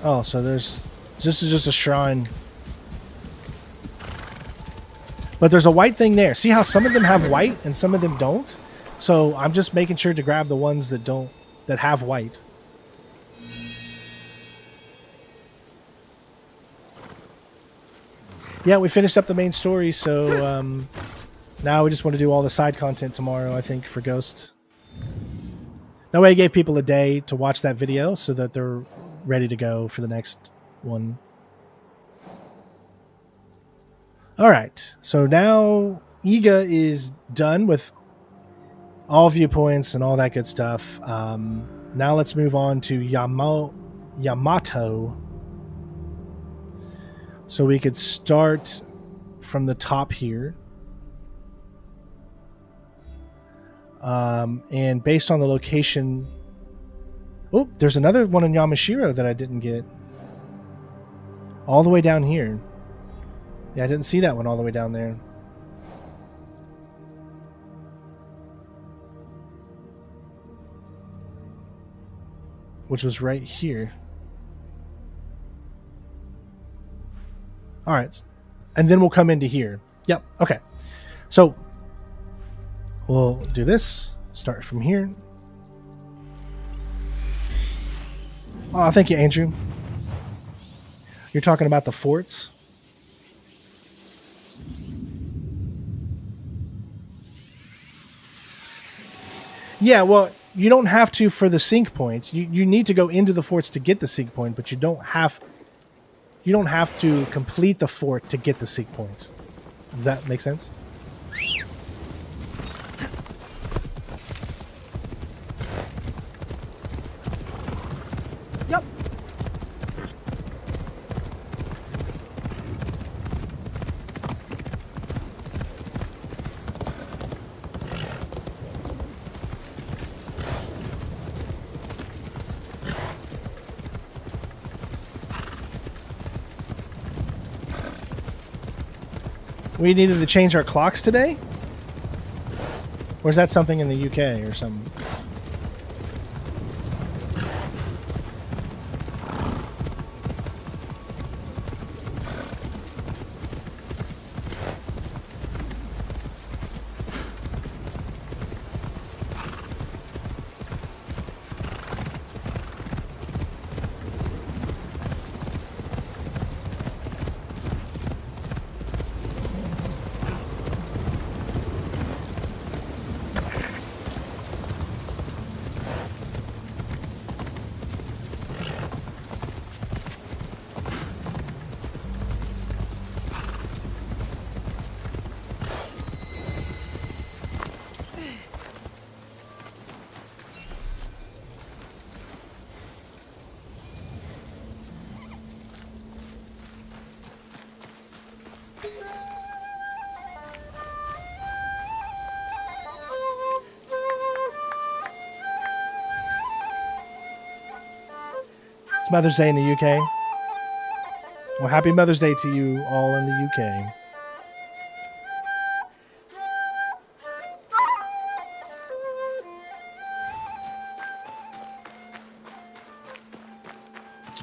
Oh, so this is just a shrine. But there's a white thing there. See how some of them have white and some of them don't? So I'm just making sure to grab the ones that don't, that have white. Yeah, we finished up the main story, so now we just want to do all the side content tomorrow, I think, for Ghost. That way I gave people a day to watch that video so that they're ready to go for the next one. All right, so now Eiga is done with all viewpoints and all that good stuff. Now let's move on to Yamato. So we could start from the top here. And based on the location... Oh, there's another one in Yamashiro that I didn't get. All the way down here. Yeah, I didn't see that one all the way down there. which was right here. All right. And then we'll come into here. Yep. Okay. So we'll do this. Start from here. Oh, thank you, Andrew. You're talking about the forts? Yeah, well, you don't have to for the sync points. You need to go into the forts to get the sync point, but you don't have to complete the fort to get the sync point. Does that make sense? Yep. We needed to change our clocks today? Or is that something in the UK or something? It's Mother's Day in the UK. Well, happy Mother's Day to you all in the UK.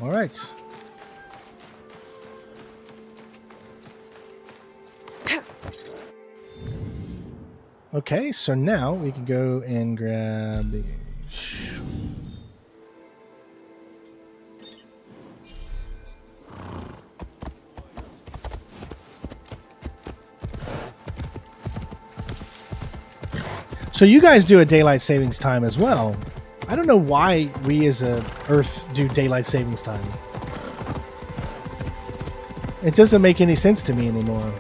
All right. Okay, so now we can go and grab the... So you guys do a daylight savings time as well. I don't know why we as a Earth do daylight savings time. It doesn't make any sense to me anymore.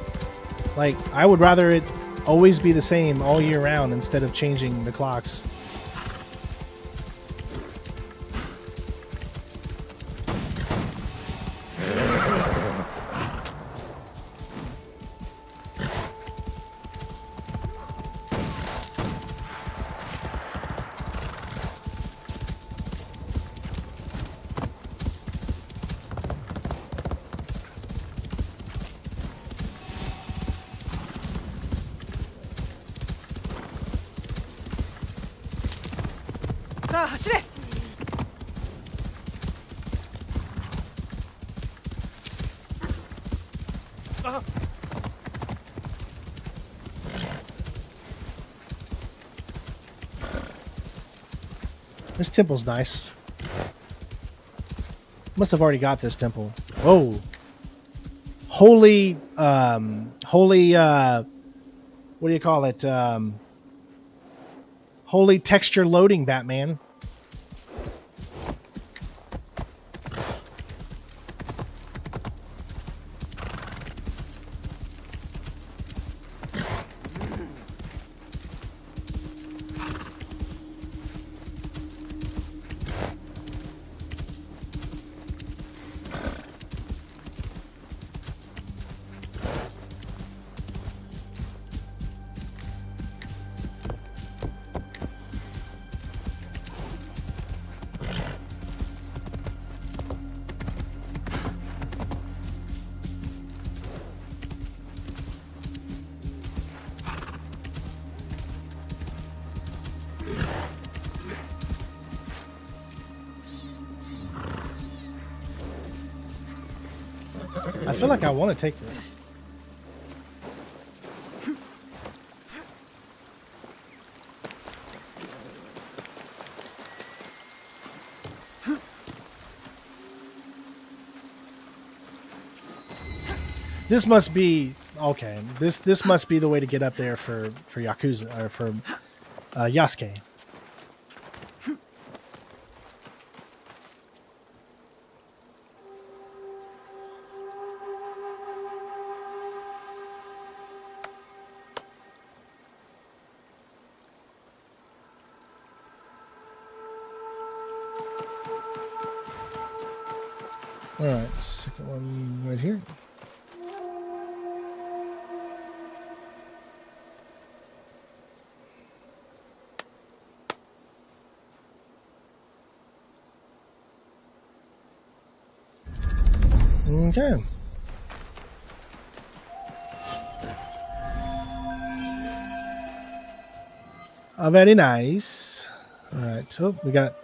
Like, I would rather it always be the same all year round instead of changing the clocks. This temple's nice. Must have already got this temple. Whoa. Holy, what do you call it? Holy texture loading, Batman. feel like I want to take this. This must be okay. This must be the way to get up there for Yakuza or for Yasuke. All right, second one right here. Okay. Oh, very nice. All right, so we got.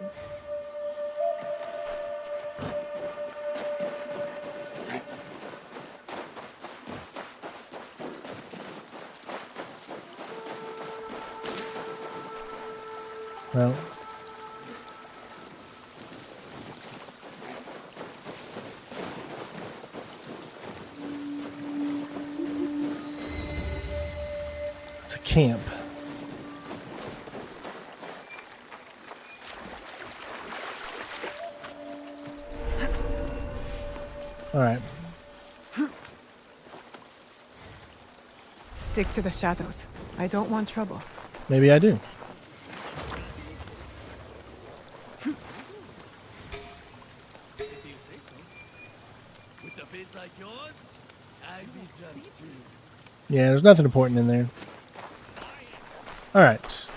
Well. It's a camp. All right. Stick to the shadows. I don't want trouble. Maybe I do. Yeah, there's nothing important in there. All right.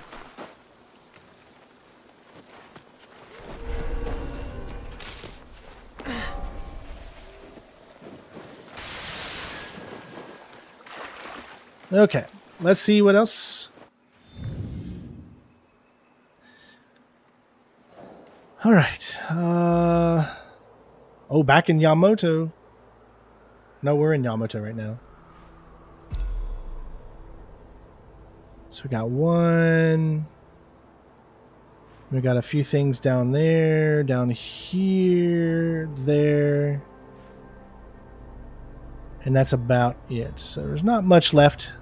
Okay, let's see what else. All right. Oh, back in Yamato. No, we're in Yamato right now. So we got one. We got a few things down there, down here, there. And that's about it. So there's not much left.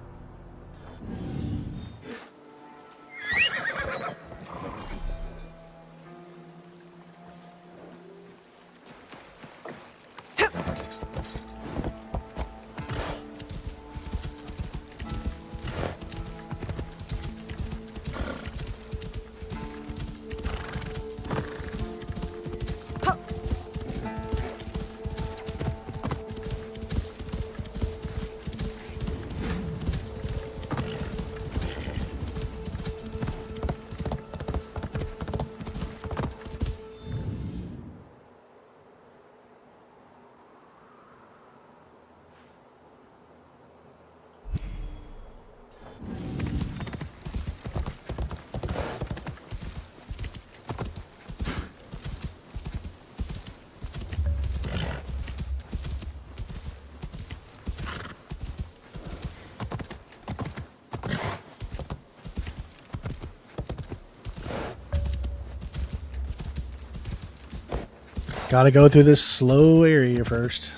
Gotta go through this slow area first.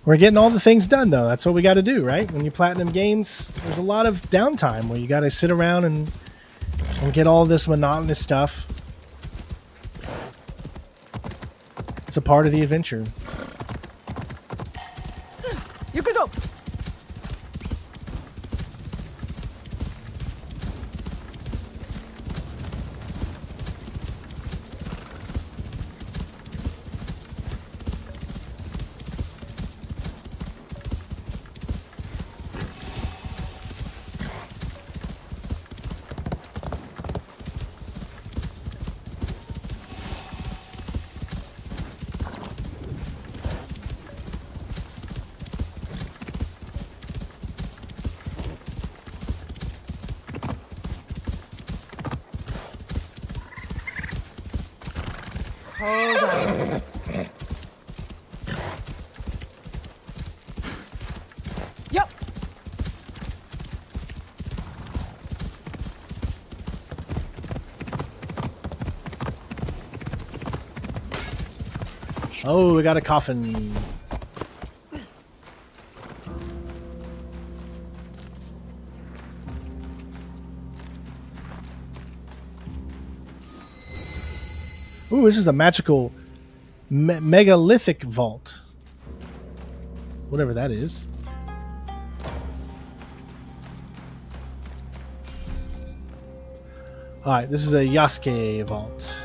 We're getting all the things done, though. That's what we got to do, right? When you platinum games, there's a lot of downtime where you got to sit around and get all this monotonous stuff. It's a part of the adventure. Yukuzo! Hold on. Yep. Oh, we got a coffin. Ooh, this is a magical megalithic vault. Whatever that is. Alright, this is a Yasuke vault.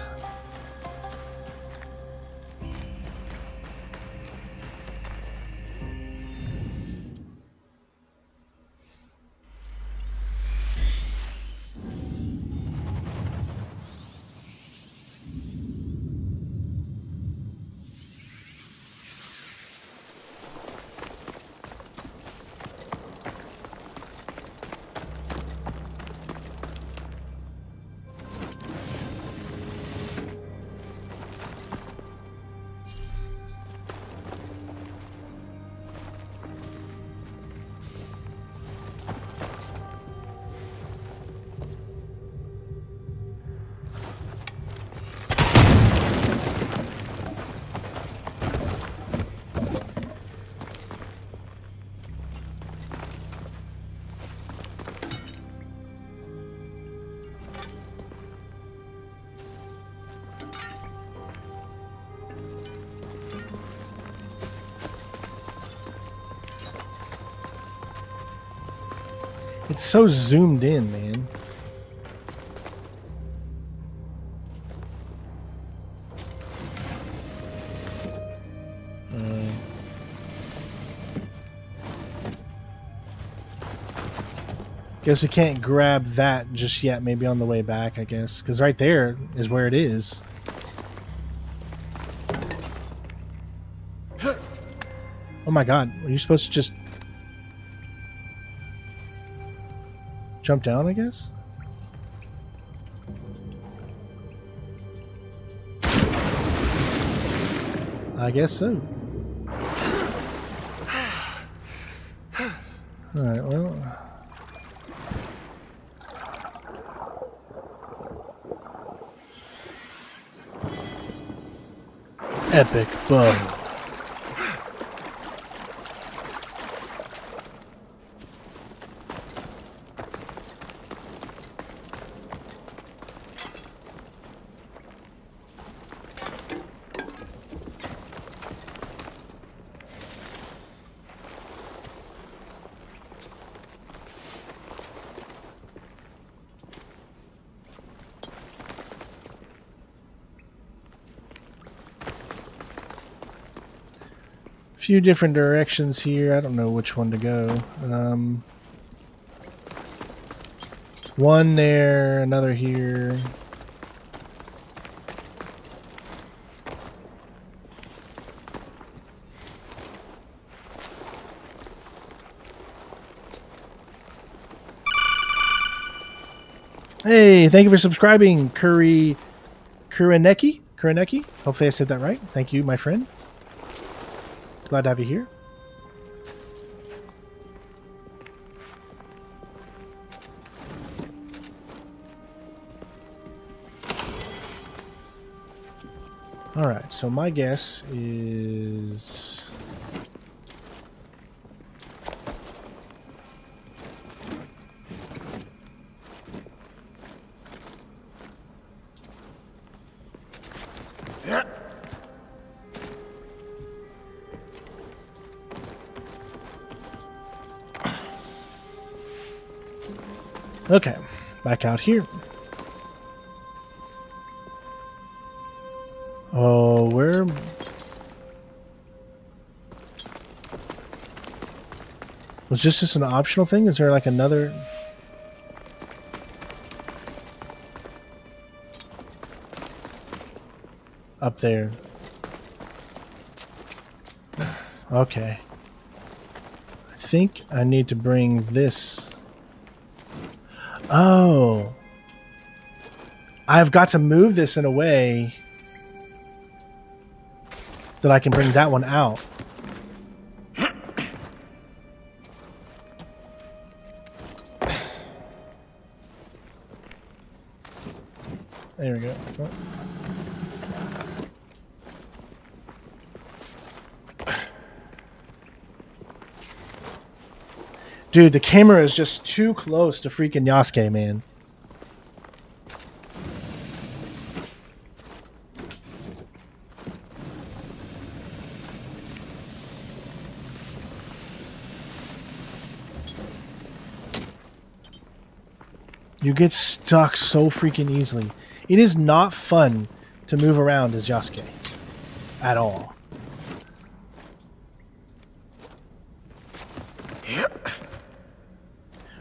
It's so zoomed in, man. Guess we can't grab that just yet. Maybe on the way back, I guess. Because right there is where it is. Oh my god. Are you supposed to just jump down, I guess? I guess so. Alright, well. Epic bow. Few different directions here. I don't know which one to go. One there, another here. Hey, thank you for subscribing, Kuraneki. Hopefully I said that right. Thank you, my friend. Glad to have you here. All right, so my guess is okay, back out here. Oh, where? Was this just an optional thing? Is there like another? Up there. Okay. I think I need to bring this. Oh. I've got to move this in a way that I can bring that one out. There we go. Oh. Dude, the camera is just too close to freaking Yasuke, man. You get stuck so freaking easily. It is not fun to move around as Yasuke. At all.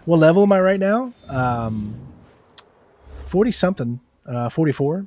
What level am I right now? 40 something. 44.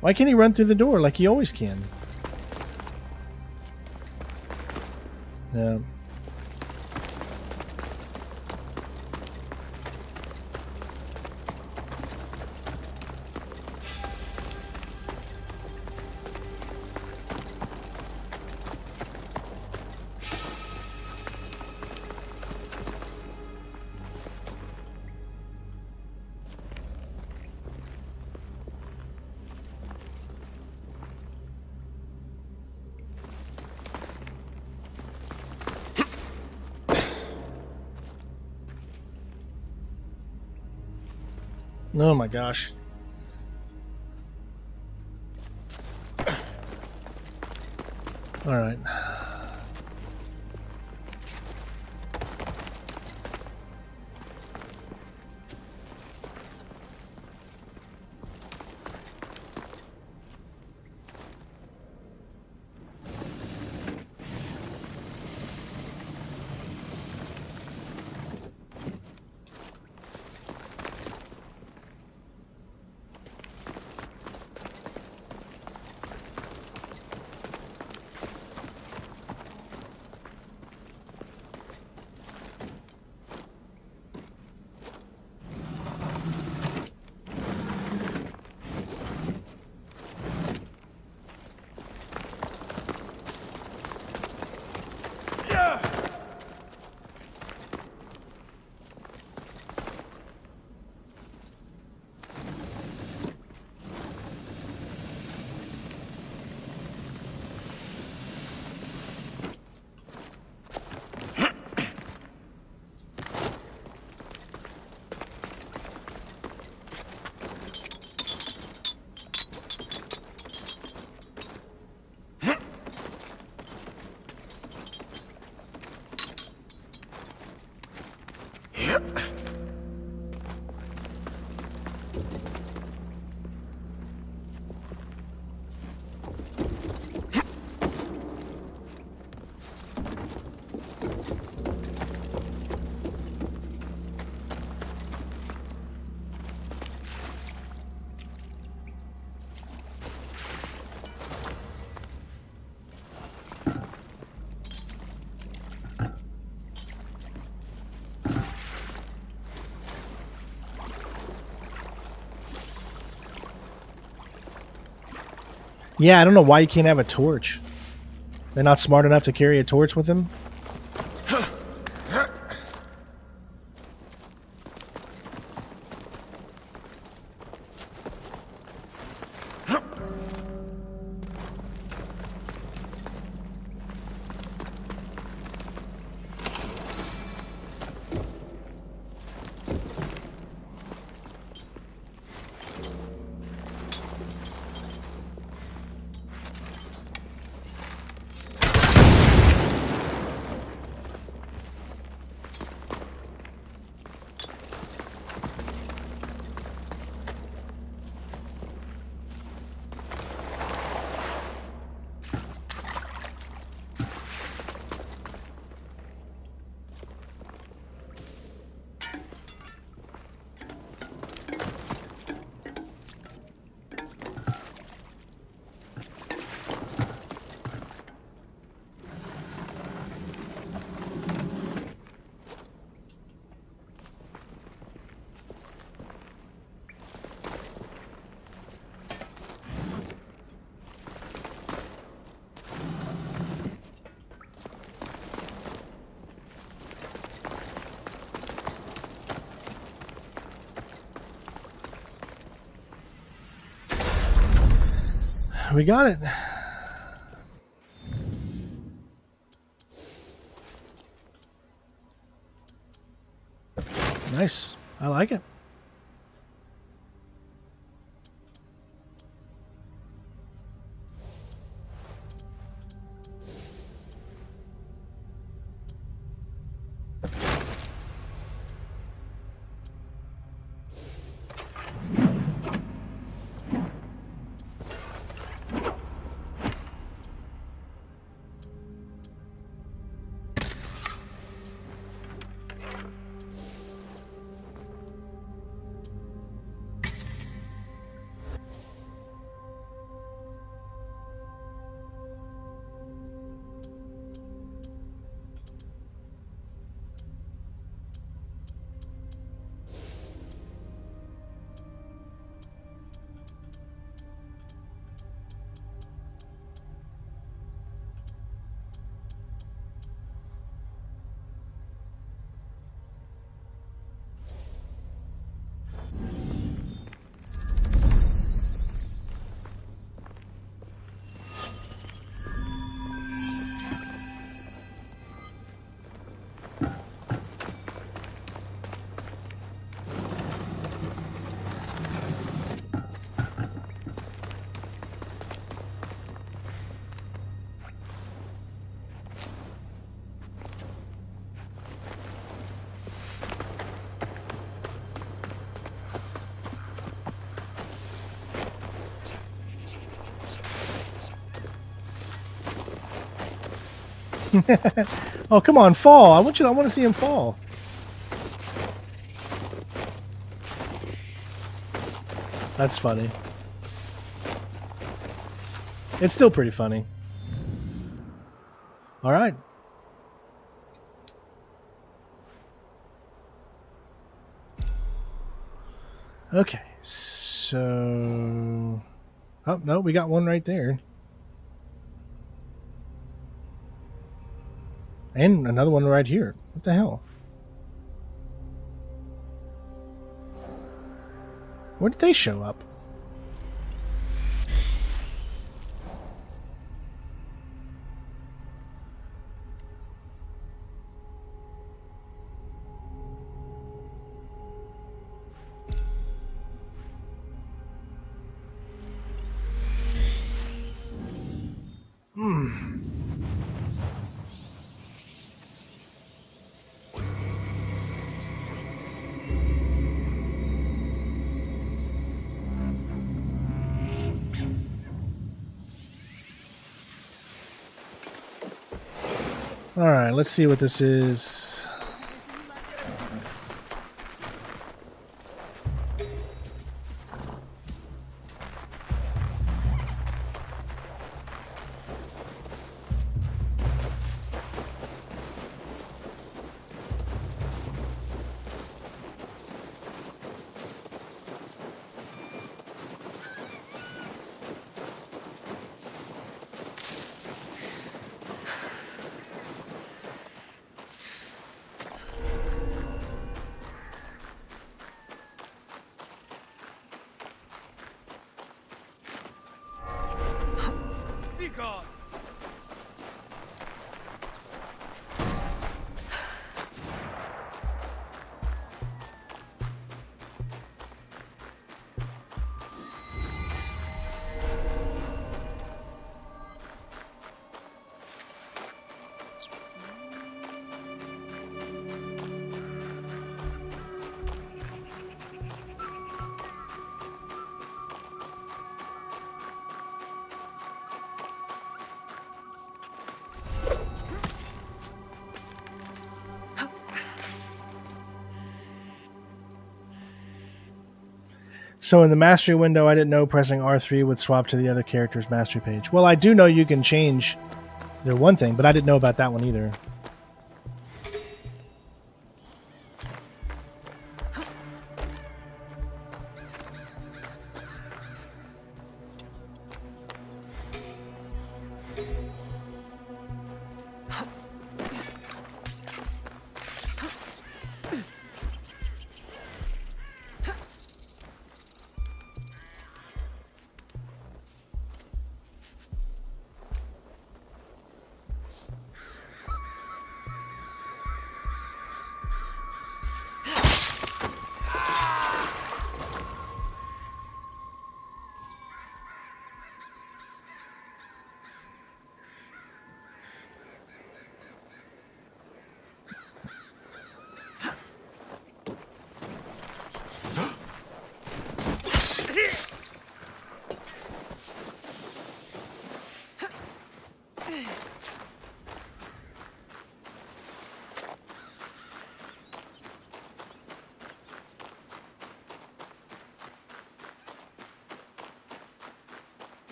Why can't he run through the door like he always can? Yeah. Oh my gosh. All right. Yeah, I don't know why you can't have a torch. They're not smart enough to carry a torch with them. We got it. Nice. I like it. Oh, come on, fall. I want to see him fall. That's funny. It's still pretty funny. All right. Okay. So, oh, no, we got one right there. And another one right here. What the hell? Where did they show up? All right, let's see what this is. So in the mastery window, I didn't know pressing R3 would swap to the other character's mastery page. Well, I do know you can change their one thing, but I didn't know about that one either.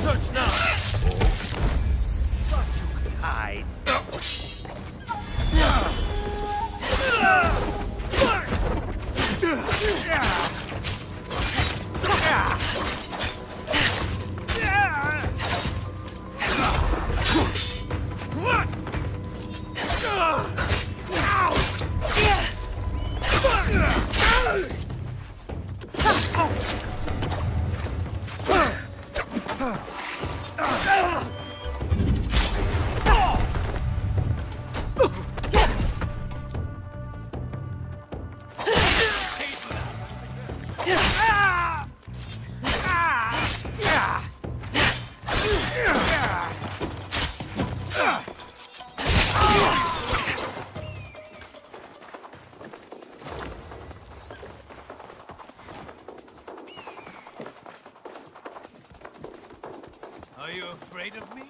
Research now! Thought you could hide. Are you afraid of me?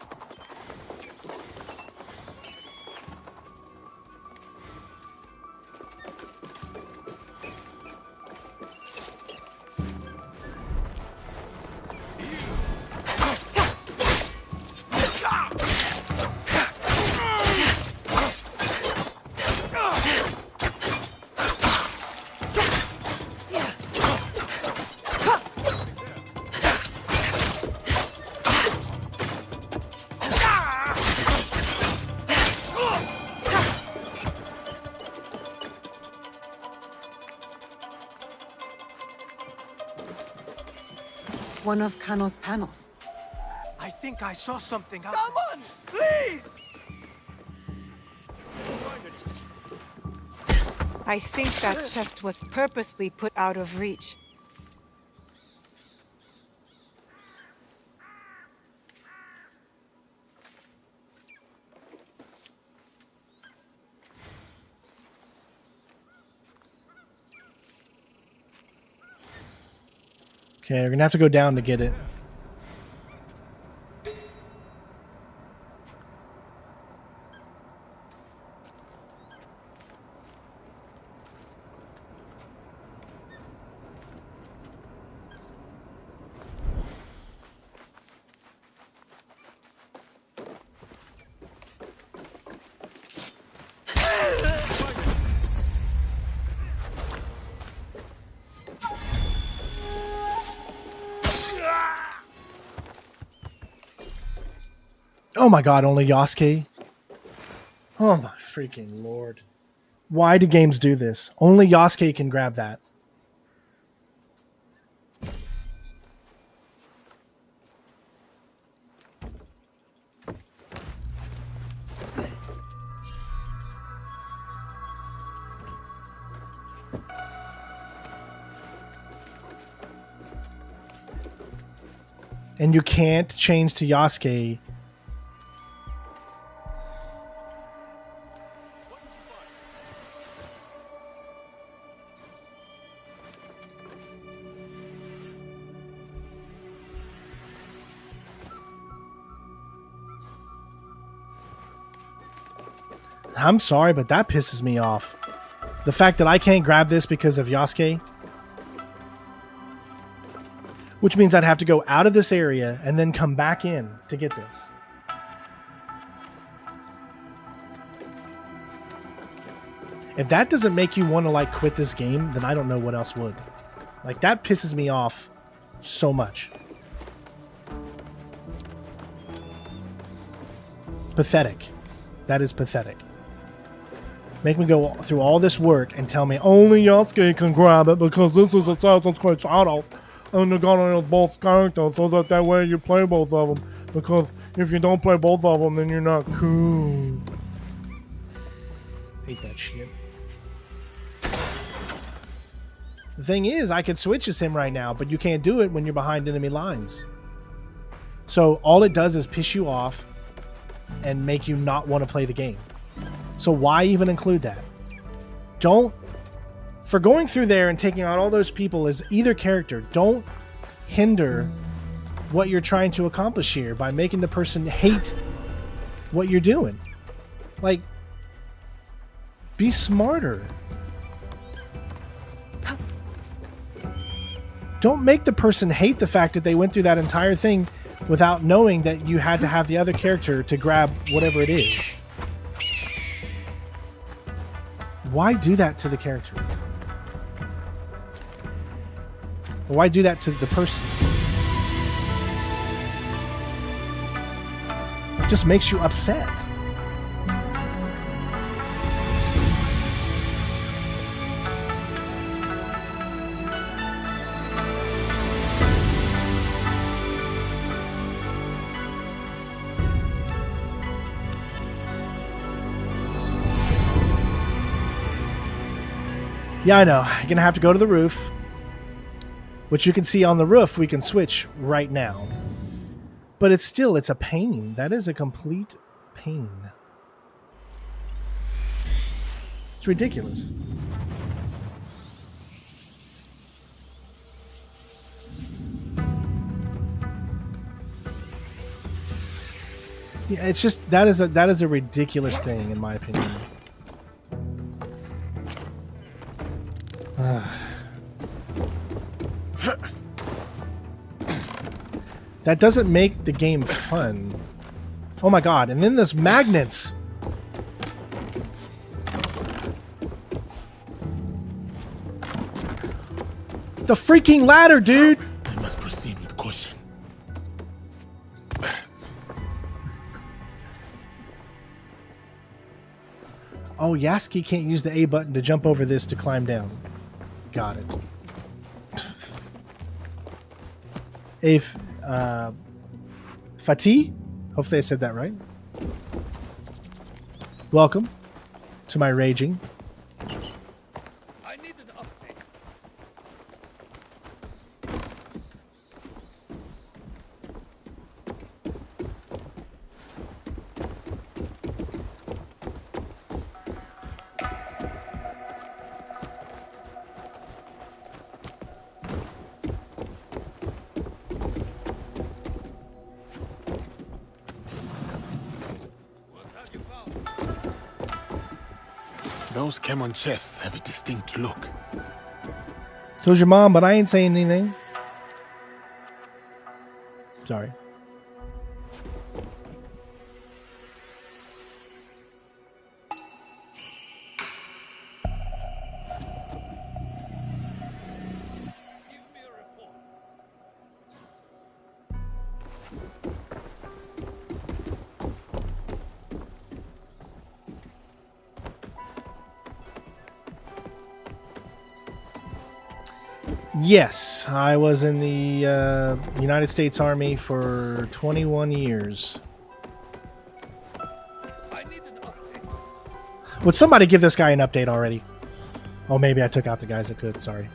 One of Kano's panels. I think I saw something out Someone! Please! I think that chest was purposely put out of reach. Okay, we're gonna have to go down to get it. Oh my god, only Yasuke? Oh my freaking lord. Why do games do this? Only Yasuke can grab that. And you can't change to Yasuke. I'm sorry, but that pisses me off. The fact that I can't grab this because of Yasuke. Which means I'd have to go out of this area and then come back in to get this. If that doesn't make you want to like quit this game, then I don't know what else would. Like that pisses me off so much. Pathetic. That is pathetic. Make me go through all this work and tell me only Yasuke can grab it because this is Assassin's Creed Shadows and they're gonna use both characters so that way you play both of them. Because if you don't play both of them, then you're not cool. Hate that shit. The thing is, I could switch as him right now, but you can't do it when you're behind enemy lines. So all it does is piss you off and make you not want to play the game. So why even include that? For going through there and taking out all those people as either character, don't hinder what you're trying to accomplish here by making the person hate what you're doing. Like, be smarter. Don't make the person hate the fact that they went through that entire thing without knowing that you had to have the other character to grab whatever it is. Why do that to the character? Or why do that to the person? It just makes you upset. Yeah, I know. You're gonna have to go to the roof. Which you can see on the roof, we can switch right now. But it's a pain. That is a complete pain. It's ridiculous. Yeah, it's just that is a ridiculous thing in my opinion. That doesn't make the game fun. Oh my god, and then there's magnets! The freaking ladder, dude! I must proceed with caution. Oh, Yasuke can't use the A button to jump over this to climb down. Got it. Fatih? Hopefully I said that right. Welcome to my raging. I need an update. Those Kemon chests have a distinct look. Told your mom, but I ain't saying anything. Sorry. Yes, I was in the United States Army for 21 years. Would somebody give this guy an update already? Oh, maybe I took out the guys that could. Sorry.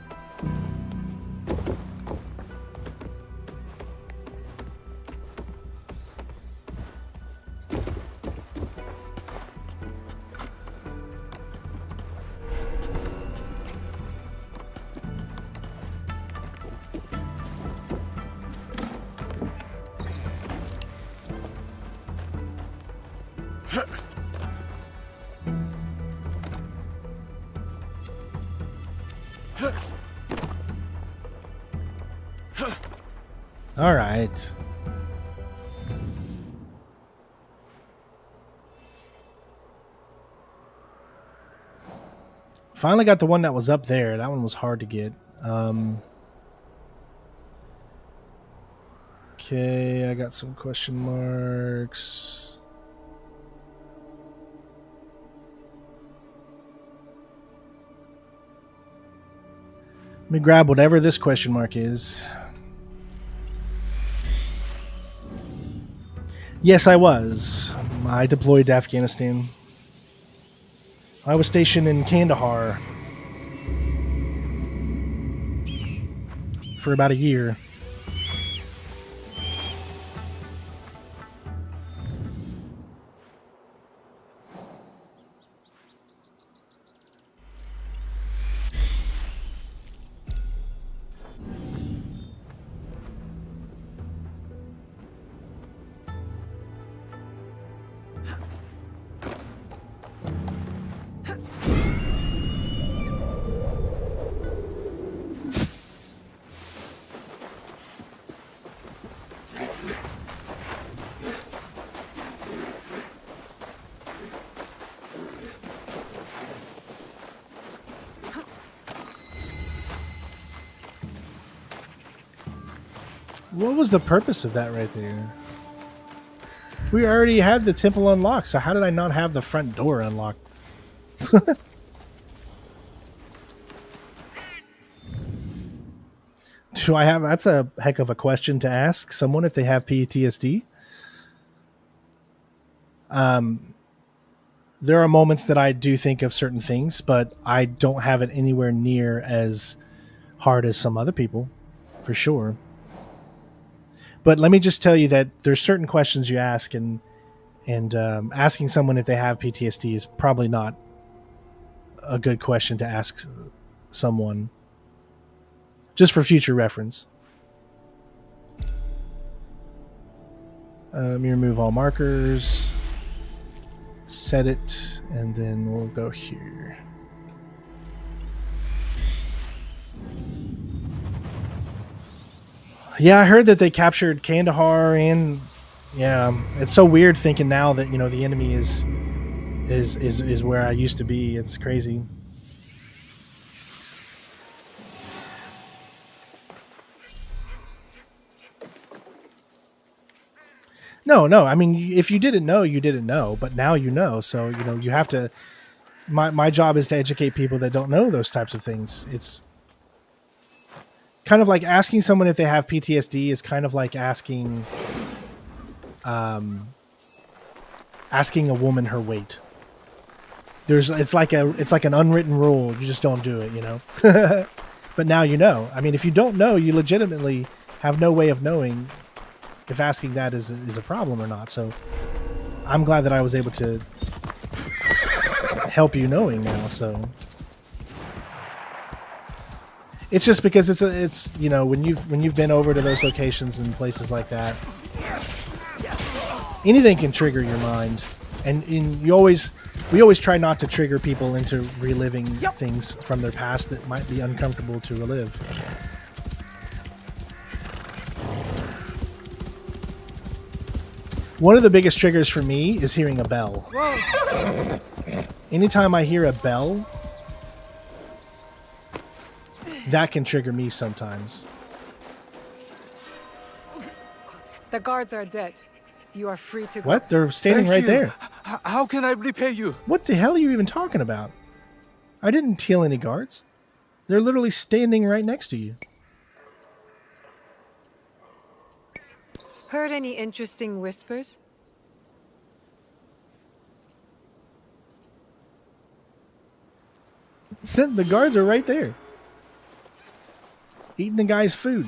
All right. Finally got the one that was up there. That one was hard to get. Okay, I got some question marks. me grab whatever this question mark is. Yes, I was. I deployed to Afghanistan. I was stationed in Kandahar for about a year. What was the purpose of that right there? We already had the temple unlocked, so how did I not have the front door unlocked? Do I have... That's a heck of a question to ask someone if they have PTSD. There are moments that I do think of certain things, but I don't have it anywhere near as hard as some other people, for sure. But let me just tell you that there's certain questions you ask, and asking someone if they have PTSD is probably not a good question to ask someone, just for future reference. Let me remove all markers, set it, and then we'll go here. Yeah, I heard that they captured Kandahar, and yeah, it's so weird thinking now that, you know, the enemy is where I used to be. It's crazy. No, I mean, if you didn't know, you didn't know, but now you know. So, you know, you have to. My job is to educate people that don't know those types of things. It's kind of like asking someone if they have PTSD is kind of like asking a woman her weight. It's like an unwritten rule. You just don't do it, you know. But now you know. I mean, if you don't know, you legitimately have no way of knowing if asking that is a problem or not. So I'm glad that I was able to help you knowing now. So it's just because it's you know, when you've been over to those locations and places like that, anything can trigger your mind, and we always try not to trigger people into reliving things from their past that might be uncomfortable to relive. One of the biggest triggers for me is hearing a bell. Whoa. Anytime I hear a bell, that can trigger me sometimes. The guards are dead. You are free to go. What? They're standing right there. How can I repay you? What the hell are you even talking about? I didn't kill any guards. They're literally standing right next to you. Heard any interesting whispers? The guards are right there, eating the guy's food.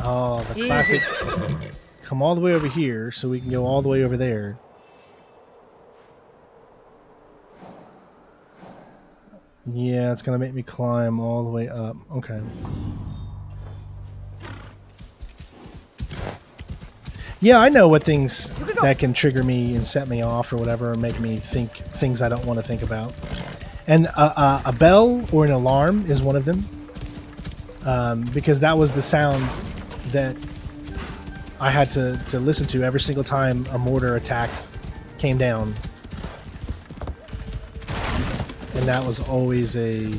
Oh, the classic. Come all the way over here so we can go all the way over there. Yeah, it's going to make me climb all the way up. Okay. Yeah, I know what things that can trigger me and set me off or whatever, or make me think things I don't want to think about. And a bell or an alarm is one of them. Because that was the sound that I had to listen to every single time a mortar attack came down. And that was always a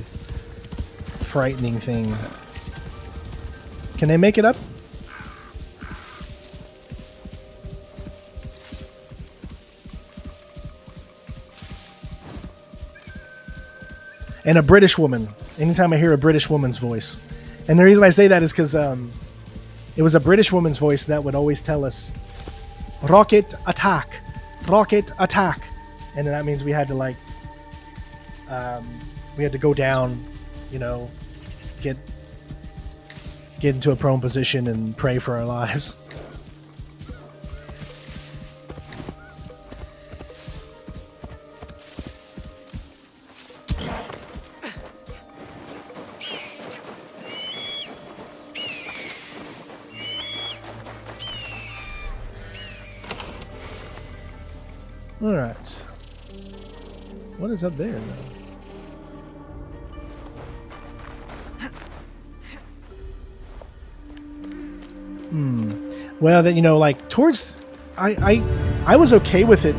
frightening thing. Can they make it up? And a British woman. Anytime I hear a British woman's voice. And the reason I say that is because it was a British woman's voice that would always tell us, rocket attack, rocket attack. And then that means we had to like, we had to go down, you know, get into a prone position and pray for our lives. All right. What is up there, though? Well, then, you know, like towards, I was okay with it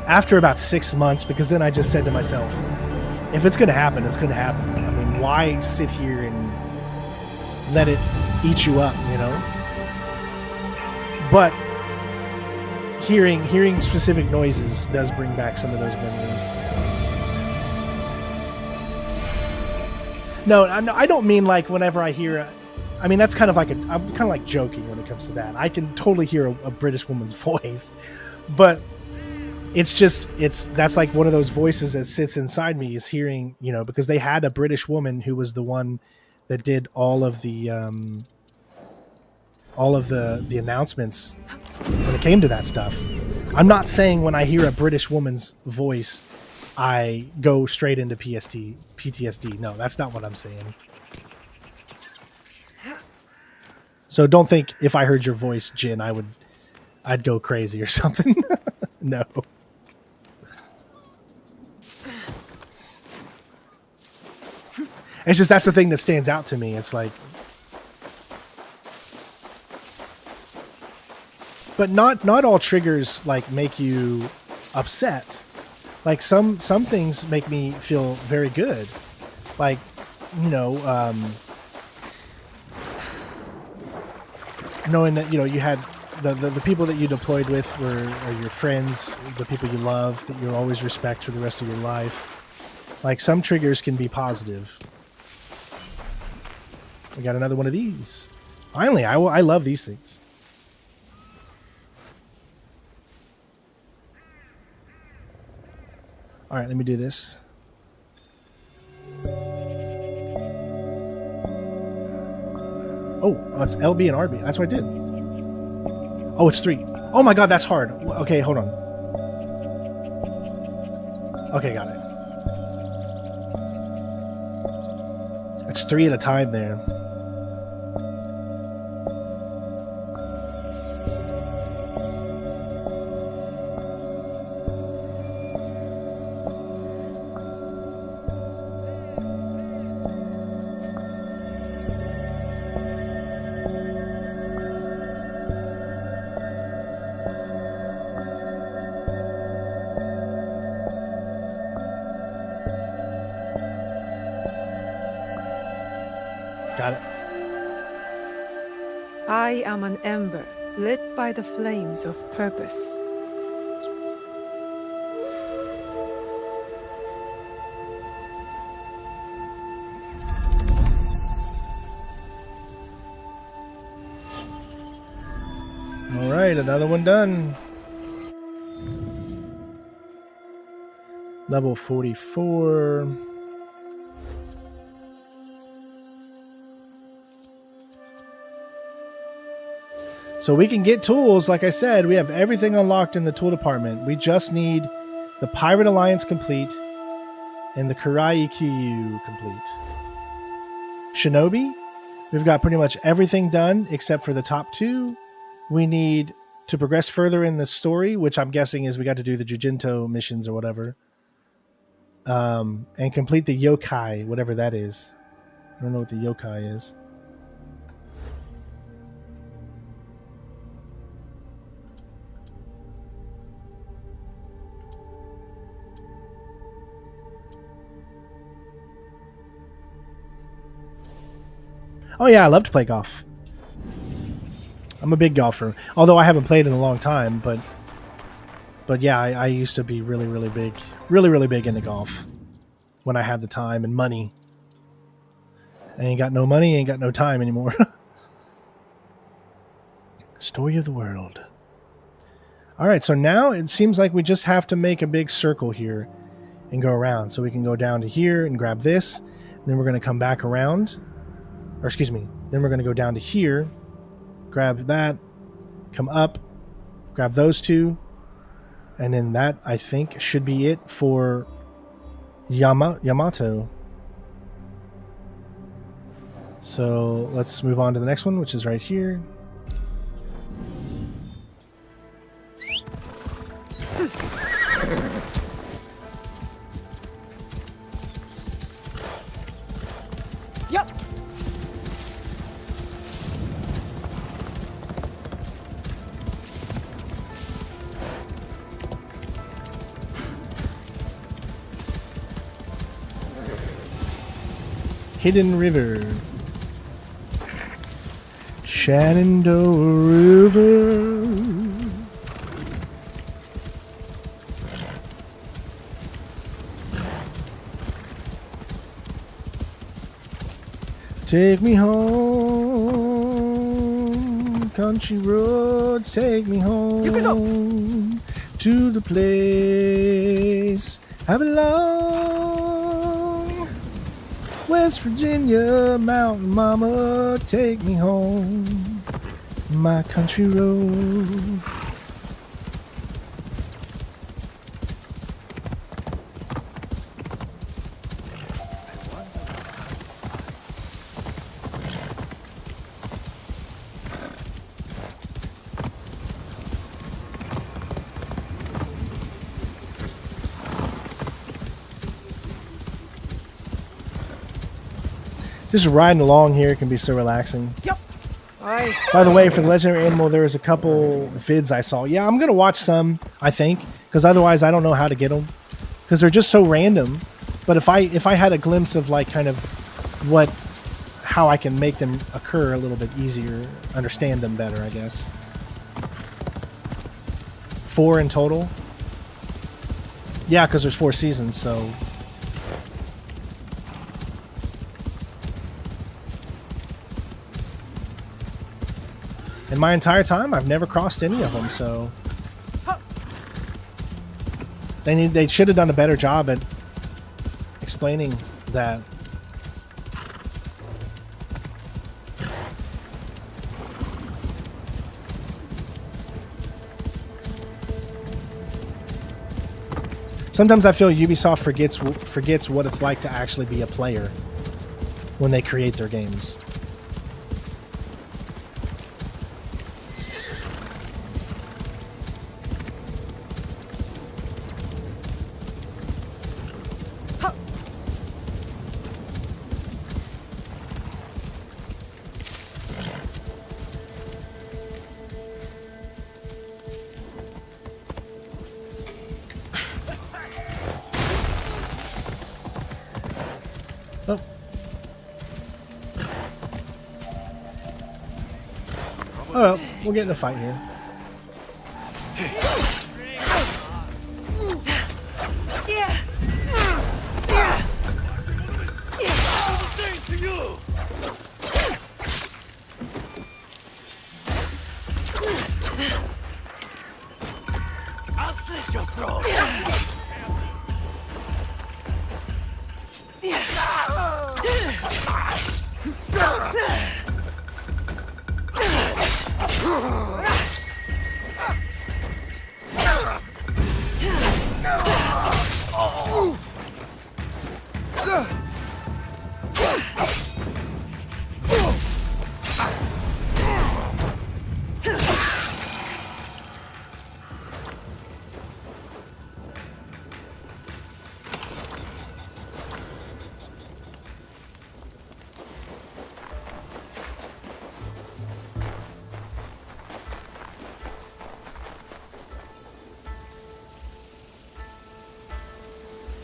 after about 6 months, because then I just said to myself, if it's going to happen, it's going to happen. I mean, why sit here and let it eat you up, you know? But hearing specific noises does bring back some of those memories. No, I don't mean like whenever I hear I mean, that's kind of like I'm kind of like joking when it comes to that. I can totally hear a British woman's voice, but that's like one of those voices that sits inside me, is hearing, you know, because they had a British woman who was the one that did all of the announcements when it came to that stuff. I'm not saying when I hear a British woman's voice, I go straight into PTSD. No, that's not what I'm saying. So don't think if I heard your voice, Jin, I'd go crazy or something. No. It's just, that's the thing that stands out to me. It's like, but not all triggers like make you upset. Like some things make me feel very good. Like, you know, knowing that, you know, you had the people that you deployed with are your friends, the people you love, that you'll always respect for the rest of your life. Like, some triggers can be positive. We got another one of these. Finally, I love these things. All right, let me do this. Oh, it's LB and RB. That's what I did. Oh, it's 3. Oh my god, that's hard. Okay, hold on. Okay, got it. It's 3 at a time there. Got it. I am an ember, lit by the flames of purpose. All right, another one done. Level 44. So we can get tools. Like I said, we have everything unlocked in the tool department. We just need the Pirate Alliance complete and the Kurai Kyu complete. Shinobi, we've got pretty much everything done except for the top 2. We need to progress further in the story, which I'm guessing is we got to do the Jujinto missions or whatever. And complete the yokai, whatever that is. I don't know what the yokai is. Oh yeah, I love to play golf. I'm a big golfer, although I haven't played in a long time. But yeah, I used to be really big, really big into golf when I had the time and money. I ain't got no money, ain't got no time anymore. Story of the world. All right, so now it seems like we just have to make a big circle here and go around. So we can go down to here and grab this. And then we're going to come back around. Or excuse me. Then we're going to go down to here. Grab that. Come up. Grab those two. And then that, I think, should be it for Yamato. So let's move on to the next one, which is right here. Yep. Hidden River. Shenandoah River. Take me home, country roads, take me home to the place I belong. West Virginia, Mountain Mama, take me home, my country road. Just riding along here can be so relaxing. Yep. By the way, for the legendary animal, there was a couple vids I saw. Yeah, I'm gonna watch some, I think, because otherwise I don't know how to get them, because they're just so random. But if I had a glimpse of like kind of how I can make them occur a little bit easier, understand them better, I guess. 4 in total. Yeah, because there's 4 seasons, so. In my entire time, I've never crossed any of them, so they should have done a better job at explaining that. Sometimes I feel Ubisoft forgets what it's like to actually be a player when they create their games. Oh well, we'll get in a fight here. I'll slit your throat.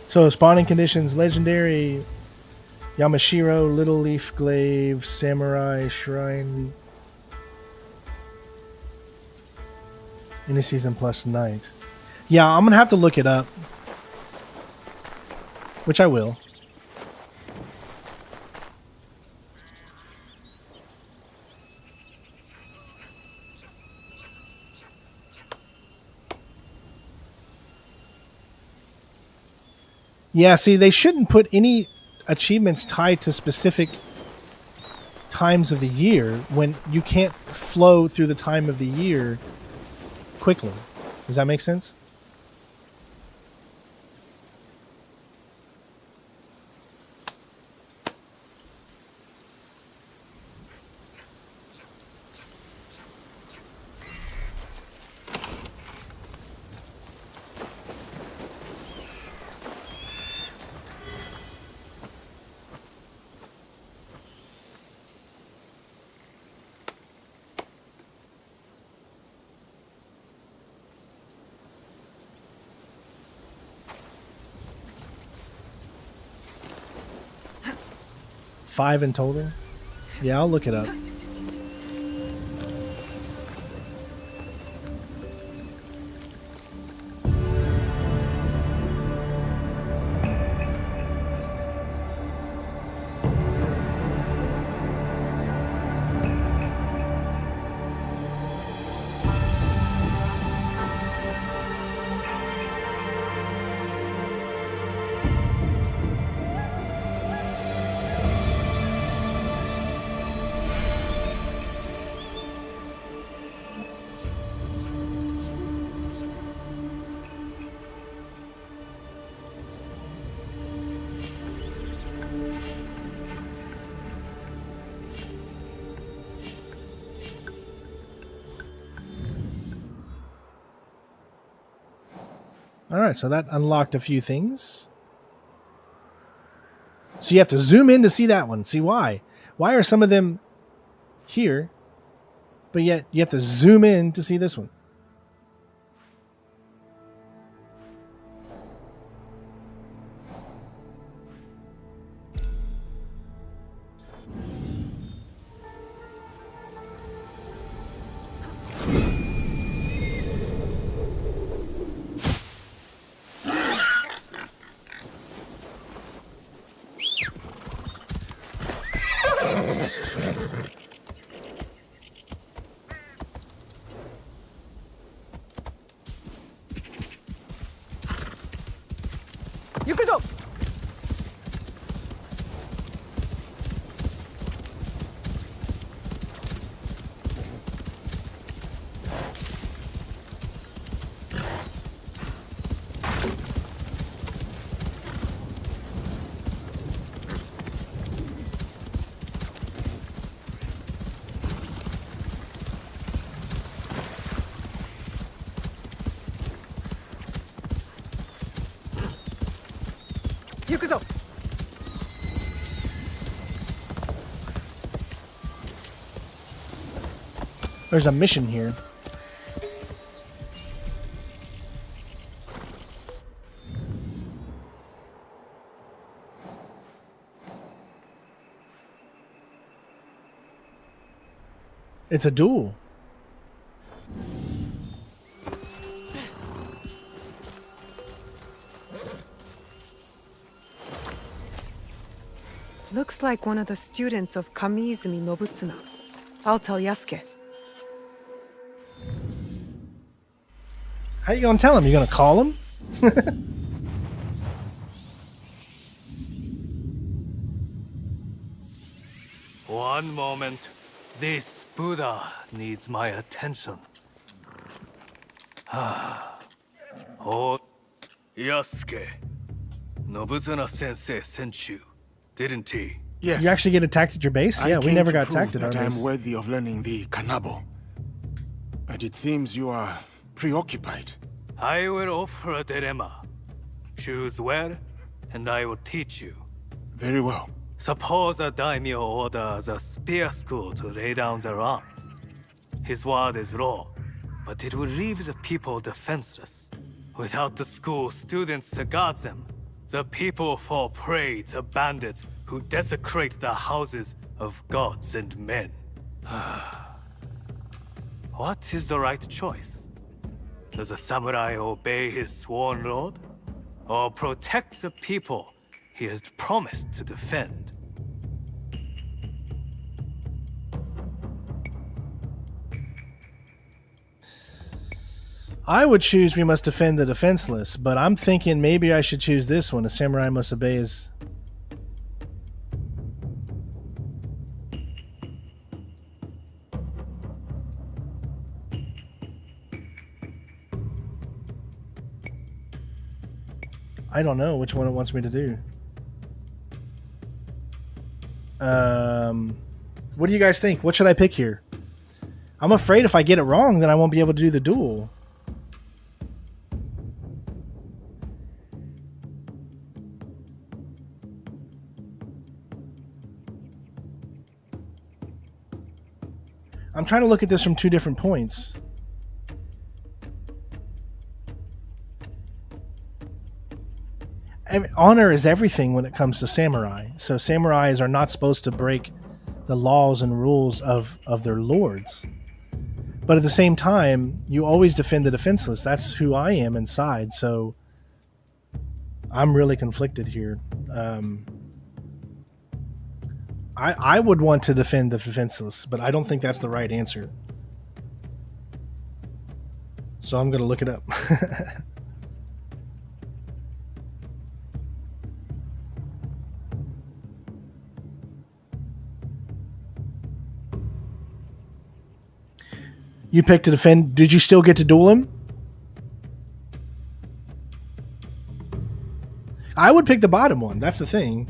So spawning conditions, legendary Yamashiro, Little Leaf Glaive, Samurai, Shrine. Any season plus night. Yeah, I'm gonna have to look it up. Which I will. Yeah, see, they shouldn't put any achievements tied to specific times of the year when you can't flow through the time of the year quickly. Does that make sense? Five in total? Yeah, I'll look it up. All right, so that unlocked a few things. So you have to zoom in to see that one. See why? Why are some of them here, but yet you have to zoom in to see this one? Yukuzo! Yukuzo! There's a mission here. It's a duel. Looks like one of the students of Kamiizumi Nobutsuna. I'll tell Yasuke. How you gonna tell him? You gonna call him? One moment. This Buddha needs my attention. Oh, Yasuke. Nobutsuna sensei sent you, didn't he? Yes. You actually get attacked at your base? I Yeah, we came never to got prove attacked at our that I base. am worthy of learning the kanabo. But it seems you are preoccupied. I will offer a dilemma. Choose well, and I will teach you. Very well. Suppose a daimyo orders a spear school to lay down their arms. His word is law, but it will leave the people defenseless. Without the school students to guard them, The people fall prey to bandits who desecrate the houses of gods and men. What is the right choice? Does a samurai obey his sworn lord? Or protect the people he has promised to defend? I would choose we must defend the defenseless, but I'm thinking maybe I should choose this one. A samurai must obey his... I don't know which one it wants me to do. What do you guys think? What should I pick here? I'm afraid if I get it wrong, then I won't be able to do the duel. I'm trying to look at this from two different points. Honor is everything when it comes to samurai. So samurais are not supposed to break the laws and rules of their lords. But at the same time, you always defend the defenseless. That's who I am inside. So I'm really conflicted here. I would want to defend the defenseless, but I don't think that's the right answer. So I'm going to look it up. You picked to defend. Did you still get to duel him? I would pick the bottom one. That's the thing.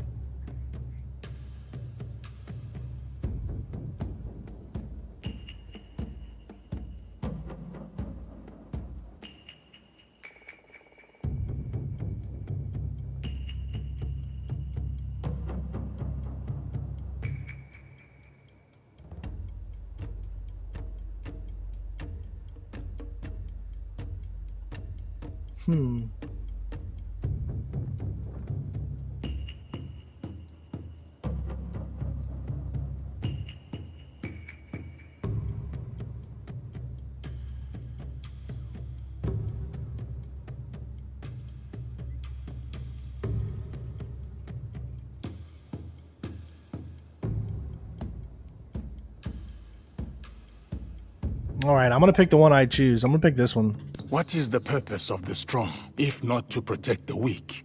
All right, I'm going to pick the one I choose. I'm going to pick this one. What is the purpose of the strong, if not to protect the weak?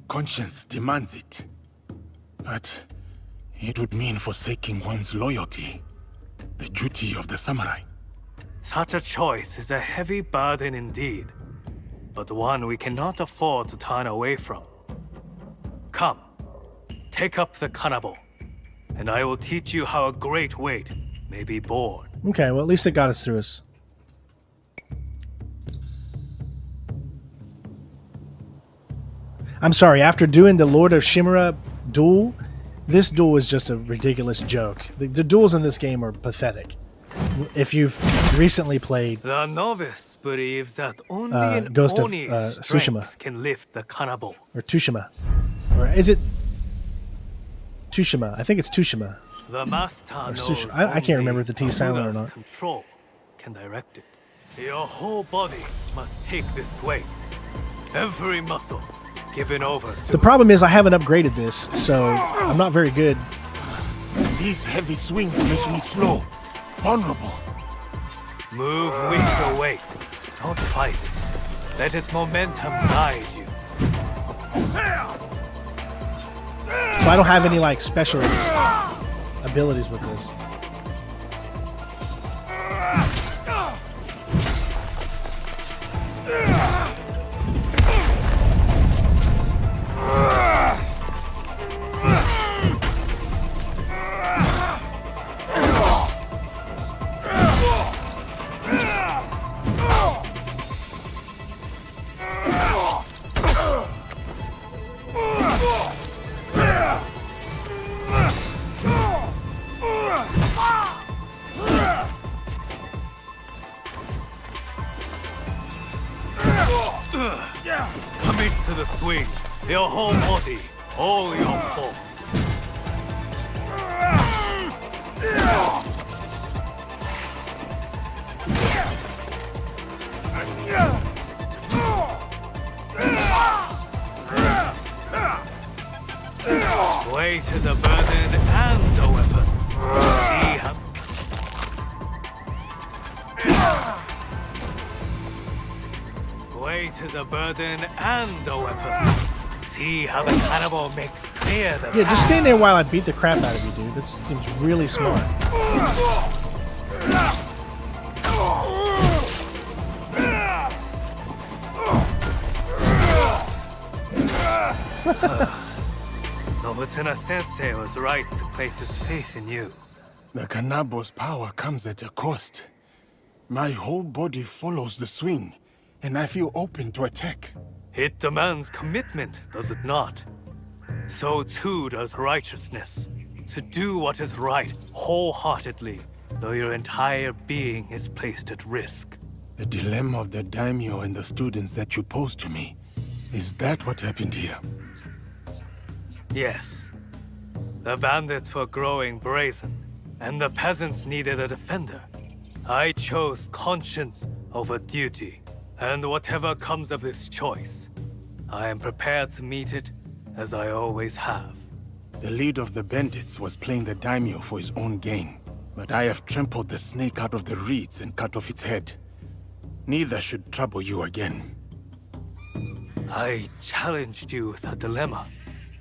Conscience demands it. But it would mean forsaking one's loyalty, the duty of the samurai. Such a choice is a heavy burden indeed, but one we cannot afford to turn away from. Come, take up the kanabo, and I will teach you how a great weight may be borne. Okay, well, at least it got us through us. I'm sorry, after doing the Lord of Shimura duel, this duel is just a ridiculous joke. The duels in this game are pathetic. If you've recently played The novice believes that only an Ghost of Oni's Tsushima. strength can lift the kanabo. Or Tushima. Or is it Tushima? I think it's Tushima. The master knows I can't remember if the T only is silent or Buddha's not. Control can direct it. Your whole body must take this weight. Every muscle given over to The problem is I haven't upgraded this, so I'm not very good. These heavy swings make me slow, vulnerable. Move with the weight. Don't fight it. Let its momentum guide you. So I don't have any like special abilities with this. the swing. Your whole body, all your force. Weight is a burden and a weapon. See how... Weight is a burden and a weapon. See how the cannibal makes clear the Yeah, just stand there while I beat the crap out of you, dude. That seems really smart. Nobutuna Sensei was right to place his faith in you. The Kanabo's power comes at a cost. My whole body follows the swing, and I feel open to attack. It demands commitment, does it not? So too does righteousness. To do what is right wholeheartedly, though your entire being is placed at risk. The dilemma of the daimyo and the students that you posed to me. Is that what happened here? Yes. The bandits were growing brazen, and the peasants needed a defender. I chose conscience over duty, and whatever comes of this choice, I am prepared to meet it as I always have. The leader of the bandits was playing the daimyo for his own gain, but I have trampled the snake out of the reeds and cut off its head. Neither should trouble you again. I challenged you with a dilemma,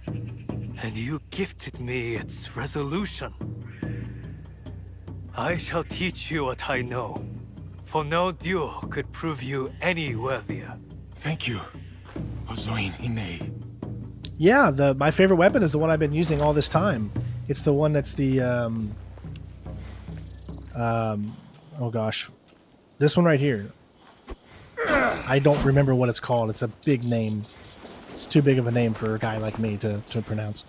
and you gifted me its resolution. I shall teach you what I know, for no duel could prove you any worthier. Thank you, Ozoin Ine. Yeah, my favorite weapon is the one I've been using all this time. It's the one that's the oh gosh, this one right here. I don't remember what it's called. It's a big name. It's too big of a name for a guy like me to pronounce.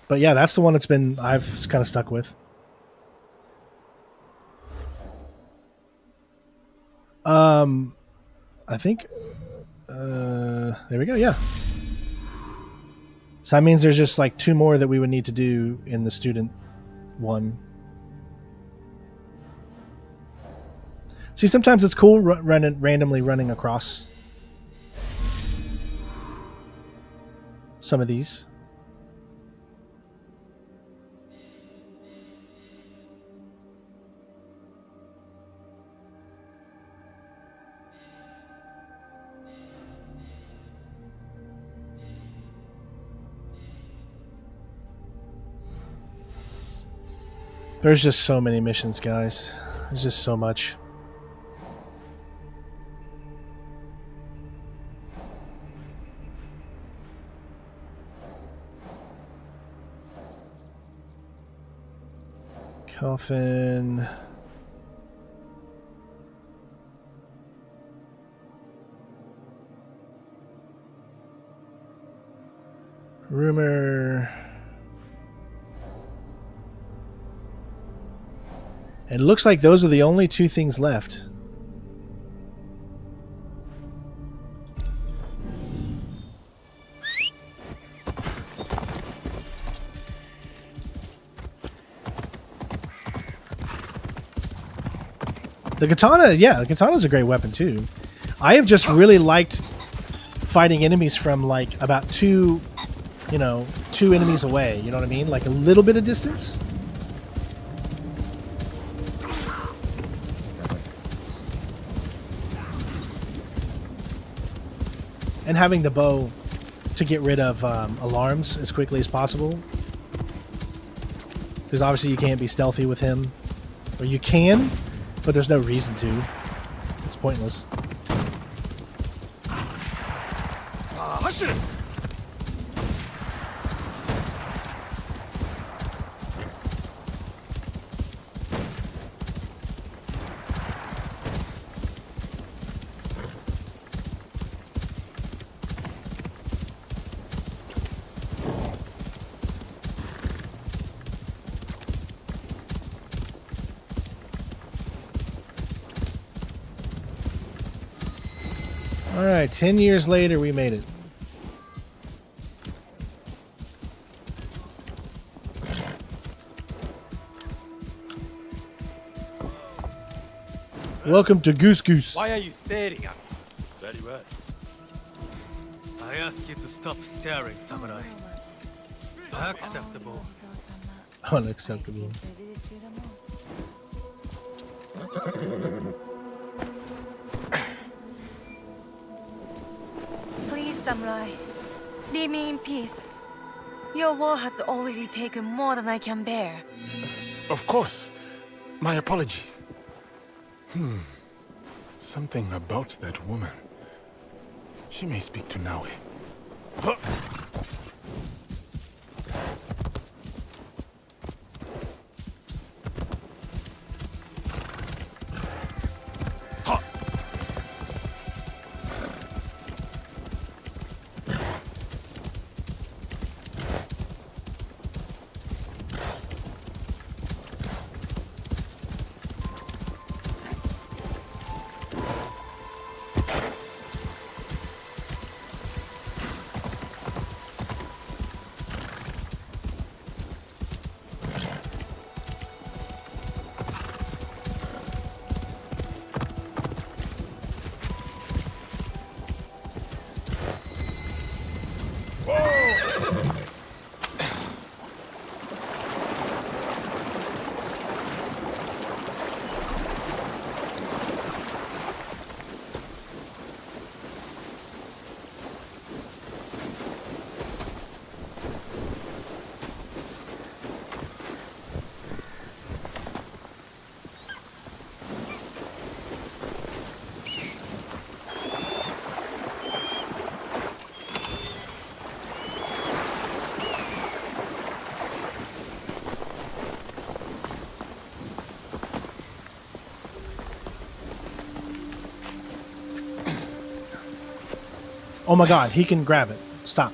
But yeah, that's the one that's been I've kind of stuck with. I think there we go, yeah. So that means there's just like 2 more that we would need to do in the student one. See, sometimes it's cool randomly running across some of these. There's just so many missions, guys. There's just so much. Coffin. Rumor. It looks like those are the only 2 things left. The katana, yeah, the katana's a great weapon too. I have just really liked fighting enemies from like about 2 enemies away, you know what I mean? Like a little bit of distance. And having the bow to get rid of alarms as quickly as possible. Because obviously you can't be stealthy with him. Or you can, but there's no reason to. It's pointless. All right, 10 years later, we made it. Welcome to Goose Goose. Why are you staring at me? Very well. I ask you to stop staring, samurai. Acceptable. Unacceptable. Please, samurai. Leave me in peace. Your war has already taken more than I can bear. Of course. My apologies. Something about that woman. She may speak to Naue. Oh my god, he can grab it. Stop.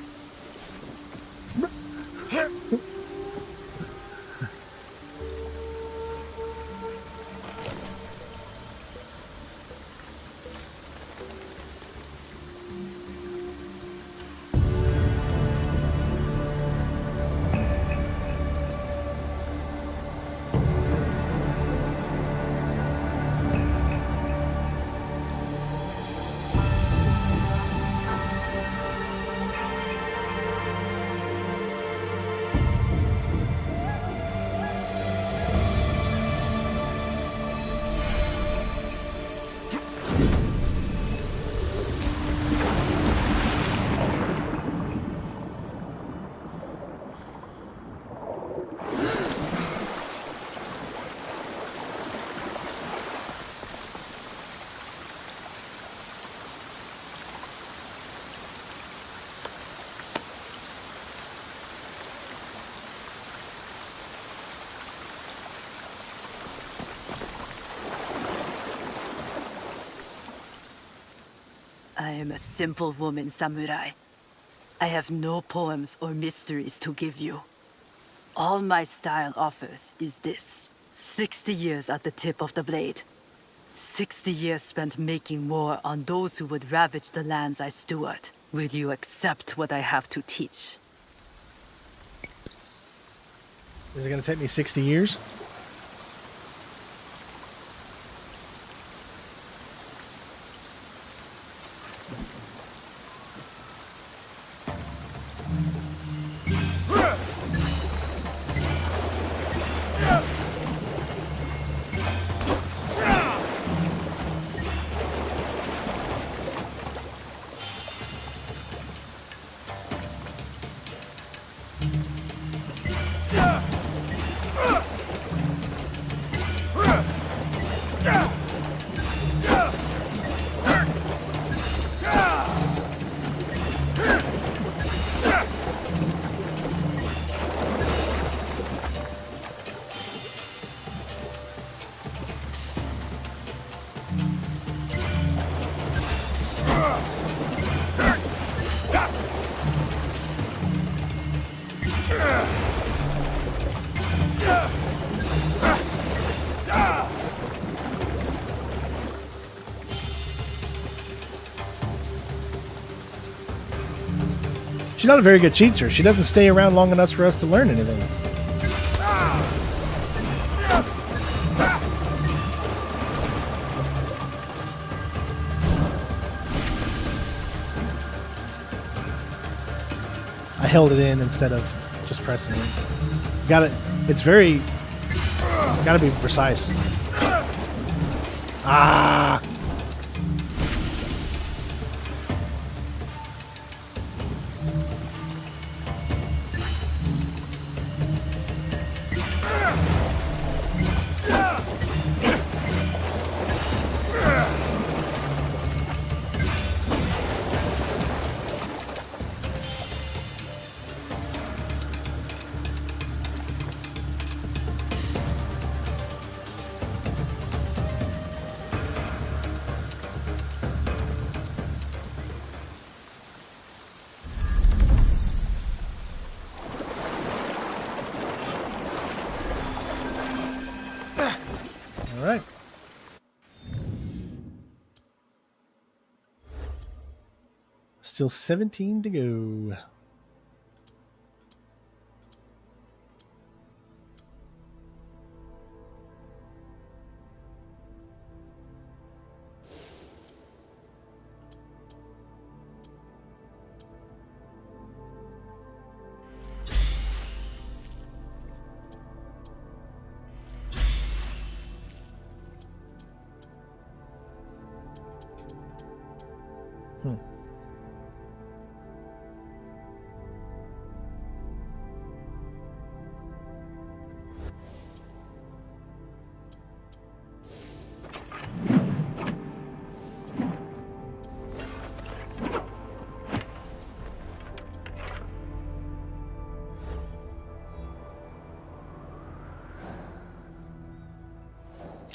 I am a simple woman, samurai. I have no poems or mysteries to give you. All my style offers is this. 60 years at the tip of the blade. 60 years spent making war on those who would ravage the lands I steward. Will you accept what I have to teach? Is it going to take me 60 years? not a very good teacher. She doesn't stay around long enough for us to learn anything. I held it in instead of just pressing it. Got it. It's very... Gotta be precise. Ah! All right. Still 17 to go.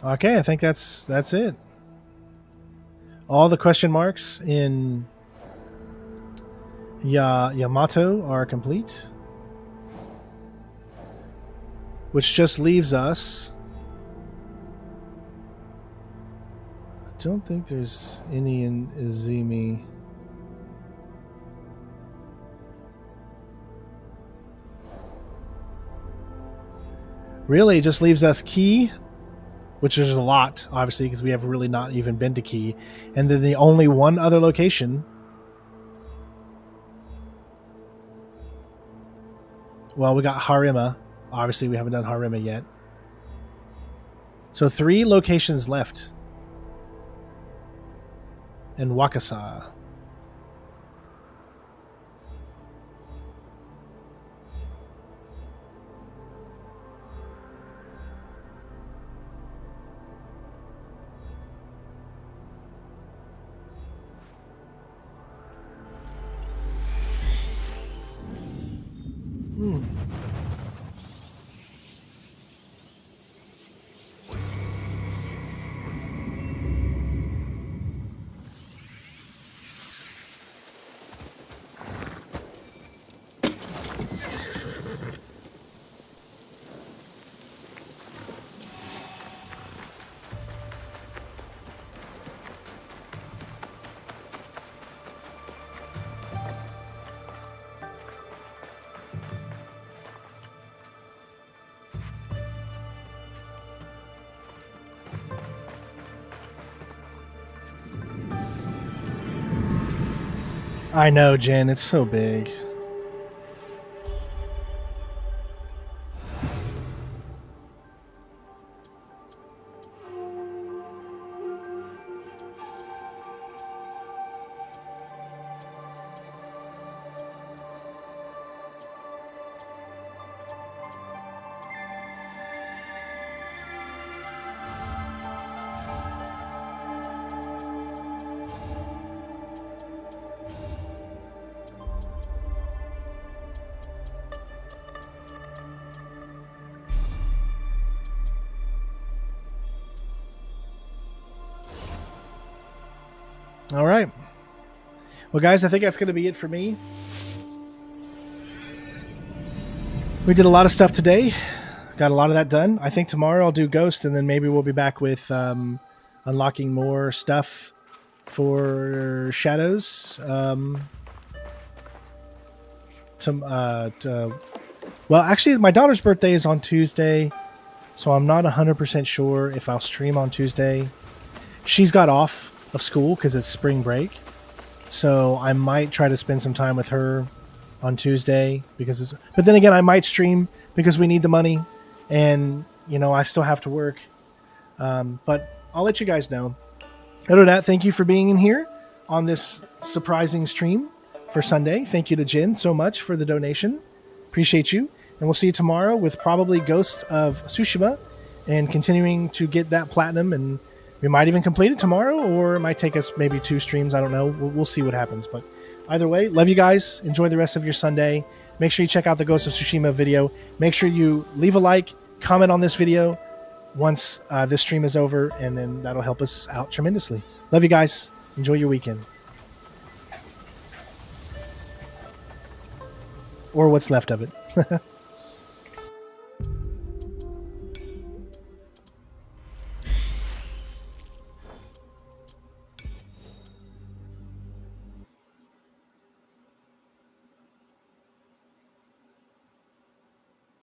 Okay, I think that's it. All the question marks in Yamato are complete, which just leaves us. I don't think there's any in Izumi. Really, it just leaves us Key, which is a lot, obviously, because we have really not even been to Key. And then the only one other location. Well, we got Harimma. Obviously, we haven't done Harimma yet. So 3 locations left. And Wakasa. I know, Jen. It's so big. All right. Well, guys, I think that's going to be it for me. We did a lot of stuff today. Got a lot of that done. I think tomorrow I'll do Ghost, and then maybe we'll be back with unlocking more stuff for Shadows. well, actually, my daughter's birthday is on Tuesday, so I'm not 100% sure if I'll stream on Tuesday. She's got off of school because it's spring break, so I might try to spend some time with her on Tuesday but then again, I might stream because we need the money, and I still have to work. But I'll let you guys know. Other than that, thank you for being in here on this surprising stream for Sunday. Thank you to Jen so much for the donation. Appreciate you. And we'll see you tomorrow with probably Ghost of Tsushima and continuing to get that platinum. And we might even complete it tomorrow, or it might take us maybe 2 streams. I don't know. We'll see what happens. But either way, love you guys. Enjoy the rest of your Sunday. Make sure you check out the Ghost of Tsushima video. Make sure you leave a like, comment on this video once this stream is over, and then that'll help us out tremendously. Love you guys. Enjoy your weekend. Or what's left of it.